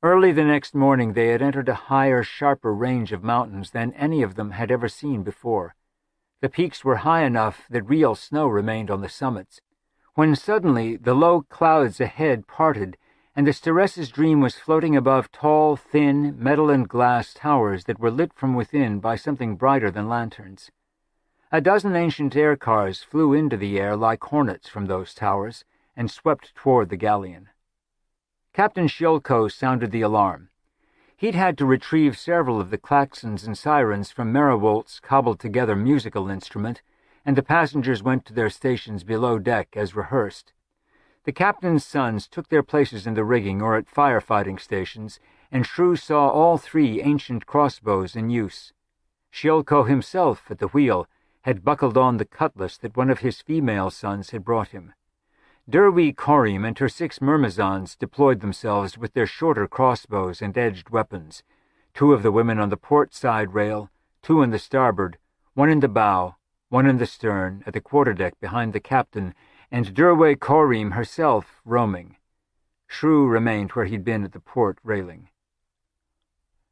Early the next morning they had entered a higher, sharper range of mountains than any of them had ever seen before. The peaks were high enough that real snow remained on the summits, when suddenly the low clouds ahead parted, and the Staressa's Dream was floating above tall, thin, metal and glass towers that were lit from within by something brighter than lanterns. A dozen ancient air cars flew into the air like hornets from those towers and swept toward the galleon. Captain Shiolko sounded the alarm. He'd had to retrieve several of the klaxons and sirens from Merriwolt's cobbled-together musical instrument, and the passengers went to their stations below deck as rehearsed. The captain's sons took their places in the rigging or at firefighting stations, and Shrew saw all 3 ancient crossbows in use. Shiolko himself, at the wheel, had buckled on the cutlass that one of his female sons had brought him. Derwi Korim and her 6 myrmizons deployed themselves with their shorter crossbows and edged weapons, 2 of the women on the port side rail, 2 in the starboard, 1 in the bow, 1 in the stern, at the quarterdeck behind the captain, and Derwi Korim herself roaming. Shrew remained where he'd been at the port railing.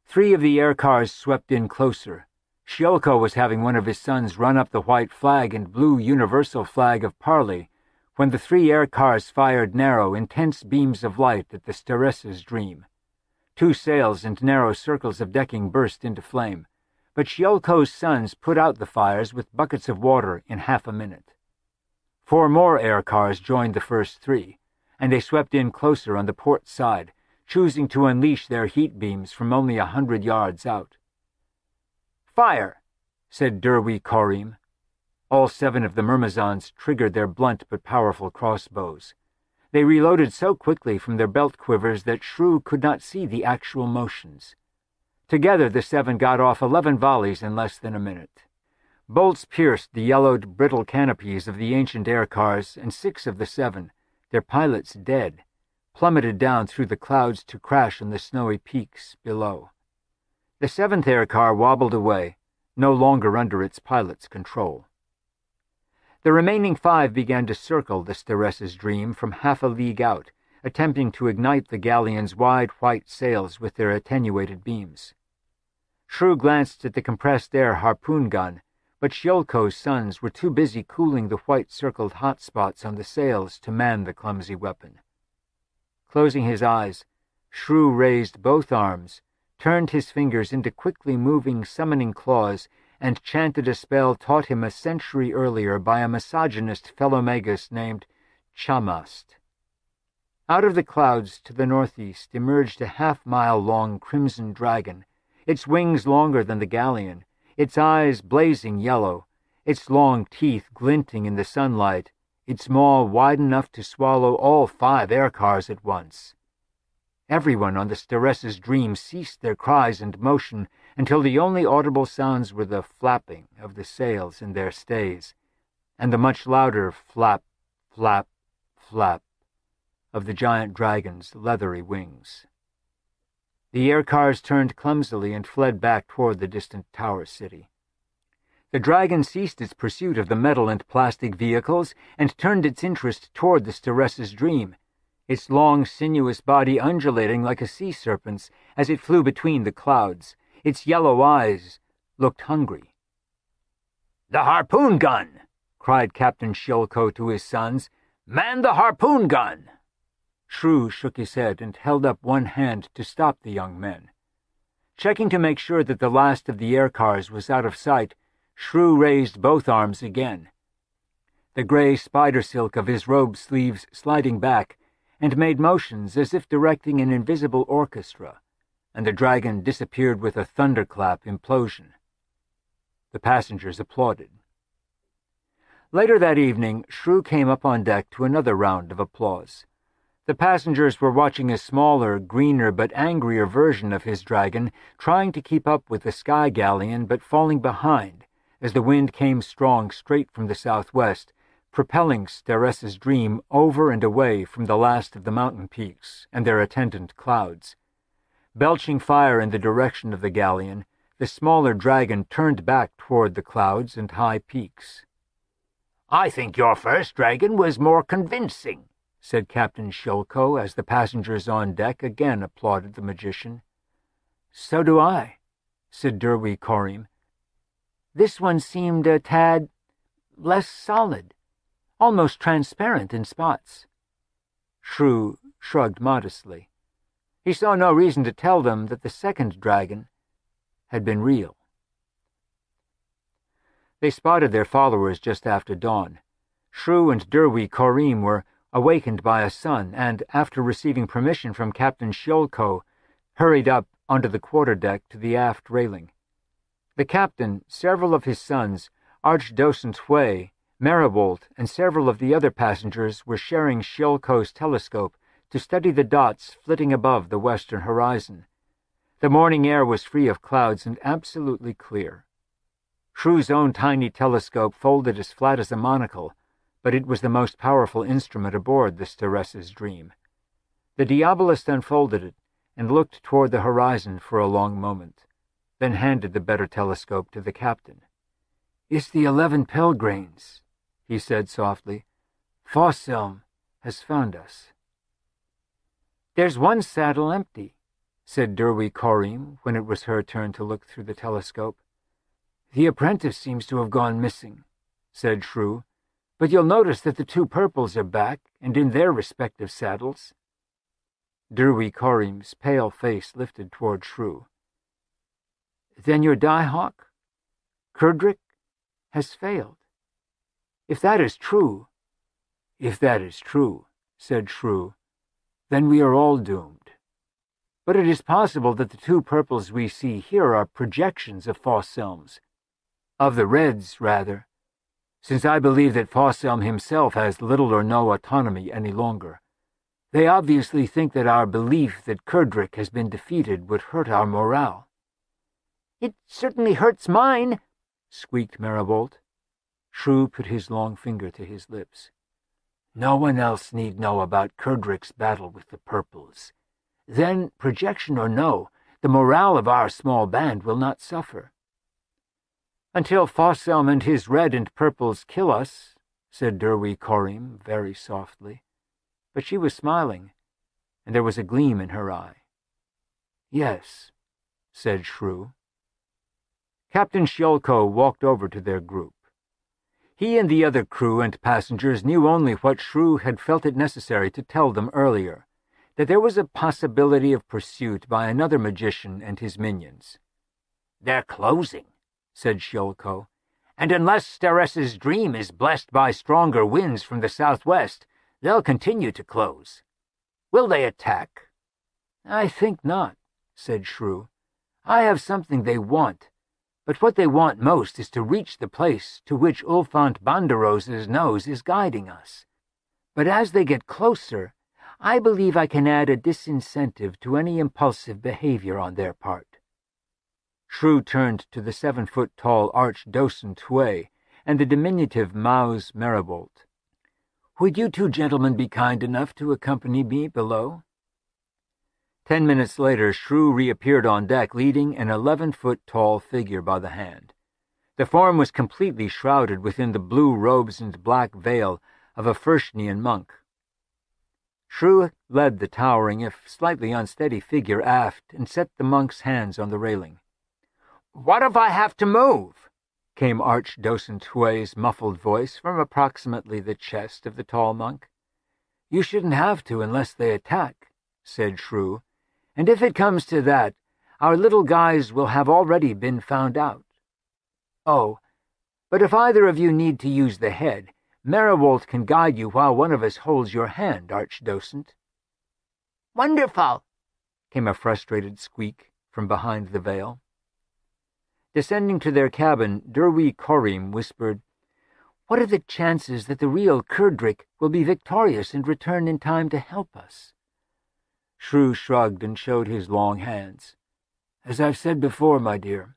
3 of the air cars swept in closer. Shiolko was having one of his sons run up the white flag and blue universal flag of parley, when the 3 air cars fired narrow, intense beams of light at the Staressa's Dream. 2 sails and narrow circles of decking burst into flame, but Shiolko's sons put out the fires with buckets of water in half a minute. 4 more air cars joined the first 3, and they swept in closer on the port side, choosing to unleash their heat beams from only 100 yards out. "Fire!" said Derwi Korim. All 7 of the myrmizons triggered their blunt but powerful crossbows. They reloaded so quickly from their belt quivers that Shrew could not see the actual motions. Together the 7 got off 11 volleys in less than a minute. Bolts pierced the yellowed, brittle canopies of the ancient air cars, and 6 of the 7, their pilots dead, plummeted down through the clouds to crash on the snowy peaks below. The 7th air car wobbled away, no longer under its pilot's control. The remaining 5 began to circle the Steres's Dream from half a league out, attempting to ignite the galleon's wide white sails with their attenuated beams. Shrew glanced at the compressed air harpoon gun, but Shiolko's sons were too busy cooling the white-circled hot spots on the sails to man the clumsy weapon. Closing his eyes, Shrew raised both arms, turned his fingers into quickly moving summoning claws, and chanted a spell taught him a century earlier by a misogynist fellow magus named Chamast. Out of the clouds to the northeast emerged a half-mile-long crimson dragon, its wings longer than the galleon, its eyes blazing yellow, its long teeth glinting in the sunlight, its maw wide enough to swallow all 5 air cars at once. Everyone on the Steres's Dream ceased their cries and motion until the only audible sounds were the flapping of the sails in their stays, and the much louder flap, flap, flap of the giant dragon's leathery wings. The air cars turned clumsily and fled back toward the distant tower city. The dragon ceased its pursuit of the metal and plastic vehicles and turned its interest toward the Steres's Dream, its long, sinuous body undulating like a sea serpent's as it flew between the clouds. Its yellow eyes looked hungry. "The harpoon gun!" cried Captain Shiolko to his sons. "Man the harpoon gun!" Shrew shook his head and held up one hand to stop the young men. Checking to make sure that the last of the air cars was out of sight, Shrew raised both arms again, the gray spider silk of his robe sleeves sliding back, and made motions as if directing an invisible orchestra, and the dragon disappeared with a thunderclap implosion. The passengers applauded. Later that evening, Shrew came up on deck to another round of applause. The passengers were watching a smaller, greener, but angrier version of his dragon, trying to keep up with the sky galleon but falling behind as the wind came strong straight from the southwest, propelling Steres's Dream over and away from the last of the mountain peaks and their attendant clouds. Belching fire in the direction of the galleon, the smaller dragon turned back toward the clouds and high peaks. "I think your first dragon was more convincing," said Captain Shiolko as the passengers on deck again applauded the magician. "So do I," said Derwy Korim. "This one seemed a tad less solid, almost transparent in spots." Shrew shrugged modestly. He saw no reason to tell them that the second dragon had been real. They spotted their followers just after dawn. Shrew and Derwy Korim were awakened by a sun, and, after receiving permission from Captain Shiolko, hurried up onto the quarterdeck to the aft railing. The captain, several of his sons, Archdocent Hui, Maribold, and several of the other passengers were sharing Shiolko's telescope to study the dots flitting above the western horizon. The morning air was free of clouds and absolutely clear. Shrew's own tiny telescope folded as flat as a monocle, but it was the most powerful instrument aboard the Steres's Dream. The diabolist unfolded it and looked toward the horizon for a long moment, then handed the better telescope to the captain. "It's the 11 Pelgrains," he said softly. "Fosselm has found us." "There's one saddle empty," said Derwy Korim when it was her turn to look through the telescope. "The apprentice seems to have gone missing," said Shrew, "but you'll notice that the 2 purples are back and in their respective saddles." Derwy Korim's pale face lifted toward Shrew. "Then your die-hawk, Kurdrick, has failed. If that is true," said Shrew, "then we are all doomed. But it is possible that the 2 purples we see here are projections of Fosselm's. Of the Reds, rather, since I believe that Fosselm himself has little or no autonomy any longer. They obviously think that our belief that Kurdrick has been defeated would hurt our morale." "It certainly hurts mine," squeaked Maribold. Shrew put his long finger to his lips. No one else need know about Kerdrick's battle with the Purples. Then, projection or no, the morale of our small band will not suffer." "Until Fosselm and his red and purples kill us," said Derwy Corriem very softly. But she was smiling, and there was a gleam in her eye. "Yes," said Shrew. Captain Sholko walked over to their group. He and the other crew and passengers knew only what Shrew had felt it necessary to tell them earlier, that there was a possibility of pursuit by another magician and his minions. "They're closing," said Sholko, "and unless Steres's dream is blessed by stronger winds from the southwest, they'll continue to close. Will they attack?" "I think not," said Shrew. "I have something they want, but what they want most is to reach the place to which Ulfänt Banderoz's nose is guiding us. But as they get closer, I believe I can add a disincentive to any impulsive behavior on their part." Shrew turned to the 7-foot-tall archdocent Huey and the diminutive Maus Meribolt. "Would you two gentlemen be kind enough to accompany me below?" 10 minutes later, Shrew reappeared on deck leading an 11-foot-tall figure by the hand. The form was completely shrouded within the blue robes and black veil of a Fürstnian monk. Shrew led the towering, if slightly unsteady figure aft and set the monk's hands on the railing. "What if I have to move?" came Archdocent Huey's muffled voice from approximately the chest of the tall monk. "You shouldn't have to unless they attack," said Shrew, "and if it comes to that, our little guys will have already been found out. Oh, but if either of you need to use the head, Meribolt can guide you while one of us holds your hand, Archdocent." "Wonderful!" came a frustrated squeak from behind the veil. Descending to their cabin, Derwy Corriem whispered, "What are the chances that the real Kerdrick will be victorious and return in time to help us?" Shrew shrugged and showed his long hands. "As I've said before, my dear,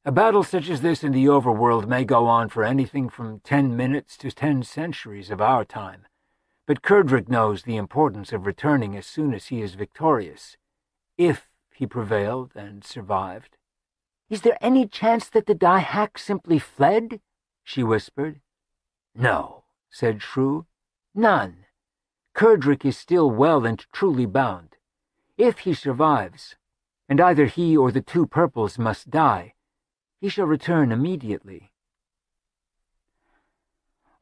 a battle such as this in the overworld may go on for anything from 10 minutes to 10 centuries of our time, but Kerdrick knows the importance of returning as soon as he is victorious, if he prevailed and survived." "Is there any chance that the Diehack simply fled?" she whispered. "No," said Shrew. "None. Kerdrick is still well and truly bound. If he survives, and either he or the two purples must die, he shall return immediately."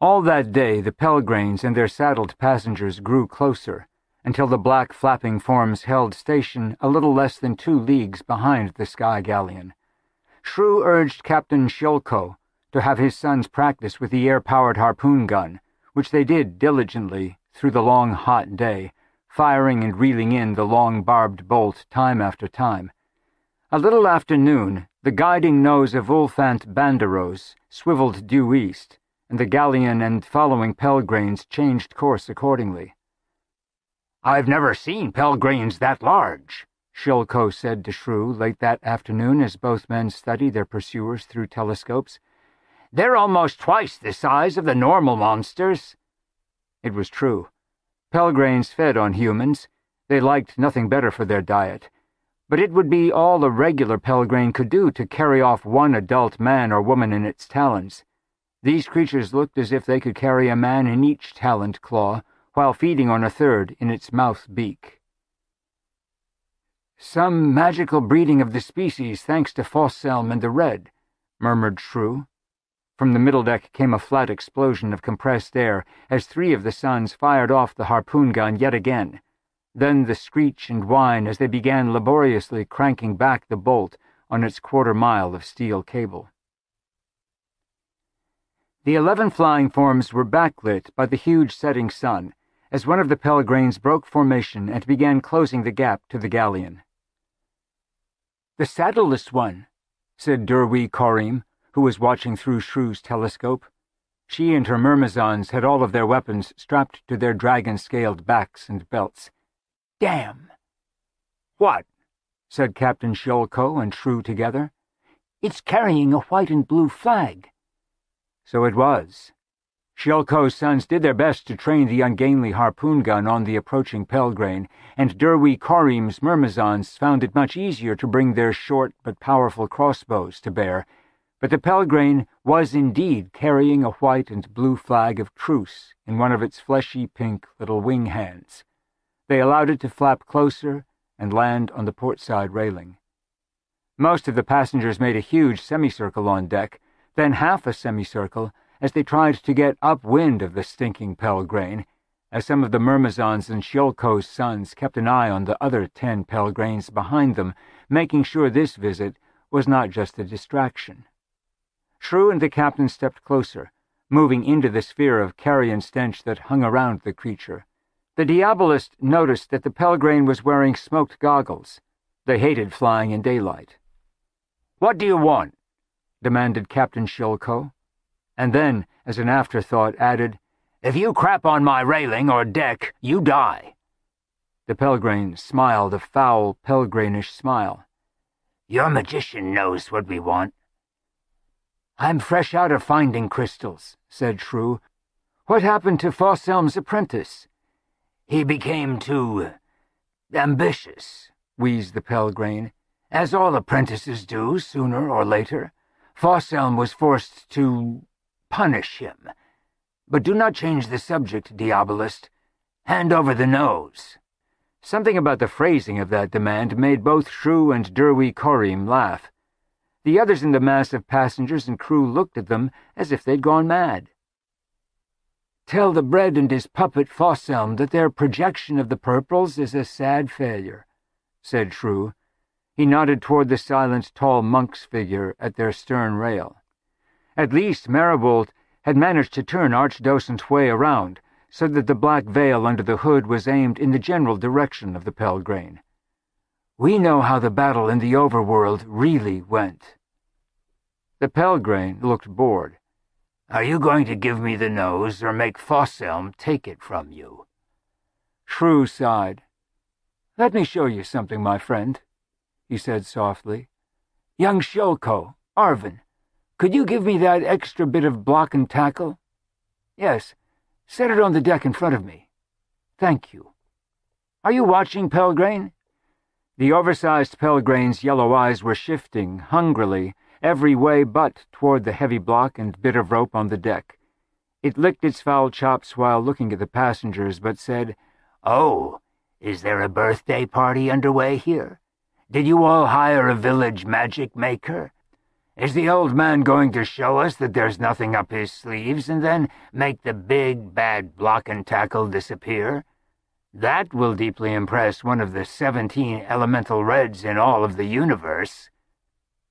All that day the Pelgranes and their saddled passengers grew closer, until the black flapping forms held station a little less than 2 leagues behind the sky galleon. Shrew urged Captain Sholko to have his sons practice with the air-powered harpoon gun, which they did diligently through the long hot day, firing and reeling in the long barbed bolt time after time. A little after noon, the guiding nose of Ulfänt Banderoz swiveled due east, and the galleon and following Pelgranes changed course accordingly. "I've never seen Pelgranes that large," Sholko said to Shrew late that afternoon as both men studied their pursuers through telescopes. "They're almost twice the size of the normal monsters." It was true. Pelgranes fed on humans. They liked nothing better for their diet. But it would be all a regular Pelgrane could do to carry off one adult man or woman in its talons. These creatures looked as if they could carry a man in each taloned claw, while feeding on a third in its mouth beak. "Some magical breeding of the species thanks to Fosselm and the Red," murmured Shrew. From the middle deck came a flat explosion of compressed air as 3 of the sons fired off the harpoon gun yet again. Then the screech and whine as they began laboriously cranking back the bolt on its 1/4 mile of steel cable. The 11 flying forms were backlit by the huge setting sun as one of the Pelgranes broke formation and began closing the gap to the galleon. "The saddleless one," said Derwy Corriem, who was watching through Shrew's telescope. She and her myrmizons had all of their weapons strapped to their dragon-scaled backs and belts. "Damn!" "What?" said Captain Sholko and Shrew together. "It's carrying a white and blue flag." So it was. Shilko's sons did their best to train the ungainly harpoon gun on the approaching Pelgrane, and Derwi Korim's Myrmizons found it much easier to bring their short but powerful crossbows to bear. But the Pelgrane was indeed carrying a white and blue flag of truce in one of its fleshy pink little wing hands. They allowed it to flap closer and land on the port side railing. Most of the passengers made a huge semicircle on deck, then half a semicircle, as they tried to get upwind of the stinking Pelgrane, as some of the Myrmizons and Shilko's sons kept an eye on the other 10 Pelgranes behind them, making sure this visit was not just a distraction. Shrew and the captain stepped closer, moving into the sphere of carrion stench that hung around the creature. The Diabolist noticed that the Pelgrane was wearing smoked goggles. They hated flying in daylight. "What do you want?" demanded Captain Shilko, and then, as an afterthought, added, "If you crap on my railing or deck, you die." The Pelgrane smiled a foul, Pelgranish smile. "Your magician knows what we want." "I'm fresh out of finding crystals," said Shrew. "What happened to Fosselm's apprentice?" "He became too ambitious," wheezed the Pelgrane, "as all apprentices do sooner or later. Fosselm was forced to punish him. But do not change the subject, Diabolist. Hand over the nose." Something about the phrasing of that demand made both Shrew and Derwi Korim laugh. The others in the mass of passengers and crew looked at them as if they'd gone mad. "Tell the bread and his puppet Fosselm that their projection of the purples is a sad failure," said Shrew. He nodded toward the silent, tall monk's figure at their stern rail. At least Maribold had managed to turn Archdocent Hui around, so that the black veil under the hood was aimed in the general direction of the Pelgrane. "We know how the battle in the overworld really went." The Pelgrane looked bored. "Are you going to give me the nose or make Fosselm take it from you?" Shrew sighed. "Let me show you something, my friend," he said softly. "Young Shilko, Arvin, could you give me that extra bit of block and tackle? Yes, set it on the deck in front of me. Thank you. Are you watching, Pelgrane?" The oversized Pelgrane's yellow eyes were shifting, hungrily, every way but toward the heavy block and bit of rope on the deck. It licked its foul chops while looking at the passengers, but said, "Oh, is there a birthday party underway here? Did you all hire a village magic maker? Is the old man going to show us that there's nothing up his sleeves and then make the big, bad block and tackle disappear? That will deeply impress one of the 17 elemental reds in all of the universe."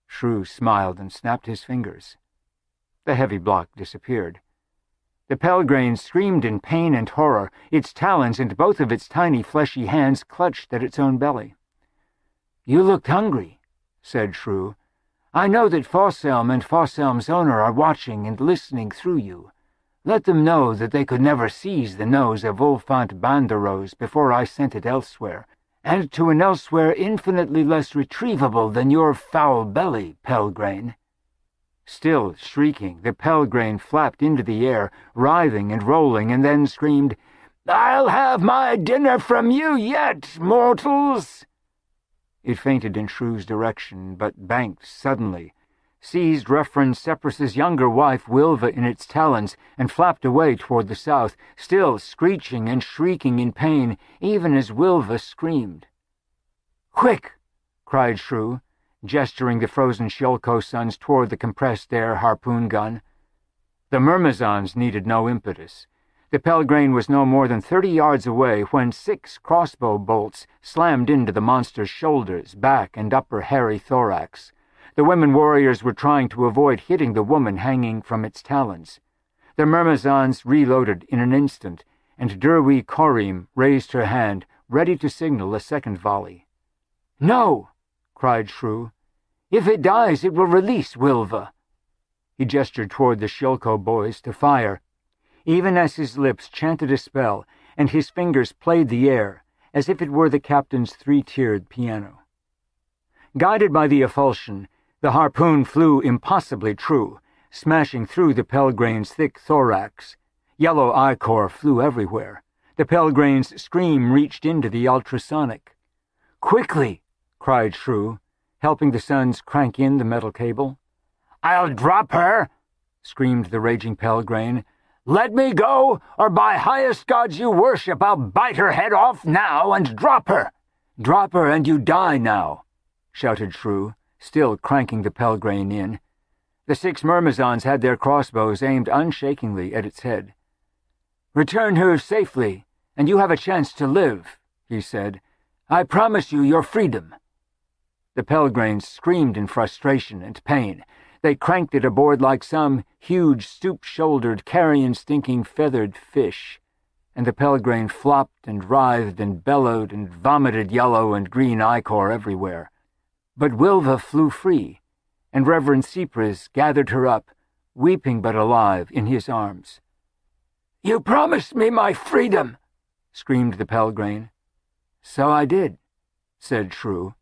Shrew smiled and snapped his fingers. The heavy block disappeared. The Pelgrane screamed in pain and horror, its talons and both of its tiny fleshy hands clutched at its own belly. "You looked hungry," said Shrew. "I know that Fosselm and Fosselm's owner are watching and listening through you. Let them know that they could never seize the nose of Ulfänt Banderoz before I sent it elsewhere, and to an elsewhere infinitely less retrievable than your foul belly, Pelgrane." Still shrieking, the Pelgrane flapped into the air, writhing and rolling, and then screamed, "I'll have my dinner from you yet, mortals!" It feinted in Shrew's direction, but banked suddenly, seized Ruffren Seprus's younger wife Wilva in its talons, and flapped away toward the south, still screeching and shrieking in pain, even as Wilva screamed. "Quick!" cried Shrew, gesturing the frozen Shilko sons toward the compressed air harpoon gun. The Myrmizons needed no impetus. The Pelgrane was no more than 30 yards away when 6 crossbow bolts slammed into the monster's shoulders, back, and upper hairy thorax. The women warriors were trying to avoid hitting the woman hanging from its talons. The Myrmizons reloaded in an instant, and Derwi Korim raised her hand, ready to signal a second volley. "No!" cried Shrew. "If it dies, it will release Wilva." He gestured toward the Shilko boys to fire, even as his lips chanted a spell and his fingers played the air as if it were the captain's 3-tiered piano. Guided by the effulsion, the harpoon flew impossibly true, smashing through the Pelgrane's thick thorax. Yellow ichor flew everywhere. The Pelgrane's scream reached into the ultrasonic. "Quickly!" cried Shrew, helping the sons crank in the metal cable. "I'll drop her!" screamed the raging Pelgrane. "Let me go, or by highest gods you worship, I'll bite her head off now and drop her!" "Drop her and you die now," shouted Shrew, still cranking the Pelgrane in. The 6 Myrmizons had their crossbows aimed unshakingly at its head. "Return her safely, and you have a chance to live," he said. "I promise you your freedom." The Pelgranes screamed in frustration and pain. They cranked it aboard like some huge, stoop-shouldered, carrion-stinking feathered fish, and the Pelgrane flopped and writhed and bellowed and vomited yellow and green ichor everywhere. But Wilva flew free, and Reverend Cypris gathered her up, weeping but alive, in his arms. "You promised me my freedom!" screamed the Pelgrane. "So I did," said Shrew,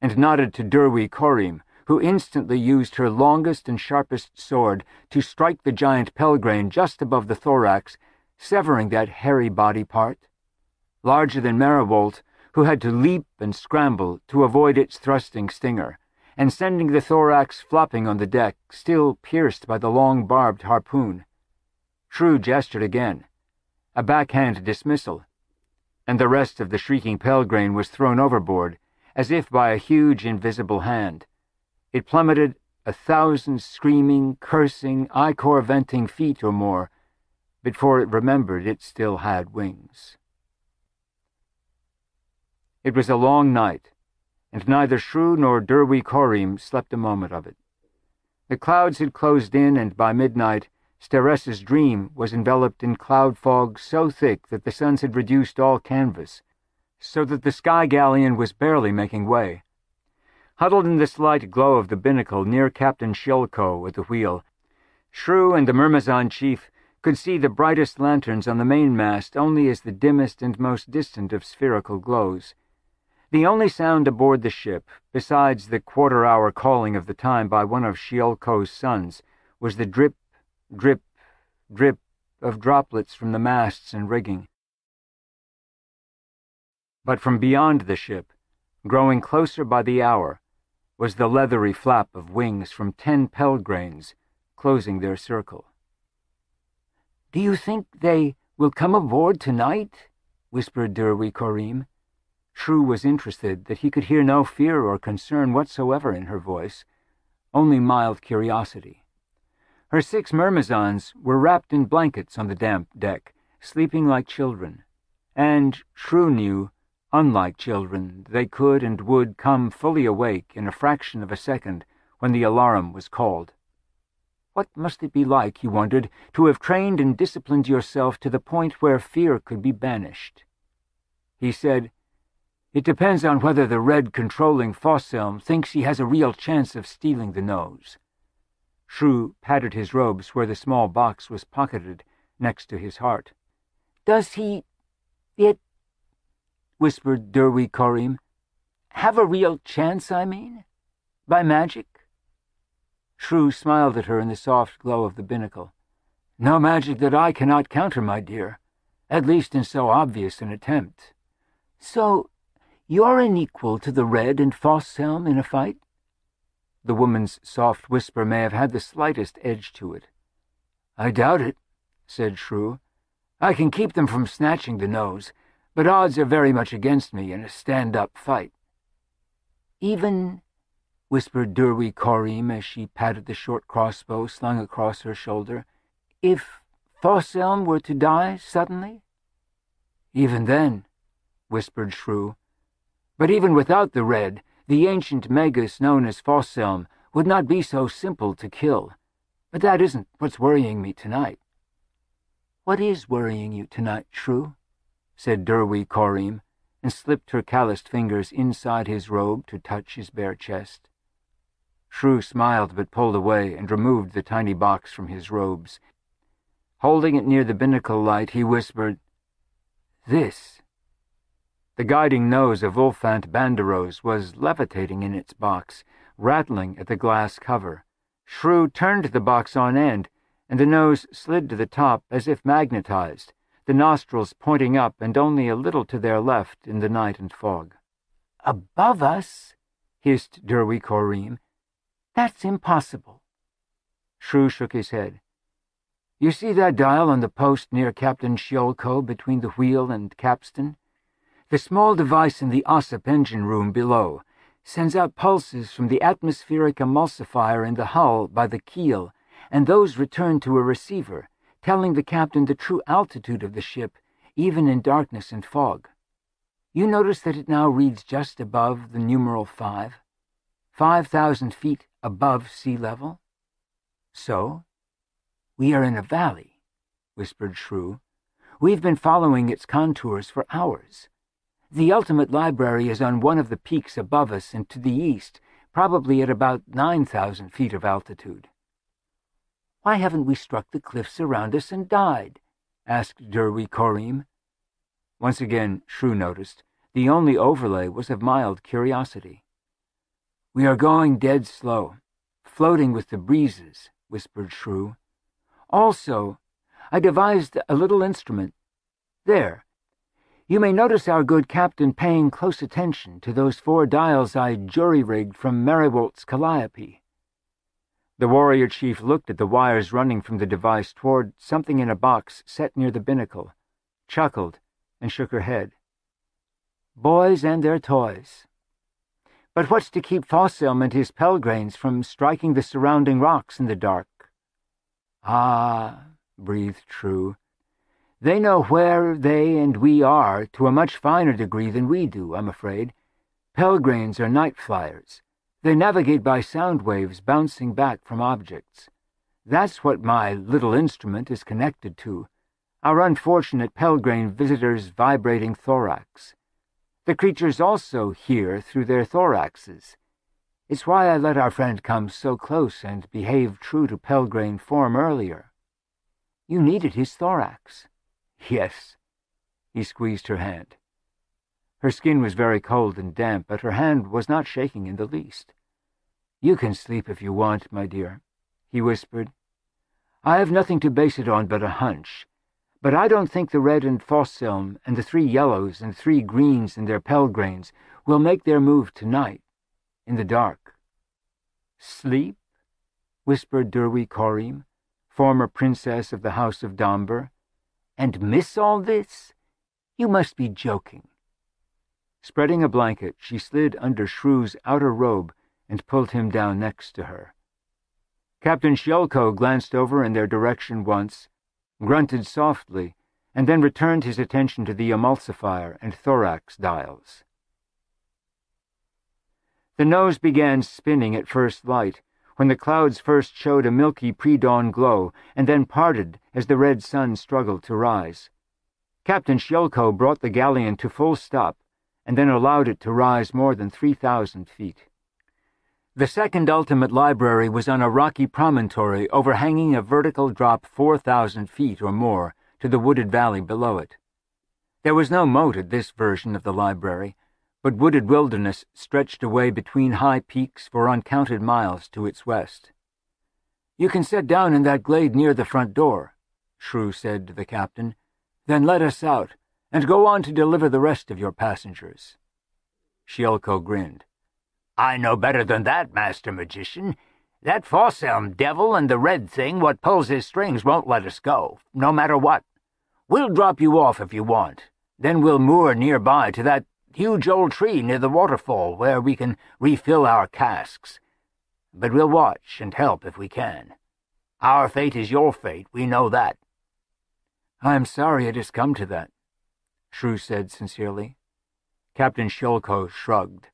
and nodded to Derwy Corim, who instantly used her longest and sharpest sword to strike the giant Pelgrane just above the thorax, severing that hairy body part. Larger than Mariwold, who had to leap and scramble to avoid its thrusting stinger, and sending the thorax flopping on the deck, still pierced by the long barbed harpoon. Shrew gestured again, a backhand dismissal, and the rest of the shrieking Pelgrane was thrown overboard, as if by a huge invisible hand. It plummeted 1,000 screaming, cursing, ichor-venting feet or more before it remembered it still had wings. It was a long night, and neither Shrew nor Derwy Corim slept a moment of it. The clouds had closed in, and by midnight Steressa's dream was enveloped in cloud fog so thick that the suns had reduced all canvas, so that the sky galleon was barely making way. Huddled in the slight glow of the binnacle near Captain Shilko at the wheel, Shrew and the Myrmizon chief could see the brightest lanterns on the mainmast only as the dimmest and most distant of spherical glows. The only sound aboard the ship, besides the quarter-hour calling of the time by one of Shilko's sons, was the drip, drip, drip of droplets from the masts and rigging. But from beyond the ship, growing closer by the hour, was the leathery flap of wings from 10 Pelgranes closing their circle. "Do you think they will come aboard tonight?" whispered Derwy Corim. Shrew was interested that he could hear no fear or concern whatsoever in her voice, only mild curiosity. Her 6 Myrmizons were wrapped in blankets on the damp deck, sleeping like children, and Shrew knew, unlike children, they could and would come fully awake in a fraction of a second when the alarm was called. What must it be like, he wondered, to have trained and disciplined yourself to the point where fear could be banished? He said, "It depends on whether the red controlling Fosselm thinks he has a real chance of stealing the nose." Shrew patted his robes where the small box was pocketed next to his heart. "Does he... whispered Derwy Corim. "Have a real chance, I mean? By magic?" Shrew smiled at her in the soft glow of the binnacle. "No magic that I cannot counter, my dear, at least in so obvious an attempt." "So you're an equal to the Red and Fosselm in a fight?" The woman's soft whisper may have had the slightest edge to it. "I doubt it," said Shrew. "I can keep them from snatching the nose, but odds are very much against me in a stand-up fight." "Even," whispered Derwy Corim as she patted the short crossbow slung across her shoulder, "if Fosselm were to die suddenly?" "Even then," whispered Shrew. "But even without the red, the ancient magus known as Fosselm would not be so simple to kill. But that isn't what's worrying me tonight." "What is worrying you tonight, Shrew?" said Derwy Corim, and slipped her calloused fingers inside his robe to touch his bare chest. Shrew smiled but pulled away and removed the tiny box from his robes. Holding it near the binnacle light, he whispered, "This." The guiding nose of Ulfänt Banderoz was levitating in its box, rattling at the glass cover. Shrew turned the box on end, and the nose slid to the top as if magnetized, the nostrils pointing up and only a little to their left in the night and fog. "Above us?" hissed Derwy Corriem. "That's impossible." Shrew shook his head. "You see that dial on the post near Captain Shiolko between the wheel and capstan? The small device in the Ossip engine room below sends out pulses from the atmospheric emulsifier in the hull by the keel, and those return to a receiver, telling the captain the true altitude of the ship, even in darkness and fog. You notice that it now reads just above the numeral 5? 5,000 feet above sea level? So, we are in a valley," whispered Shrew. "We've been following its contours for hours. The ultimate library is on one of the peaks above us and to the east, probably at about 9,000 feet of altitude." "Why haven't we struck the cliffs around us and died?" asked Derwy Corriem. Once again, Shrew noticed, the only overlay was of mild curiosity. "We are going dead slow, floating with the breezes," whispered Shrew. "Also, I devised a little instrument. There. You may notice our good captain paying close attention to those 4 dials I jury-rigged from Merriwolt's Calliope." The warrior chief looked at the wires running from the device toward something in a box set near the binnacle, chuckled, and shook her head. "Boys and their toys. But what's to keep Fosselm and his Pelgranes from striking the surrounding rocks in the dark?" "Ah," breathed Shrew. "they know where they and we are to a much finer degree than we do, I'm afraid. Pelgranes are night flyers. They navigate by sound waves bouncing back from objects. That's what my little instrument is connected to, our unfortunate Pelgrane visitor's vibrating thorax. The creatures also hear through their thoraxes. It's why I let our friend come so close and behave true to Pelgrane form earlier." "You needed his thorax." "Yes." He squeezed her hand. Her skin was very cold and damp, but her hand was not shaking in the least. "You can sleep if you want, my dear," he whispered. "I have nothing to base it on but a hunch. But I don't think the red and Fosselm and the 3 yellows and 3 greens and their Pelgranes will make their move tonight, in the dark." "Sleep?" whispered Derwy Corriem, former princess of the House of Domber. "And miss all this? You must be joking." Spreading a blanket, she slid under Shrew's outer robe and pulled him down next to her. Captain Shiolko glanced over in their direction once, grunted softly, and then returned his attention to the emulsifier and thorax dials. The nose began spinning at first light, when the clouds first showed a milky pre-dawn glow and then parted as the red sun struggled to rise. Captain Shiolko brought the galleon to full stop and then allowed it to rise more than 3,000 feet. The second ultimate library was on a rocky promontory overhanging a vertical drop 4,000 feet or more to the wooded valley below it. There was no moat at this version of the library, but wooded wilderness stretched away between high peaks for uncounted miles to its west. "You can sit down in that glade near the front door," Shrew said to the captain. "Then let us out, and go on to deliver the rest of your passengers." Shiolko grinned. "I know better than that, Master Magician. That Fosselm devil and the red thing what pulls his strings won't let us go, no matter what. We'll drop you off if you want. Then we'll moor nearby to that huge old tree near the waterfall where we can refill our casks. But we'll watch and help if we can. Our fate is your fate, we know that." "I'm sorry it has come to that," Shrew said sincerely. Captain Shiolko shrugged.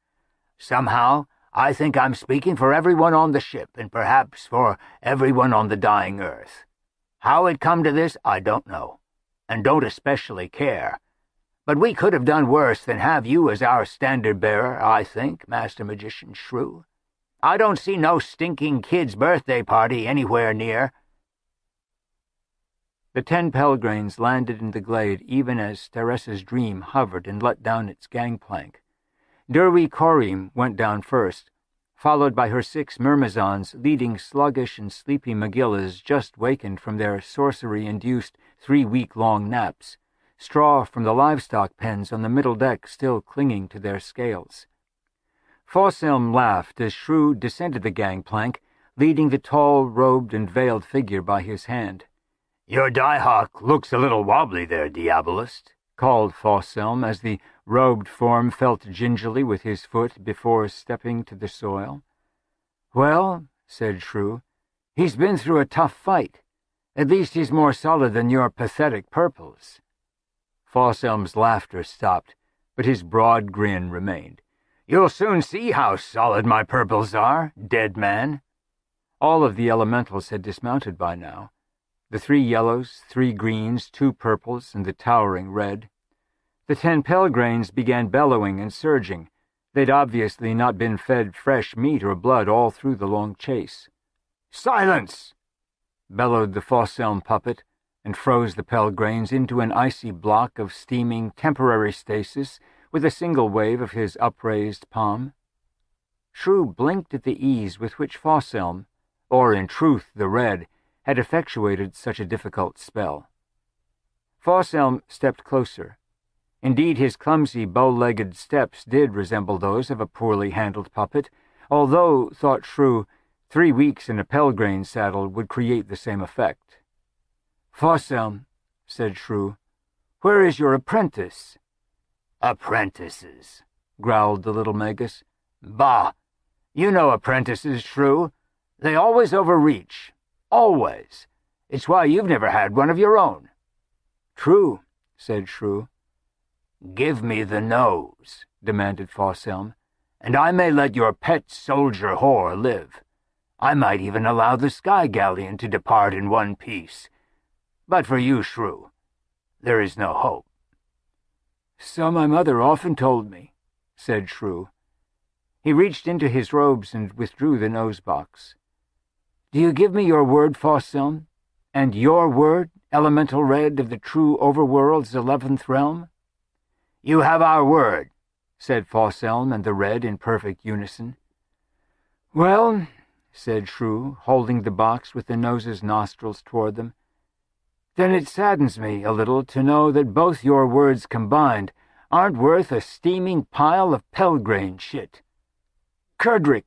"Somehow, I think I'm speaking for everyone on the ship, and perhaps for everyone on the dying earth. How it come to this, I don't know, and don't especially care. But we could have done worse than have you as our standard-bearer, I think, Master Magician Shrew. I don't see no stinking kid's birthday party anywhere near." The 10 Pelgranes landed in the glade even as Teresa's dream hovered and let down its gangplank. Derwy Corriem went down first, followed by her 6 myrmizons leading sluggish and sleepy Megillas just wakened from their sorcery-induced 3-week-long naps, straw from the livestock pens on the middle deck still clinging to their scales. Fosselm laughed as Shrew descended the gangplank, leading the tall, robed and veiled figure by his hand. "Your die-hawk looks a little wobbly there, Diabolist," called Fosselm as the robed form felt gingerly with his foot before stepping to the soil. "Well," said Shrew, "he's been through a tough fight. At least he's more solid than your pathetic purples." Fosselm's laughter stopped, but his broad grin remained. "You'll soon see how solid my purples are, dead man." All of the elementals had dismounted by now. The 3 yellows, 3 greens, 2 purples, and the towering red. The 10 Pelgranes began bellowing and surging. They'd obviously not been fed fresh meat or blood all through the long chase. "Silence!" bellowed the Fosselm puppet, and froze the Pelgranes into an icy block of steaming temporary stasis with a single wave of his upraised palm. Shrew blinked at the ease with which Fosselm, or in truth the Red, had effectuated such a difficult spell. Fosselm stepped closer. Indeed, his clumsy, bow-legged steps did resemble those of a poorly handled puppet, although, thought Shrew, 3 weeks in a Pelgrane saddle would create the same effect. "Fosselm," said Shrew, "where is your apprentice?" "Apprentices," growled the little Magus. "Bah! You know apprentices, Shrew. They always overreach. Always. It's why you've never had one of your own." "True," said Shrew. "Give me the nose," demanded Fosselm, "and I may let your pet soldier whore live. I might even allow the Sky Galleon to depart in one piece. But for you, Shrew, there is no hope." "So my mother often told me," said Shrew. He reached into his robes and withdrew the nose-box. "Do you give me your word, Fosselm? And your word, Elemental Red of the true overworld's 11th realm?" "You have our word," said Fosselm and the Red in perfect unison. "Well," said Shrew, holding the box with the nose's nostrils toward them, "then it saddens me a little to know that both your words combined aren't worth a steaming pile of Pelgrane shit. Kerdrick!"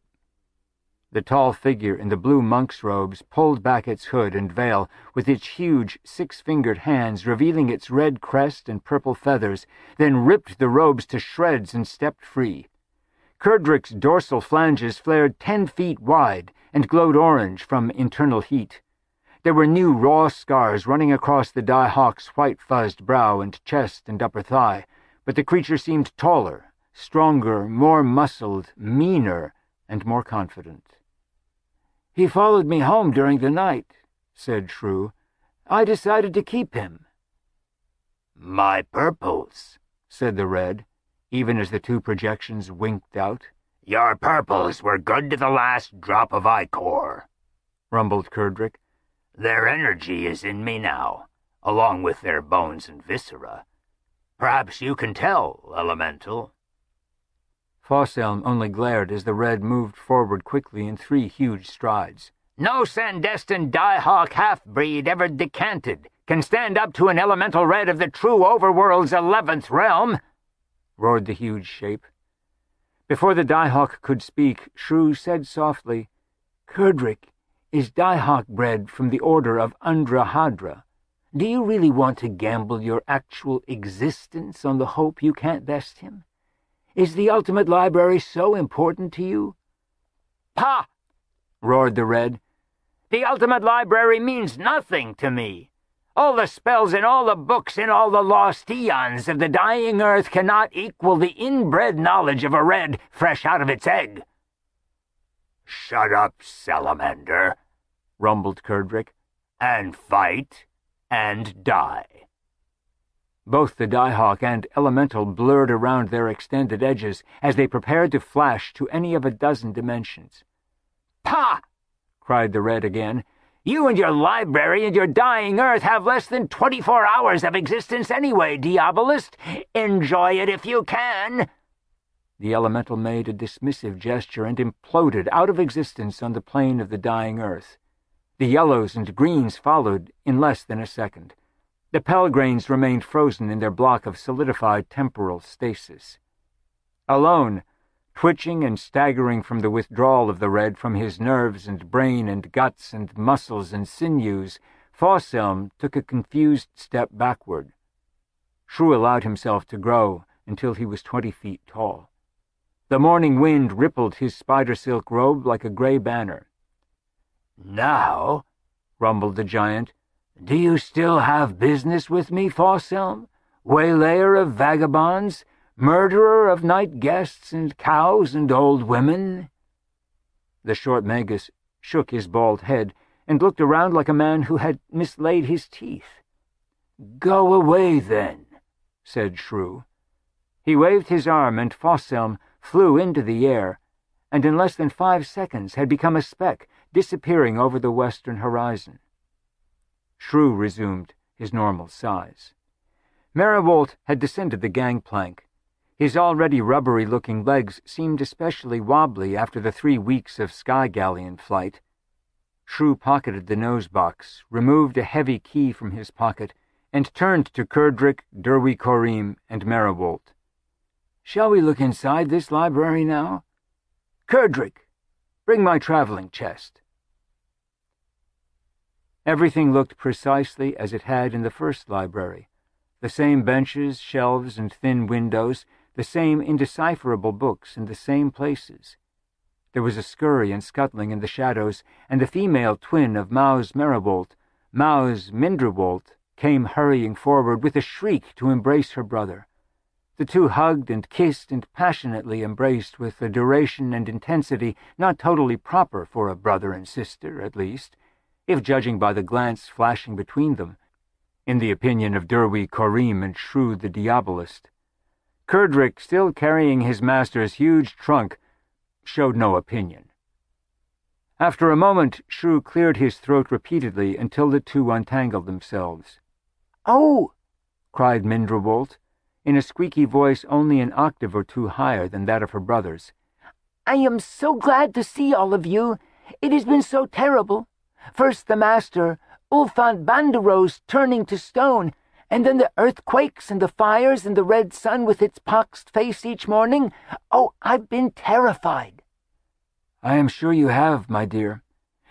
The tall figure in the blue monk's robes pulled back its hood and veil with its huge 6-fingered hands revealing its red crest and purple feathers, then ripped the robes to shreds and stepped free. Kerdrick's dorsal flanges flared 10 feet wide and glowed orange from internal heat. There were new raw scars running across the die-hawk's white-fuzzed brow and chest and upper thigh, but the creature seemed taller, stronger, more muscled, meaner, and more confident. "He followed me home during the night," said Shrew. "I decided to keep him." "My purples," said the Red, even as the 2 projections winked out. "Your purples were good to the last drop of ichor," rumbled Kerdrick. "Their energy is in me now, along with their bones and viscera. Perhaps you can tell, Elemental." Fosselm only glared as the Red moved forward quickly in 3 huge strides. "No Sandestin die-hawk half-breed ever decanted can stand up to an Elemental Red of the true overworld's 11th realm," roared the huge shape. Before the die-hawk could speak, Shrew said softly, "Kerdrick is die-hawk bred from the order of Undrahadra. Do you really want to gamble your actual existence on the hope you can't best him? Is the Ultimate Library so important to you?" "Pah!" roared the Red. "The Ultimate Library means nothing to me. All the spells in all the books in all the lost eons of the dying earth cannot equal the inbred knowledge of a Red fresh out of its egg." "Shut up, Salamander," rumbled Kerdrick, "and fight and die." Both the die-hawk and elemental blurred around their extended edges as they prepared to flash to any of a dozen dimensions. "Pah!" cried the Red again. "You and your library and your dying earth have less than 24 hours of existence anyway, Diabolist. Enjoy it if you can." The elemental made a dismissive gesture and imploded out of existence on the plane of the dying earth. The yellows and greens followed in less than a second. The Pelgrains remained frozen in their block of solidified temporal stasis. Alone, twitching and staggering from the withdrawal of the red from his nerves and brain and guts and muscles and sinews, Fosselm took a confused step backward. Shrew allowed himself to grow until he was 20 feet tall. The morning wind rippled his spider-silk robe like a gray banner. "Now," rumbled the giant, "do you still have business with me, Fosselm? Waylayer of vagabonds, murderer of night guests and cows and old women?" The short Magus shook his bald head and looked around like a man who had mislaid his teeth. "Go away, then," said Shrew. He waved his arm, and Fosselm flew into the air, and in less than 5 seconds had become a speck, disappearing over the western horizon. Shrew resumed his normal size. Marigold had descended the gangplank. His already rubbery-looking legs seemed especially wobbly after the 3 weeks of sky galleon flight. Shrew pocketed the nosebox, removed a heavy key from his pocket, and turned to Kurdrick, Derwy Korim, and Marigold. "Shall we look inside this library now? Kurdrick, bring my traveling chest." Everything looked precisely as it had in the first library. The same benches, shelves, and thin windows, the same indecipherable books in the same places. There was a scurry and scuttling in the shadows, and the female twin of Maus Marigold, Maus Mindrewold, came hurrying forward with a shriek to embrace her brother. The two hugged and kissed and passionately embraced with a duration and intensity not totally proper for a brother and sister, at least, if judging by the glance flashing between them, in the opinion of Derwy Korim and Shrew the Diabolist. Kurdrick, still carrying his master's huge trunk, showed no opinion. After a moment, Shrew cleared his throat repeatedly until the two untangled themselves. "Oh!" cried Mindrewold, in a squeaky voice only an octave or two higher than that of her brother's. "I am so glad to see all of you. It has been so terrible. First the master, Ulfänt Banderoz, turning to stone, and then the earthquakes and the fires and the red sun with its poxed face each morning. Oh, I've been terrified." "I am sure you have, my dear.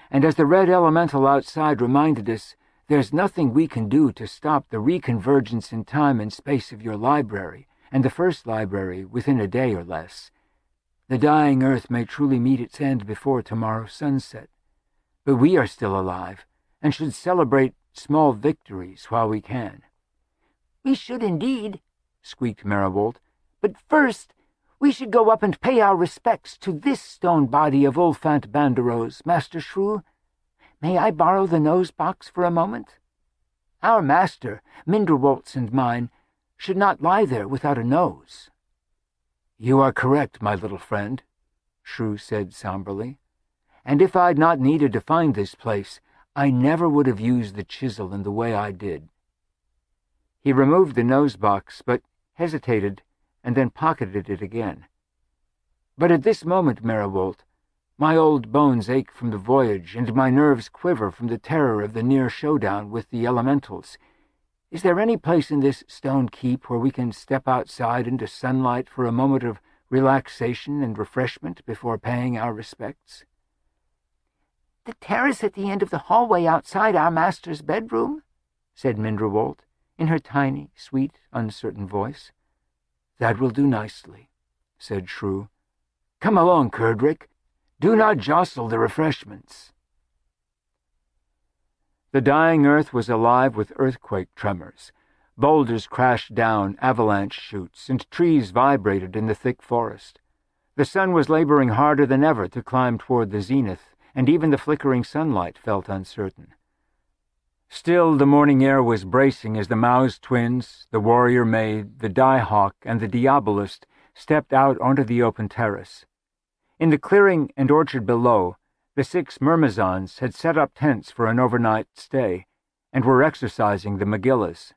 And as the red elemental outside reminded us, there's nothing we can do to stop the reconvergence in time and space of your library and the first library within a day or less. The dying earth may truly meet its end before tomorrow's sunset, but we are still alive and should celebrate small victories while we can." "We should indeed," squeaked Marigold. "But first, we should go up and pay our respects to this stone body of Ulfänt Banderoz, Master Shrew. May I borrow the nose-box for a moment? Our master, Mindrewold's and mine, should not lie there without a nose." "You are correct, my little friend," Shrew said somberly. "And if I'd not needed to find this place, I never would have used the chisel in the way I did." He removed the nose-box, but hesitated, and then pocketed it again. "But at this moment, Marigold, my old bones ache from the voyage, and my nerves quiver from the terror of the near showdown with the elementals. Is there any place in this stone keep where we can step outside into sunlight for a moment of relaxation and refreshment before paying our respects?" "The terrace at the end of the hallway outside our master's bedroom," said Mindrewold, in her tiny, sweet, uncertain voice. "That will do nicely," said Shrew. "Come along, Kurdrick. Do not jostle the refreshments." The dying earth was alive with earthquake tremors. Boulders crashed down avalanche chutes, and trees vibrated in the thick forest. The sun was laboring harder than ever to climb toward the zenith, and even the flickering sunlight felt uncertain. Still, the morning air was bracing as the Maus twins, the warrior maid, the die-hawk, and the diabolist stepped out onto the open terrace. In the clearing and orchard below, the 6 myrmizons had set up tents for an overnight stay, and were exercising the Megillas.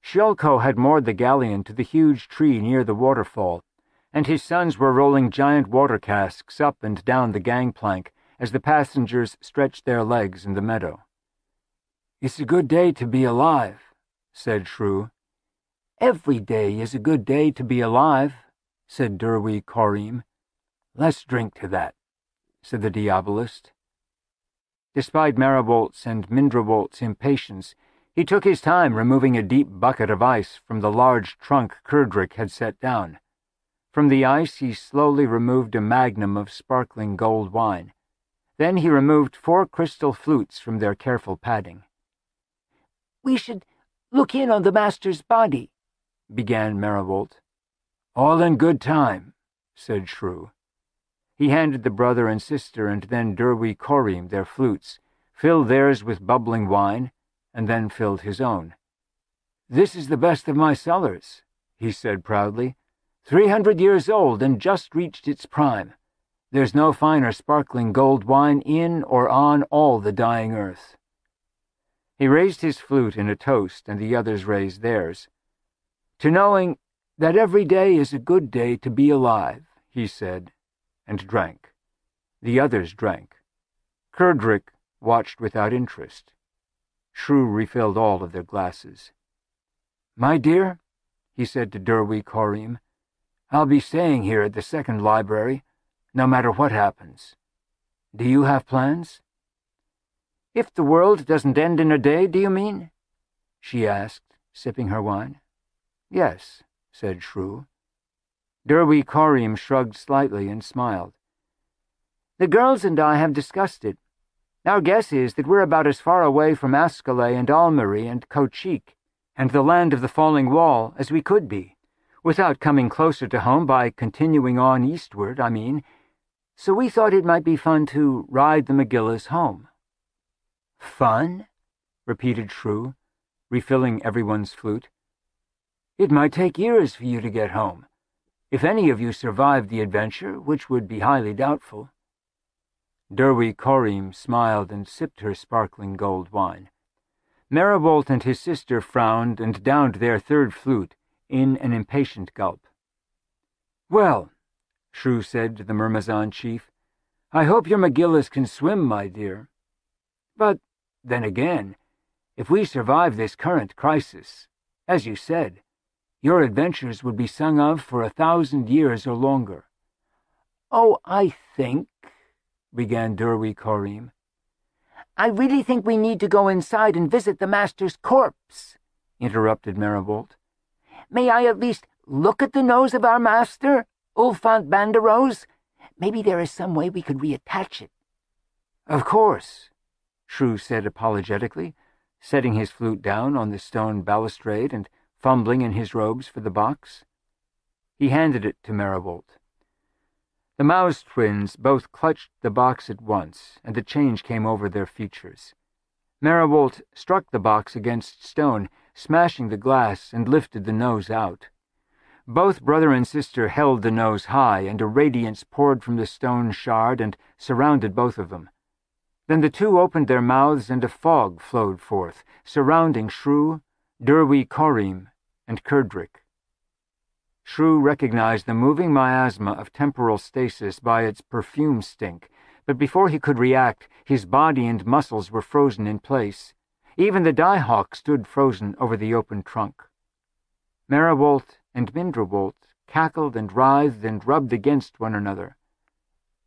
Shilko had moored the galleon to the huge tree near the waterfall, and his sons were rolling giant water casks up and down the gangplank as the passengers stretched their legs in the meadow. "It's a good day to be alive," said Shrew. "Every day is a good day to be alive," said Derwy Corriem. "Let's drink to that," said the diabolist. Despite Maribolt's and Mindrebolt's impatience, he took his time removing a deep bucket of ice from the large trunk Kerdrick had set down. From the ice he slowly removed a magnum of sparkling gold wine. Then he removed 4 crystal flutes from their careful padding. "We should look in on the master's body," began Maribolt. "All in good time," said Shrew. He handed the brother and sister and then Derwy Corriem their flutes, filled theirs with bubbling wine, and then filled his own. "This is the best of my cellars," he said proudly. 300 years old and just reached its prime. There's no finer sparkling gold wine in or on all the dying earth." He raised his flute in a toast, and the others raised theirs. "To knowing that every day is a good day to be alive," he said, and drank. The others drank. Kerdrick watched without interest. Shrew refilled all of their glasses. "My dear," he said to Derwy Corriem, "I'll be staying here at the second library, no matter what happens. Do you have plans?" "If the world doesn't end in a day, do you mean?" she asked, sipping her wine. "Yes," said Shrew. Derwy Corriem shrugged slightly and smiled. "The girls and I have discussed it. Our guess is that we're about as far away from Ascalay and Almery and Cocheek and the land of the falling wall as we could be, without coming closer to home by continuing on eastward, I mean. So we thought it might be fun to ride the McGillis home." "Fun?" repeated Shrew, refilling everyone's flute. "It might take years for you to get home, if any of you survived the adventure, which would be highly doubtful." Derwy Corriem smiled and sipped her sparkling gold wine. Maribolt and his sister frowned and downed their third flute in an impatient gulp. "Well," Shrew said to the Myrmazon chief, "I hope your McGillis can swim, my dear. But, then again, if we survive this current crisis, as you said, your adventures would be sung of for 1,000 years or longer." "Oh, I think," began Derwy Corriem. "I really think we need to go inside and visit the master's corpse," interrupted Maribolt. "May I at least look at the nose of our master, Ulfänt Banderoz? Maybe there is some way we could reattach it." "Of course," Shrew said apologetically, setting his flute down on the stone balustrade and fumbling in his robes for the box. He handed it to Maribolt. The Mouse twins both clutched the box at once, and a change came over their features. Maribolt struck the box against stone, smashing the glass, and lifted the nose out. Both brother and sister held the nose high, and a radiance poured from the stone shard and surrounded both of them. Then the two opened their mouths, and a fog flowed forth, surrounding Shrew, Derwy Corriem, and Kerdrick. Shrew recognized the moving miasma of temporal stasis by its perfume stink, but before he could react, his body and muscles were frozen in place. Even the die-hawk stood frozen over the open trunk. Maribolt and Mindrebolt cackled and writhed and rubbed against one another.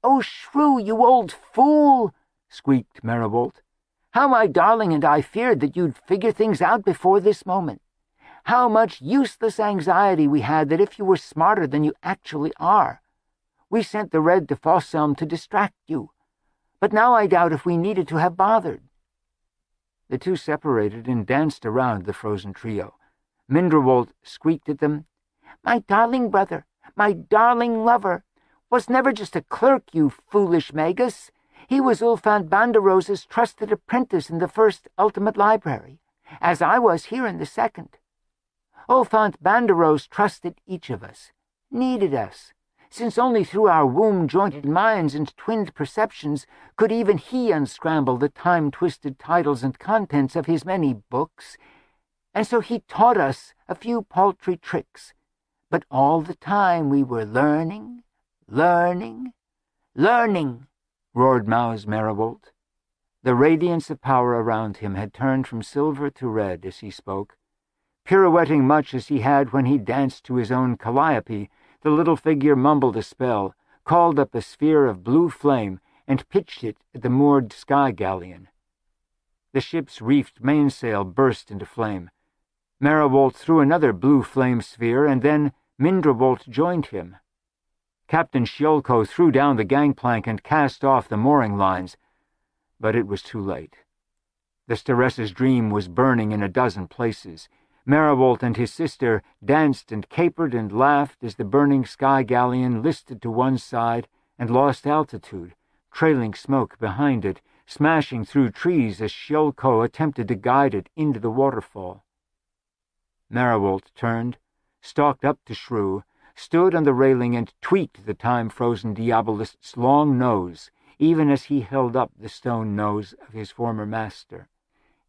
"Oh, Shrew, you old fool!" squeaked Maribolt. "How my darling and I feared that you'd figure things out before this moment. How much useless anxiety we had that if you were smarter than you actually are. We sent the Red to Fosselm to distract you. But now I doubt if we needed to have bothered." The two separated and danced around the frozen trio. Mindrewold squeaked at them, "My darling brother, my darling lover, was never just a clerk, you foolish Magus. He was Ulfänt Banderoz's trusted apprentice in the first ultimate library, as I was here in the second. Ulfänt Banderoz trusted each of us, needed us, since only through our womb-jointed minds and twinned perceptions could even he unscramble the time-twisted titles and contents of his many books, and so he taught us a few paltry tricks, But all the time we were learning, learning, learning, roared Maus Merigold. The radiance of power around him had turned from silver to red as he spoke. Pirouetting much as he had when he danced to his own calliope, the little figure mumbled a spell, called up a sphere of blue flame, and pitched it at the moored sky galleon. The ship's reefed mainsail burst into flame. Merigold threw another blue flame sphere, and then Mindrobolt joined him. Captain Sciolko threw down the gangplank and cast off the mooring lines, but it was too late. The Staressa's dream was burning in a dozen places. Merigold and his sister danced and capered and laughed as the burning sky galleon listed to one side and lost altitude, trailing smoke behind it, smashing through trees as Sciolko attempted to guide it into the waterfall. Merigold turned, stalked up to Shrew, stood on the railing and tweaked the time-frozen Diabolist's long nose, even as he held up the stone nose of his former master.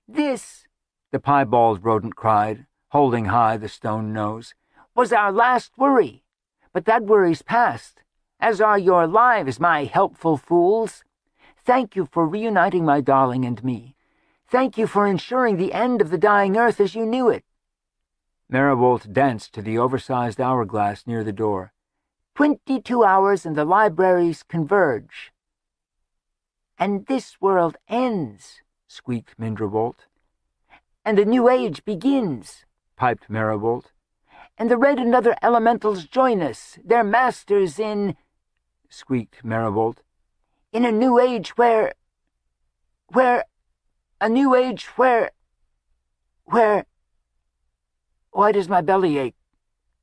"This," the piebald rodent cried, holding high the stone nose, "was our last worry. But that worry's past, as are your lives, my helpful fools. Thank you for reuniting my darling and me. Thank you for ensuring the end of the dying earth as you knew it." Merigold danced to the oversized hourglass near the door. 22 hours and the libraries converge. "And this world ends," squeaked Mindrobolt. "And a new age begins," piped Merigold. "And the red and other elementals join us, their masters in," squeaked Merigold, "in a new age where, a new age where, why does my belly ache?"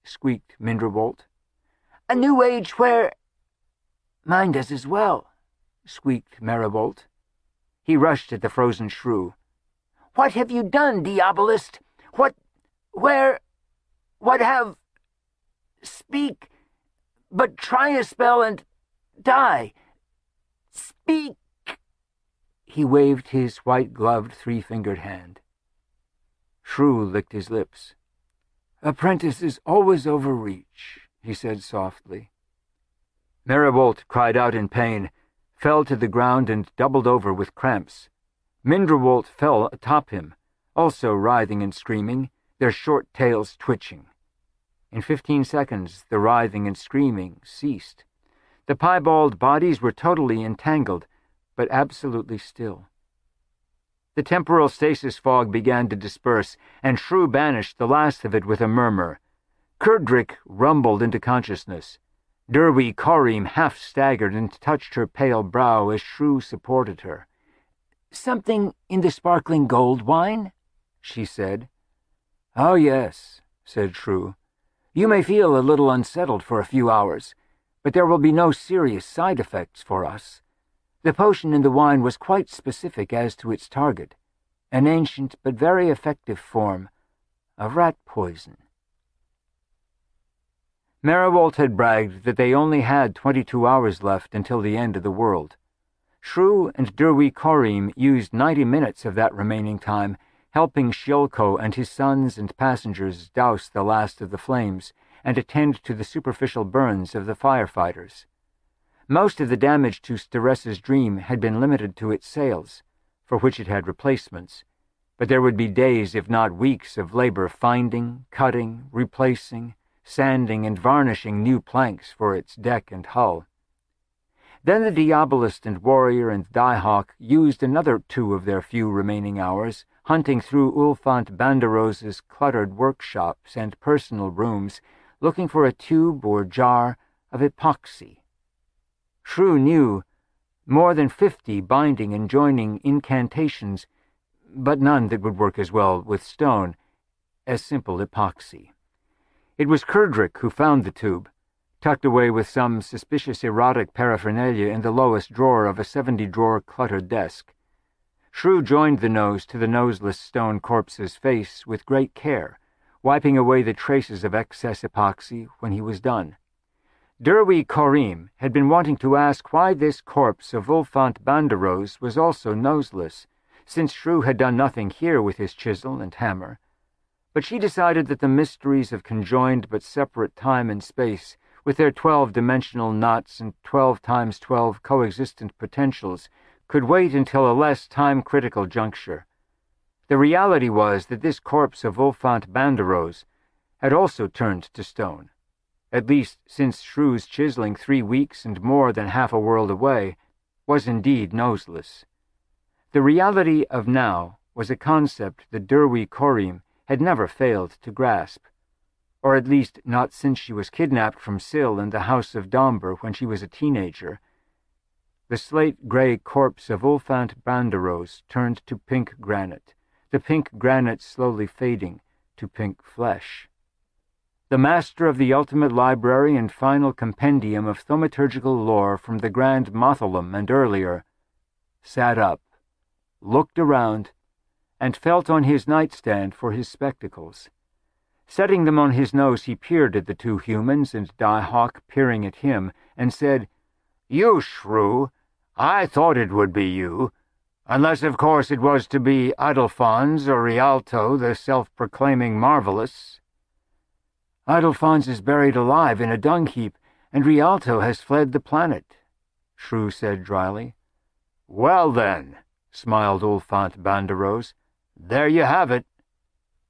squeaked Mindrobolt. "A new age where—" "Mine does as well," squeaked Merigold. He rushed at the frozen shrew. "What have you done, Diabolist? What have— Speak, but try a spell and die. Speak!" He waved his white-gloved, three-fingered hand. Shrew licked his lips. "Apprentices always overreach," he said softly. Merigold cried out in pain, fell to the ground and doubled over with cramps. Mindrobolt fell atop him, also writhing and screaming, their short tails twitching. In 15 seconds, the writhing and screaming ceased. The piebald bodies were totally entangled, but absolutely still. The temporal stasis fog began to disperse, and Shrew banished the last of it with a murmur. Kurdrick rumbled into consciousness. Derwy Korim half staggered and touched her pale brow as Shrew supported her. "Something in the sparkling gold wine?" she said. "Oh, yes," said Shrew. "You may feel a little unsettled for a few hours, but there will be no serious side effects for us. The potion in the wine was quite specific as to its target, an ancient but very effective form of rat poison." Merigold had bragged that they only had 22 hours left until the end of the world. Shrew and Derwy Korim used 90 minutes of that remaining time, helping Sciolko and his sons and passengers douse the last of the flames and attend to the superficial burns of the firefighters. Most of the damage to Staressa's dream had been limited to its sails, for which it had replacements, but there would be days, if not weeks, of labor finding, cutting, replacing, sanding, and varnishing new planks for its deck and hull. Then the Diabolist and Warrior and Diehawk used another 2 of their few remaining hours, hunting through Ulfänt Banderoz's cluttered workshops and personal rooms, looking for a tube or jar of epoxy. Shrew knew more than 50 binding and joining incantations, but none that would work as well with stone as simple epoxy. It was Kurdrick who found the tube, tucked away with some suspicious erotic paraphernalia in the lowest drawer of a 70-drawer cluttered desk. Shrew joined the nose to the noseless stone corpse's face with great care, wiping away the traces of excess epoxy when he was done. Derwy Korim had been wanting to ask why this corpse of Ulfänt Banderoz was also noseless, since Shrew had done nothing here with his chisel and hammer. But she decided that the mysteries of conjoined but separate time and space, with their 12-dimensional knots and 12 times 12 coexistent potentials, could wait until a less time-critical juncture. The reality was that this corpse of Ulfänt Banderoz had also turned to stone, at least since Shrew's chiseling 3 weeks and more than half a world away was indeed noseless. The reality of now was a concept that Derwy Corim had never failed to grasp, or at least not since she was kidnapped from Syl in the House of Domber when she was a teenager. The slate-gray corpse of Ulfänt Banderoz turned to pink granite, the pink granite slowly fading to pink flesh. The master of the ultimate library and final compendium of thaumaturgical lore from the Grand Mausoleum and earlier sat up, looked around, and felt on his nightstand for his spectacles. Setting them on his nose, he peered at the two humans and Die-Hawk peering at him, and said, "You, Shrew. I thought it would be you. Unless, of course, it was to be Adolphans or Rialto, the self-proclaiming marvelous." "Adolphans is buried alive in a dung heap, and Rialto has fled the planet," Shrew said dryly. "Well, then," smiled Ulfänt Banderoz, "there you have it.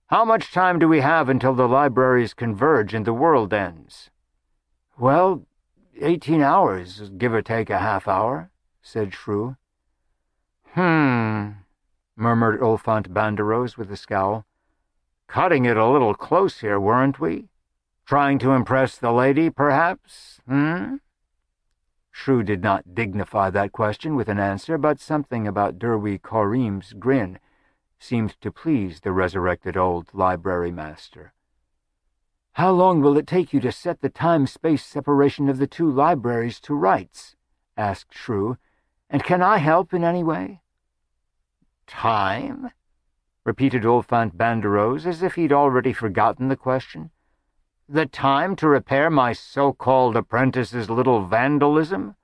How much time do we have until the libraries converge and the world ends?" "Well, 18 hours, give or take a half hour," said Shrew. Murmured Ulfänt Banderoz with a scowl. "Cutting it a little close here, weren't we? Trying to impress the lady, perhaps, Shrew did not dignify that question with an answer, but something about Derwy Corim's grin seemed to please the resurrected old library master. "How long will it take you to set the time-space separation of the two libraries to rights?" asked Shrew. "And can I help in any way?" "Time?" repeated Ulfänt Banderoz, as if he'd already forgotten the question. "The time to repair my so-called apprentice's little vandalism?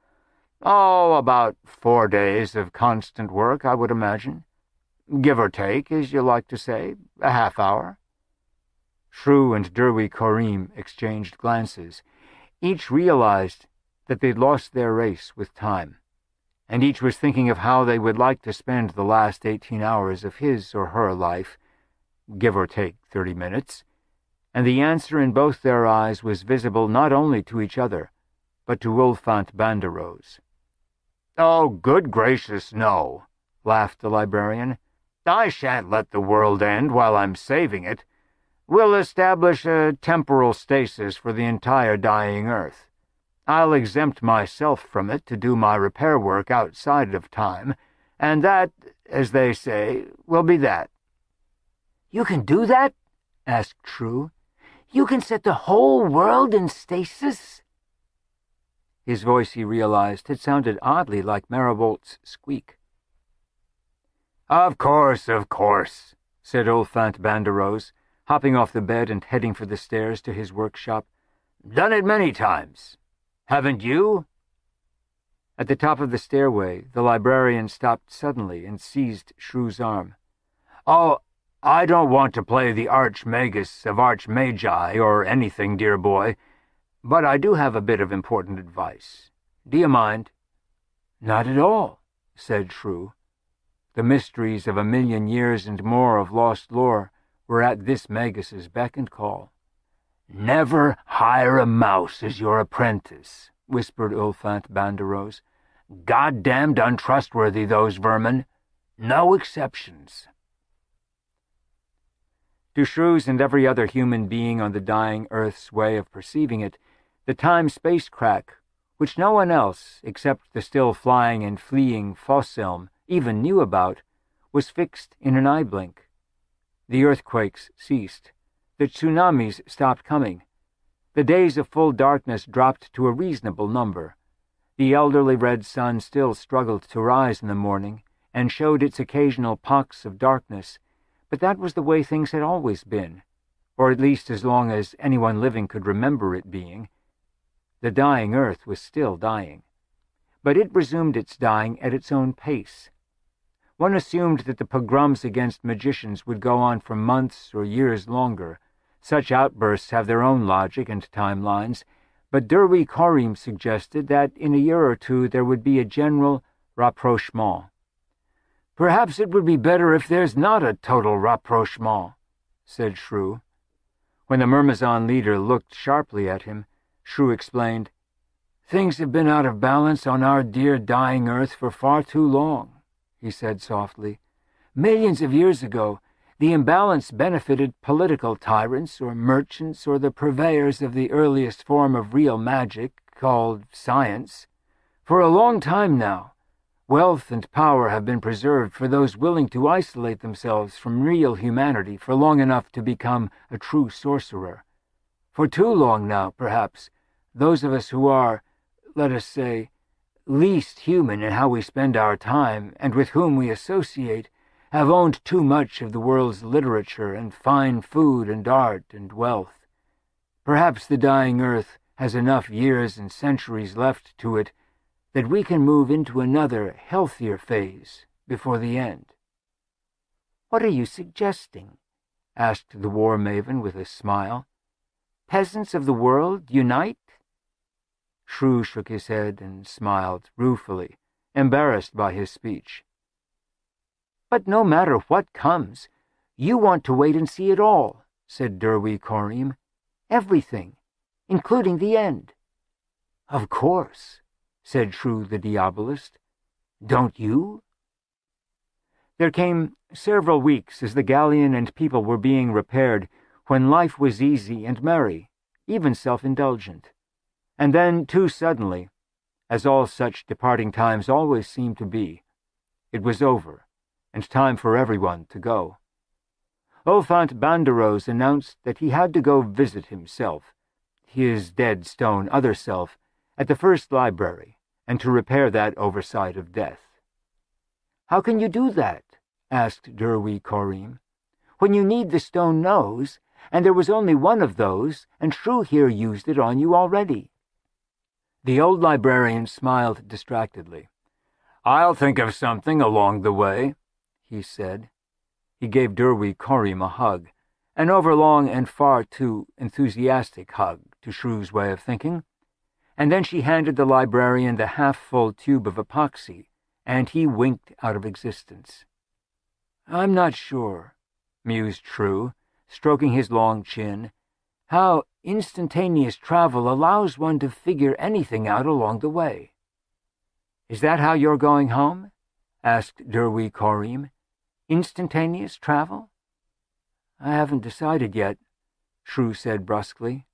Oh, about 4 days of constant work, I would imagine. Give or take, as you like to say, a half hour." Shrew and Derwy Corim exchanged glances. Each realized that they'd lost their race with time, and each was thinking of how they would like to spend the last 18 hours of his or her life, give or take 30 minutes, and the answer in both their eyes was visible not only to each other, but to Ulfänt Banderoz. "Oh, good gracious, no," laughed the librarian. "I shan't let the world end while I'm saving it. We'll establish a temporal stasis for the entire dying Earth. I'll exempt myself from it to do my repair work outside of time, and that, as they say, will be that." "You can do that?" asked Shrew. "You can set the whole world in stasis?" His voice, he realized, had sounded oddly like Maribolt's squeak. Of course," said Ulfänt Banderoz, hopping off the bed and heading for the stairs to his workshop. "Done it many times. Haven't you?" At the top of the stairway, the librarian stopped suddenly and seized Shrew's arm. "Oh, I don't want to play the Archmagus of Archmagi or anything, dear boy, but I do have a bit of important advice. Do you mind?" "Not at all," said Shrew. The mysteries of 1,000,000 years and more of lost lore were at this Magus's beck and call. "Never hire a mouse as your apprentice," whispered Ulfänt Banderoz. "Goddamned untrustworthy, those vermin. No exceptions." To Shrew's and every other human being on the dying Earth's way of perceiving it, the time-space crack, which no one else, except the still flying and fleeing Fosselm, even knew about, was fixed in an eye blink. The earthquakes ceased. The tsunamis stopped coming. The days of full darkness dropped to a reasonable number. The elderly red sun still struggled to rise in the morning, and showed its occasional pocks of darkness, but that was the way things had always been, or at least as long as anyone living could remember it being. The dying Earth was still dying, but it resumed its dying at its own pace. One assumed that the pogroms against magicians would go on for months or years longer. Such outbursts have their own logic and timelines, but Derwi Korim suggested that in a year or two there would be a general rapprochement. "Perhaps it would be better if there's not a total rapprochement," said Shrew. When the Myrmizon leader looked sharply at him, Shrew explained, "Things have been out of balance on our dear dying Earth for far too long," he said softly. "Millions of years ago, the imbalance benefited political tyrants or merchants or the purveyors of the earliest form of real magic, called science. For a long time now, wealth and power have been preserved for those willing to isolate themselves from real humanity for long enough to become a true sorcerer. For too long now, perhaps, those of us who are, let us say, least human in how we spend our time and with whom we associate, have owned too much of the world's literature and fine food and art and wealth. Perhaps the dying Earth has enough years and centuries left to it that we can move into another, healthier phase before the end." "What are you suggesting?" asked the war maven with a smile. "Peasants of the world, unite?" Shrew shook his head and smiled ruefully, embarrassed by his speech. "But no matter what comes, you want to wait and see it all," said Derwi Korim. "Everything, including the end." "Of course," said Shrew the Diabolist. "Don't you?" There came several weeks as the galleon and people were being repaired, when life was easy and merry, even self-indulgent. And then, too suddenly, as all such departing times always seem to be, it was over, and time for everyone to go. Ulfänt Banderoz announced that he had to go visit himself, his dead stone other self, at the first library, and to repair that oversight of death. "How can you do that?" asked Derwi Korim. "When you need the stone nose, and there was only one of those, and Shrew here used it on you already." The old librarian smiled distractedly. "I'll think of something along the way," he said. He gave Derwi Korim a hug, an overlong and far too enthusiastic hug to Shrew's way of thinking, and then she handed the librarian the half-full tube of epoxy, and he winked out of existence. "I'm not sure," mused Shrew, stroking his long chin, "how instantaneous travel allows one to figure anything out along the way." "Is that how you're going home?" asked Derwi Korim. "Instantaneous travel?" "I haven't decided yet," Shrew said brusquely.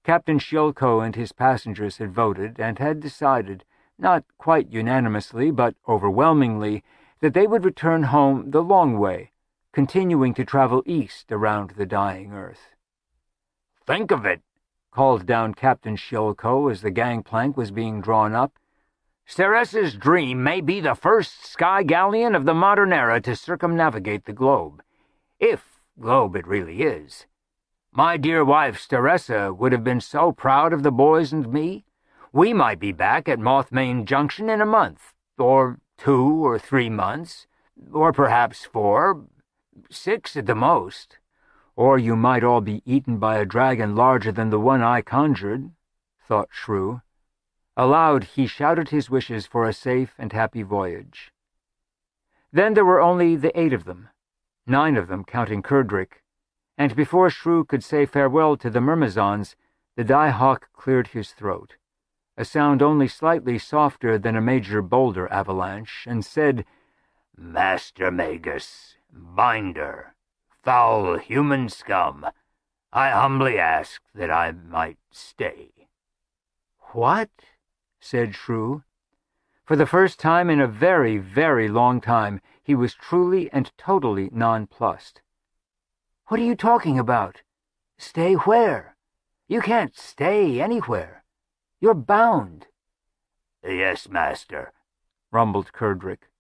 Captain Shilko and his passengers had voted and had decided, not quite unanimously but overwhelmingly, that they would return home the long way, continuing to travel east around the dying Earth. "Think of it," called down Captain Shilko as the gangplank was being drawn up. "Ceres's Dream may be the first sky galleon of the modern era to circumnavigate the globe. If globe it really is. My dear wife Steresa would have been so proud of the boys and me. We might be back at Mothmain Junction in a month, or 2 or 3 months, or perhaps 4, 6 at the most. Or you might all be eaten by a dragon larger than the one I conjured," thought Shrew. Aloud, he shouted his wishes for a safe and happy voyage. Then there were only the 8 of them, 9 of them counting Kerdrick, and before Shrew could say farewell to the Myrmizons, the Die-Hawk cleared his throat, a sound only slightly softer than a major boulder avalanche, and said, "Master Magus, Binder, foul human scum, I humbly ask that I might stay." "What?" said Shrew. For the first time in a very, very long time, he was truly and totally nonplussed. "What are you talking about? Stay where? You can't stay anywhere. You're bound." "Yes, master," rumbled Kerdrick.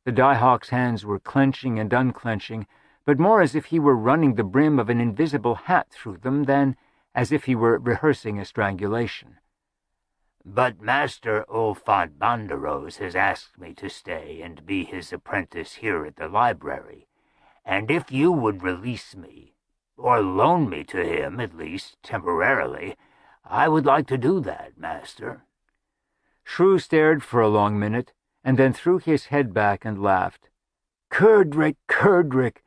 The Die-Hawk's hands were clenching and unclenching, but more as if he were running the brim of an invisible hat through them than as if he were rehearsing a strangulation. But Master Ulfänt Banderoz has asked me to stay and be his apprentice here at the library, and if you would release me, or loan me to him, at least temporarily, I would like to do that, Master." Shrew stared for a long minute, and then threw his head back and laughed. Curdrick,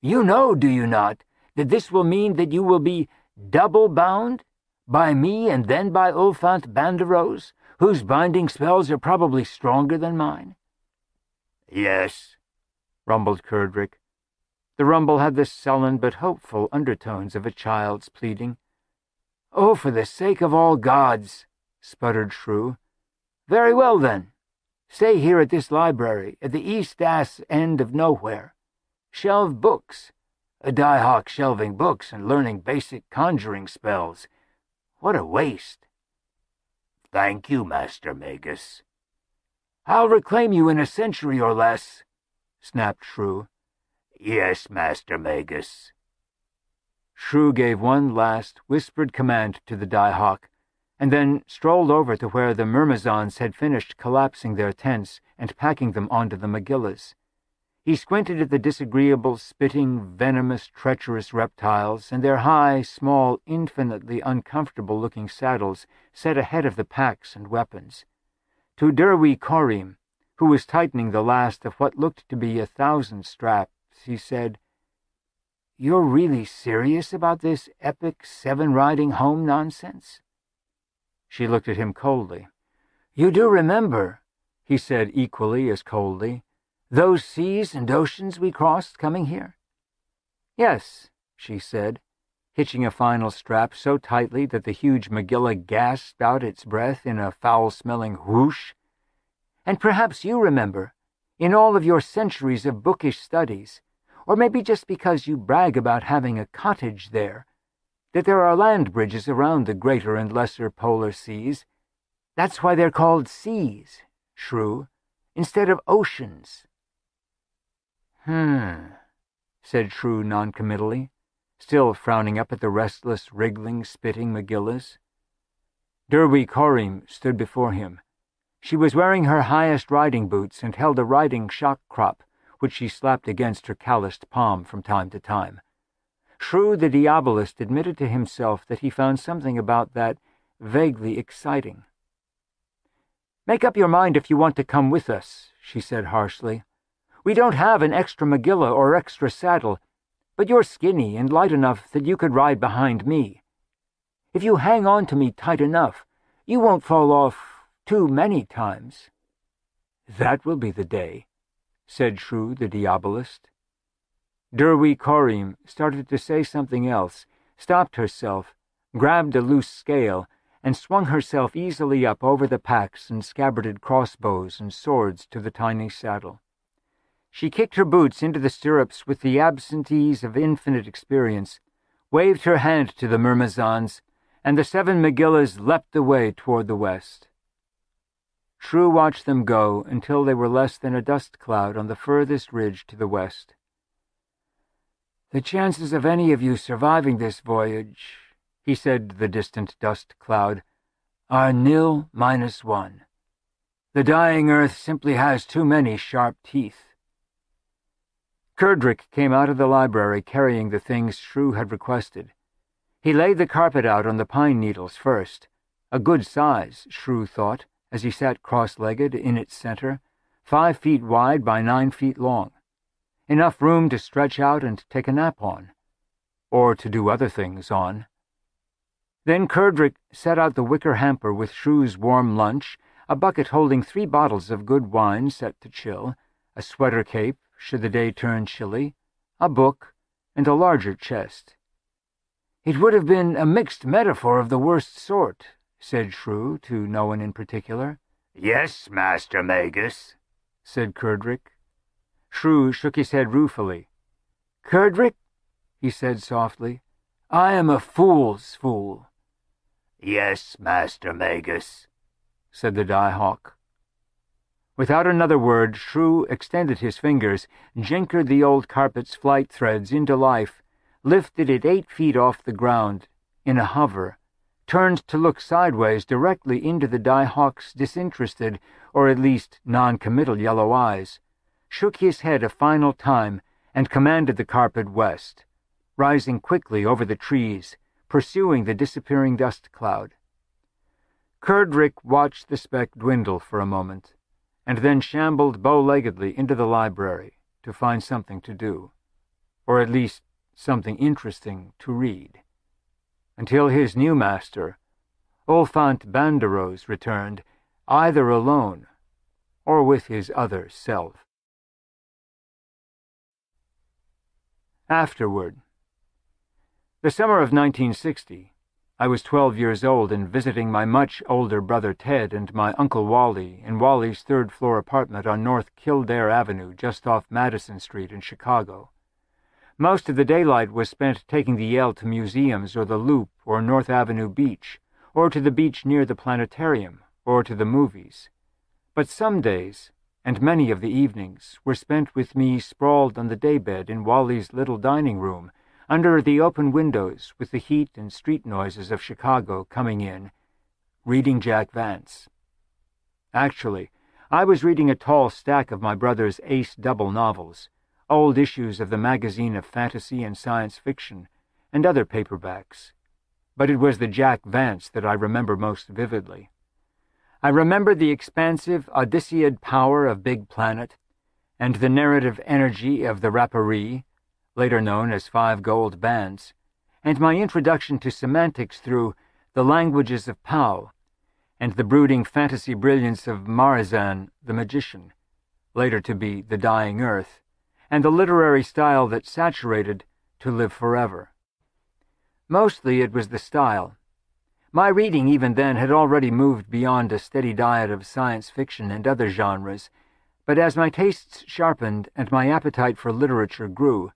you know, do you not, that this will mean that you will be double bound? By me and then by Ulfänt Banderoz, whose binding spells are probably stronger than mine?" "Yes," rumbled Curdrick. The rumble had the sullen but hopeful undertones of a child's pleading. "Oh, for the sake of all gods," sputtered Shrew. "Very well, then. Stay here at this library, at the east-ass end of nowhere. Shelve books. A die-hawk shelving books and learning basic conjuring spells. What a waste." "Thank you, Master Magus." "I'll reclaim you in a century or less," snapped Shrew. "Yes, Master Magus." Shrew gave one last, whispered command to the die-hawk, and then strolled over to where the myrmizons had finished collapsing their tents and packing them onto the Megillas. He squinted at the disagreeable, spitting, venomous, treacherous reptiles and their high, small, infinitely uncomfortable-looking saddles set ahead of the packs and weapons. To Derwi Korim, who was tightening the last of what looked to be 1,000 straps, he said, "You're really serious about this epic 7-riding home nonsense?" She looked at him coldly. "You do remember," he said equally as coldly, "those seas and oceans we crossed coming here?" "Yes," she said, hitching a final strap so tightly that the huge Megillah gasped out its breath in a foul-smelling whoosh. "And perhaps you remember, in all of your centuries of bookish studies, or maybe just because you brag about having a cottage there, that there are land bridges around the greater and lesser polar seas. That's why they're called seas, Shrew, instead of oceans." Said Shrew noncommittally, still frowning up at the restless, wriggling, spitting Megillas. Derwi Korim stood before him. She was wearing her highest riding boots and held a riding shock crop, which she slapped against her calloused palm from time to time. Shrew the Diabolist admitted to himself that he found something about that vaguely exciting. "Make up your mind if you want to come with us," she said harshly. "We don't have an extra Megillah or extra saddle, but you're skinny and light enough that you could ride behind me. If you hang on to me tight enough, you won't fall off too many times." "That will be the day," said Shrew the Diabolist. Derwi Korim started to say something else, stopped herself, grabbed a loose scale, and swung herself easily up over the packs and scabbarded crossbows and swords to the tiny saddle. She kicked her boots into the stirrups with the absent ease of infinite experience, waved her hand to the myrmizons, and the 7 Megillas leapt away toward the west. Shrew watched them go until they were less than a dust cloud on the furthest ridge to the west. "The chances of any of you surviving this voyage," he said to the distant dust cloud, "are nil minus 1. The dying earth simply has too many sharp teeth." Curdrick came out of the library carrying the things Shrew had requested. He laid the carpet out on the pine needles first, a good size, Shrew thought, as he sat cross-legged in its center, 5 feet wide by 9 feet long. Enough room to stretch out and take a nap on, or to do other things on. Then Curdrick set out the wicker hamper with Shrew's warm lunch, a bucket holding 3 bottles of good wine set to chill, a sweater cape, should the day turn chilly, a book, and a larger chest. "It would have been a mixed metaphor of the worst sort," said Shrew to no one in particular. "Yes, Master Magus," said Curdrick. Shrew shook his head ruefully. "Curdrick," he said softly, "I am a fool's fool." "Yes, Master Magus," said the die-hawk. Without another word, Shrew extended his fingers, jinkered the old carpet's flight threads into life, lifted it 8 feet off the ground, in a hover, turned to look sideways directly into the die-hawk's disinterested, or at least non-committal yellow eyes, shook his head a final time, and commanded the carpet west, rising quickly over the trees, pursuing the disappearing dust cloud. Kerdrick watched the speck dwindle for a moment, and then shambled bow-leggedly into the library to find something to do, or at least something interesting to read, until his new master, Ulfänt Banderoz, returned, either alone or with his other self. Afterward. The summer of 1960, I was 12 years old and visiting my much older brother Ted and my Uncle Wally in Wally's third-floor apartment on North Kildare Avenue just off Madison Street in Chicago. Most of the daylight was spent taking the Yale to museums or the Loop or North Avenue Beach, or to the beach near the planetarium, or to the movies. But some days, and many of the evenings, were spent with me sprawled on the daybed in Wally's little dining room, under the open windows with the heat and street noises of Chicago coming in, reading Jack Vance. Actually, I was reading a tall stack of my brother's ace double novels, old issues of the magazine of fantasy and science fiction, and other paperbacks. But it was the Jack Vance that I remember most vividly. I remember the expansive, Odysseid power of Big Planet, and the narrative energy of the Rapparee, later known as Five Gold Bands, and my introduction to semantics through The Languages of Pow, and the brooding fantasy brilliance of Marzan the Magician, later to be The Dying Earth, and the literary style that saturated To Live Forever. Mostly it was the style. My reading even then had already moved beyond a steady diet of science fiction and other genres, but as my tastes sharpened and my appetite for literature grew,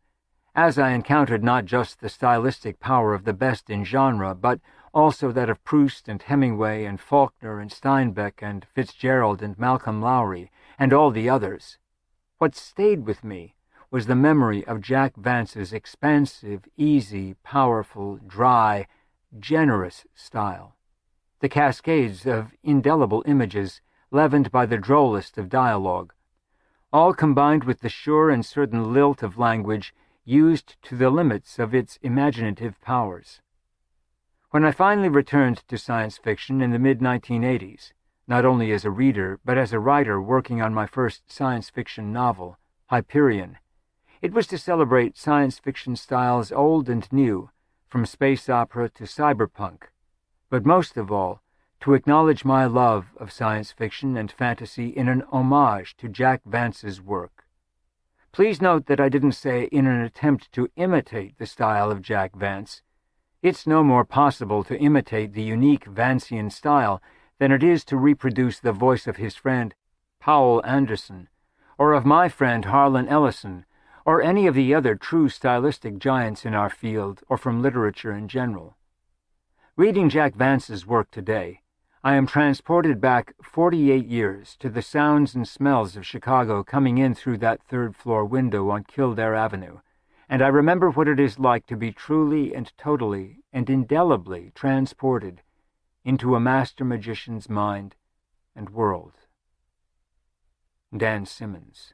as I encountered not just the stylistic power of the best in genre, but also that of Proust and Hemingway and Faulkner and Steinbeck and Fitzgerald and Malcolm Lowry and all the others, what stayed with me was the memory of Jack Vance's expansive, easy, powerful, dry, generous style, the cascades of indelible images leavened by the drollest of dialogue, all combined with the sure and certain lilt of language used to the limits of its imaginative powers. When I finally returned to science fiction in the mid-1980s, not only as a reader but as a writer working on my first science fiction novel, Hyperion, it was to celebrate science fiction styles old and new, from space opera to cyberpunk, but most of all, to acknowledge my love of science fiction and fantasy in an homage to Jack Vance's work. Please note that I didn't say in an attempt to imitate the style of Jack Vance. It's no more possible to imitate the unique Vancian style than it is to reproduce the voice of his friend Powell Anderson, or of my friend Harlan Ellison, or any of the other true stylistic giants in our field or from literature in general. Reading Jack Vance's work today, I am transported back 48 years to the sounds and smells of Chicago coming in through that third-floor window on Kildare Avenue, and I remember what it is like to be truly and totally and indelibly transported into a master magician's mind and world. Dan Simmons.